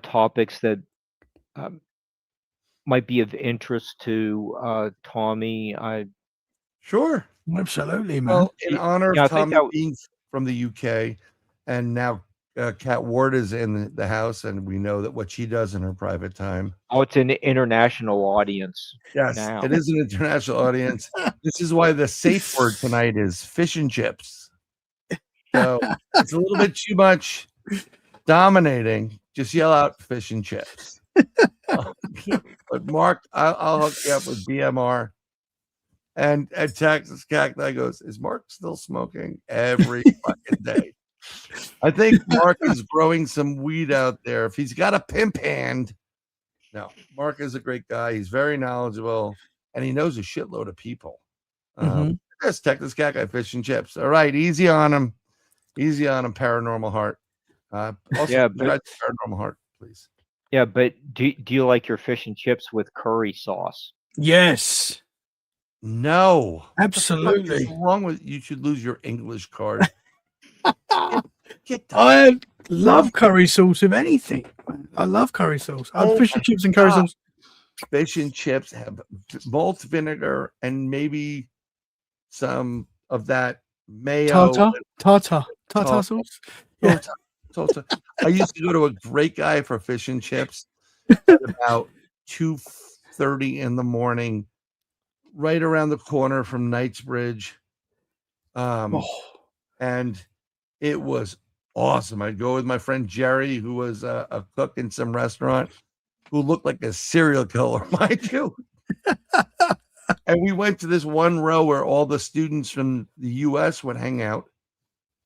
D: topics that might be of interest to Tommy.
C: Sure.
E: Absolutely, man.
C: Well, in honor
D: Yeah, I
C: of
D: think
C: Tommy
D: that
C: being from the UK, and now Kat Ward is in the house, and we know that what she does in her private time.
D: oh, it's an international audience
C: Yes,
D: now.
C: it is an international audience. This is why the safe word tonight is fish and chips. So it's a little bit too much dominating. Just yell out fish and chips. But Mark, I'll hook you up with BMR. And Texas Cacti goes, is Mark still smoking every fucking day? I think Mark is growing some weed out there. If he's got a pimp hand, no, Mark is a great guy. He's very knowledgeable, and he knows a shitload of people. Yes, Texas Cacti fish and chips. All right, easy on him. Easy on him, Paranormal Heart. Also,
D: Yeah, but
C: Paranormal Heart, please.
D: yeah, but do you like your fish and chips with curry sauce?
E: Yes,
C: No,
E: absolutely.
C: what's wrong with you? Should lose your English card. Get the
E: I love curry sauce with anything. I love curry sauce. I fish and chips and curry sauce.
C: fish and chips have malt vinegar and maybe some of that mayo.
E: Tartar
C: Tartar.
E: sauce. Yeah.
C: Tartar. I used to go to a great guy for fish and chips at about 2:30 in the morning, right around the corner from Knightsbridge. And it was awesome. I'd go with my friend Jerry, who was a cook in some restaurant, who looked like a serial killer, mind you. And we went to this one row where all the students from the US would hang out,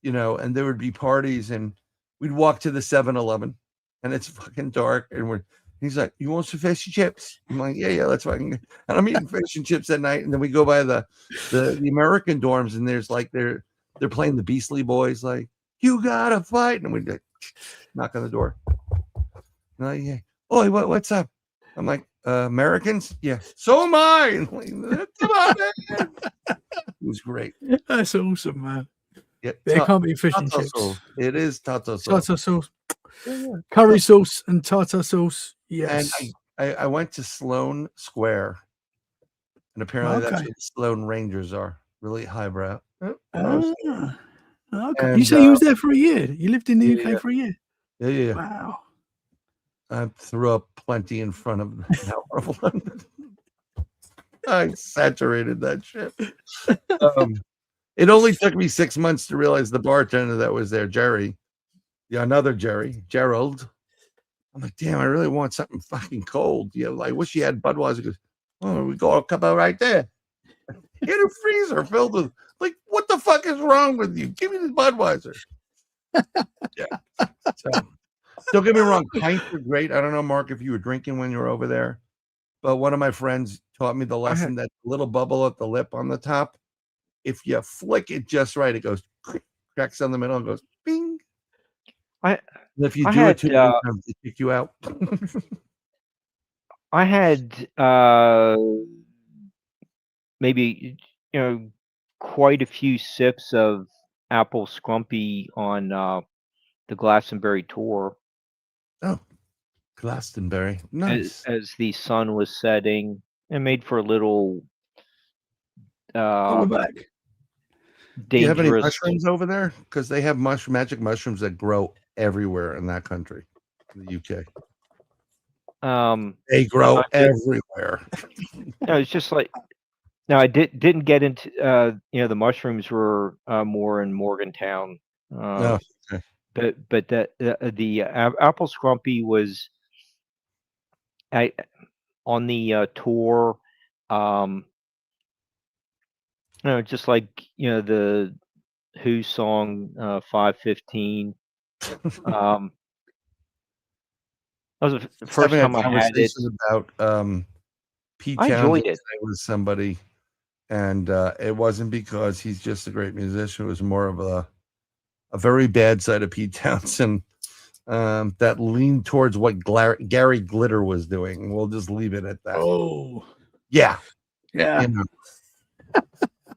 C: and there would be parties, and we'd walk to the 7-Eleven, and it's fucking dark, and he's like, you want some fish and chips? I'm like, yeah, let's fucking go. And I'm eating fish and chips at night, and then we go by the American dorms, and there's like they're playing the Beastly Boys, like, you gotta fight, and we like, knock on the door. And like, yeah, oh, what's up? I'm like, Americans? Yeah. So am I. Like, come on, man. It was great.
E: That's awesome, man.
C: Yeah,
E: There can't be fish and
C: tartar
E: chips.
C: sauce. It is tartar sauce.
E: Tartar sauce.
C: Yeah.
E: Curry sauce and tartar sauce. Yes.
C: And I went to Sloan Square, and apparently that's
E: Okay.
C: where the Sloan Rangers are. Really highbrow.
E: Okay.
C: And,
E: You say you was there for a year. You lived in the UK for a year.
C: Yeah.
E: Wow.
C: I threw up plenty in front of the Tower of London. I saturated that shit. It only took me 6 months to realize the bartender that was there, Jerry, another Jerry, Gerald. I'm like, damn, I really want something fucking cold. I wish he had Budweiser. He goes, oh, we got a cup out right there. He had a freezer filled with, like, what the fuck is wrong with you? Give me this Budweiser. Yeah. So, don't get me wrong, pints are great. I don't know, Mark, if you were drinking when you were over there, but one of my friends taught me the lesson that little bubble at the lip on the top, if you flick it just right, it goes cracks down the middle and goes bing. And if you do it too many times, they kick you out.
D: I had maybe quite a few sips of apple scrumpy on the Glastonbury tour.
C: Oh, Glastonbury, nice.
D: As the sun was setting, and made for a little
E: back.
C: Do you have any
D: dangerous.
C: mushrooms over there? Because they have magic mushrooms that grow everywhere in that country, in the UK. They grow everywhere.
D: No, it's just like no, I didn't get into the mushrooms were more in Morgantown.
C: Oh, okay.
D: But the apple scrumpy was on the tour. Just like the Who song 515. That was the first time I had it.
C: About Pete
D: I enjoyed it
C: with somebody, and it wasn't because he's just a great musician. It was more of a very bad side of Pete Townsend that leaned towards what Gary Glitter was doing. We'll just leave it at that.
E: Oh,
C: yeah.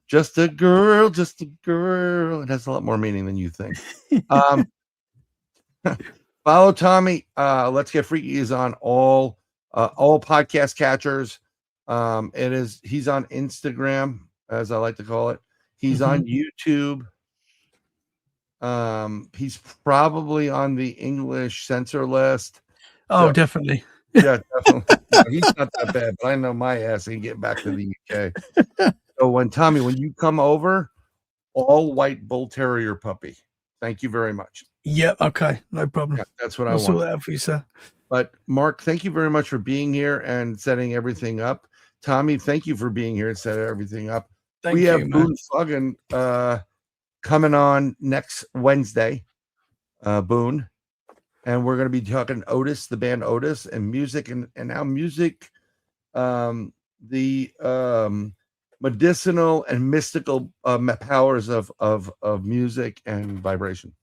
C: Just a girl. It has a lot more meaning than you think. Follow Tommy. Let's Get Freaky is on all podcast catchers. He's on Instagram as I like to call it. He's on YouTube. He's probably on the English censor list.
E: Oh,
C: So,
E: definitely.
C: yeah, definitely. No, he's not that bad, but I know my ass ain't getting back to the UK. So when you come over, all white bull terrier puppy. Thank you very much.
E: Yeah, okay, no problem.
C: Yeah, that's what I
E: I'll sort
C: want.
E: that out for you, sir.
C: But Mark, thank you very much for being here and setting everything up. Tommy, thank you for being here and setting everything up.
E: Thank you,
C: have
E: man.
C: Boone Fuggin coming on next Wednesday, Boone, and we're going to be talking Otis, the band Otis, and music, and how music, the medicinal and mystical powers of music and vibration.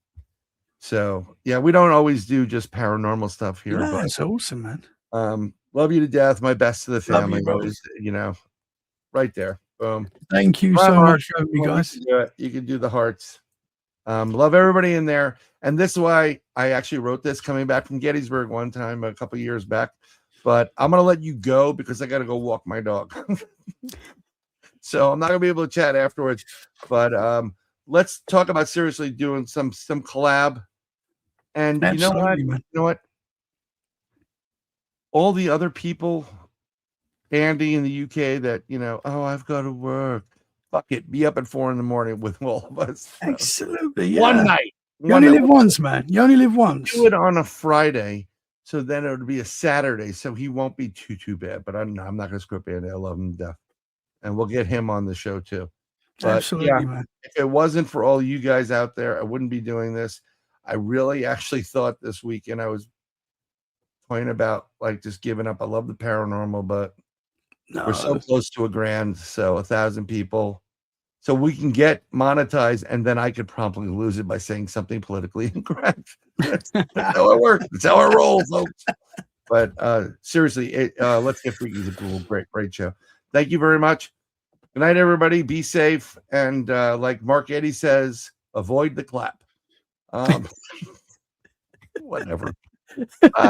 C: So yeah, we don't always do just paranormal stuff here.
E: No,
C: but
E: that's awesome, man.
C: love you to death. My best to the
E: Love
C: family.
E: you, brother.
C: Always, right there. Boom.
E: Thank you
C: My
E: so
C: heart,
E: much for having me, guys.
C: You can do the hearts. Love everybody in there. And this is why I actually wrote this coming back from Gettysburg one time a couple years back. But I'm going to let you go because I got to go walk my dog. So I'm not going to be able to chat afterwards. But let's talk about seriously doing some collab. And
E: Absolutely,
C: you
E: man.
C: know what? All the other people, Andy in the UK, that, oh, I've got to work. Fuck it. Be up at 4 a.m. with all of us.
E: Absolutely. Yeah.
C: One night.
E: You only live once, man. You only live once.
C: Do it on a Friday. So then it would be a Saturday. So he won't be too bad. But I'm not going to script Andy. I love him to death. And we'll get him on the show too. But
E: Absolutely, man.
C: If it wasn't for all you guys out there, I wouldn't be doing this. I really actually thought this weekend I was talking about like just giving up. I love the paranormal, but we're so close to $1,000. So 1,000 people. So we can get monetized, and then I could probably lose it by saying something politically incorrect. That's how it works. That's how it rolls, folks. But seriously, Let's Get Freaky is a cool, great show. Thank you very much. Good night, everybody. Be safe. And like Mark Eddy says, avoid the clap. Whatever. Bye.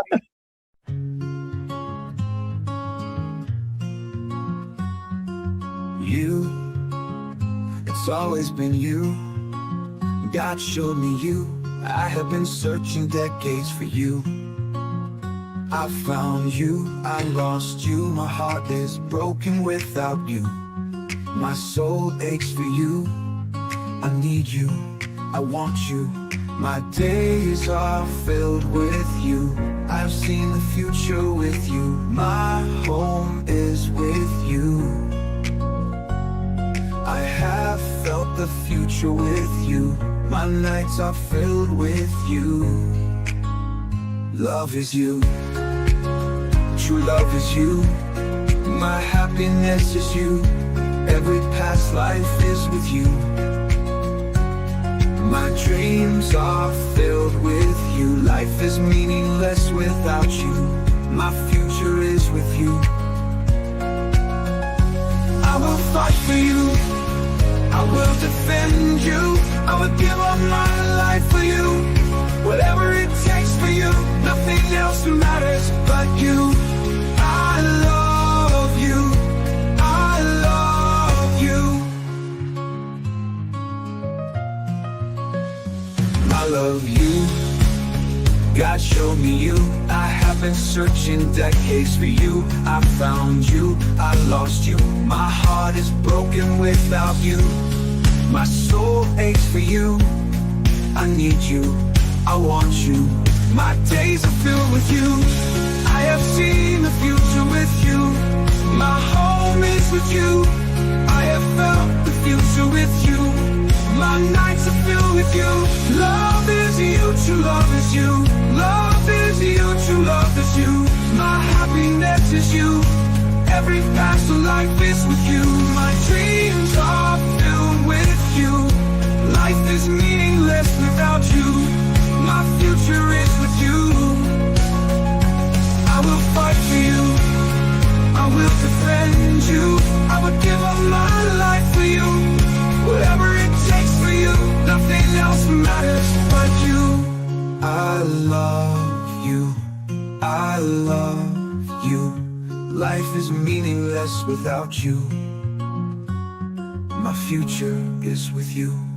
A: It's always been you. God showed me you. I have been searching decades for you. I found you, I lost you. My heart is broken without you. My soul aches for you. I need you, I want you. My days are filled with you. I've seen the future with you. My home is with you. I have felt the future with you. My nights are filled with you. Love is you. True love is you. My happiness is you. Every past life is with you. My dreams are filled with you. Life is meaningless without you. My future is with you. I will fight for you. I will defend you. I will give up my life for you. Whatever it takes for you. Nothing else matters but you. I love you. I love you. I love you. God showed me you. I have been searching decades for you. I found you, I lost you. My heart is broken without you. My soul aches for you. I need you, I want you. My days are filled with you. I have seen the future with you. My home is with you. I have felt the future with you. My nights are filled with you. Love is you, true love is you. Love is you, true love is you. My happiness is you. Every past life is with you. My dreams are filled with you. Life is meaningless without you. My future is with you. I will fight for you. I will defend you. I would give up my life for you. Whatever it takes for you. Nothing else matters but you. I love you. I love you. Life is meaningless without you. my future is with you.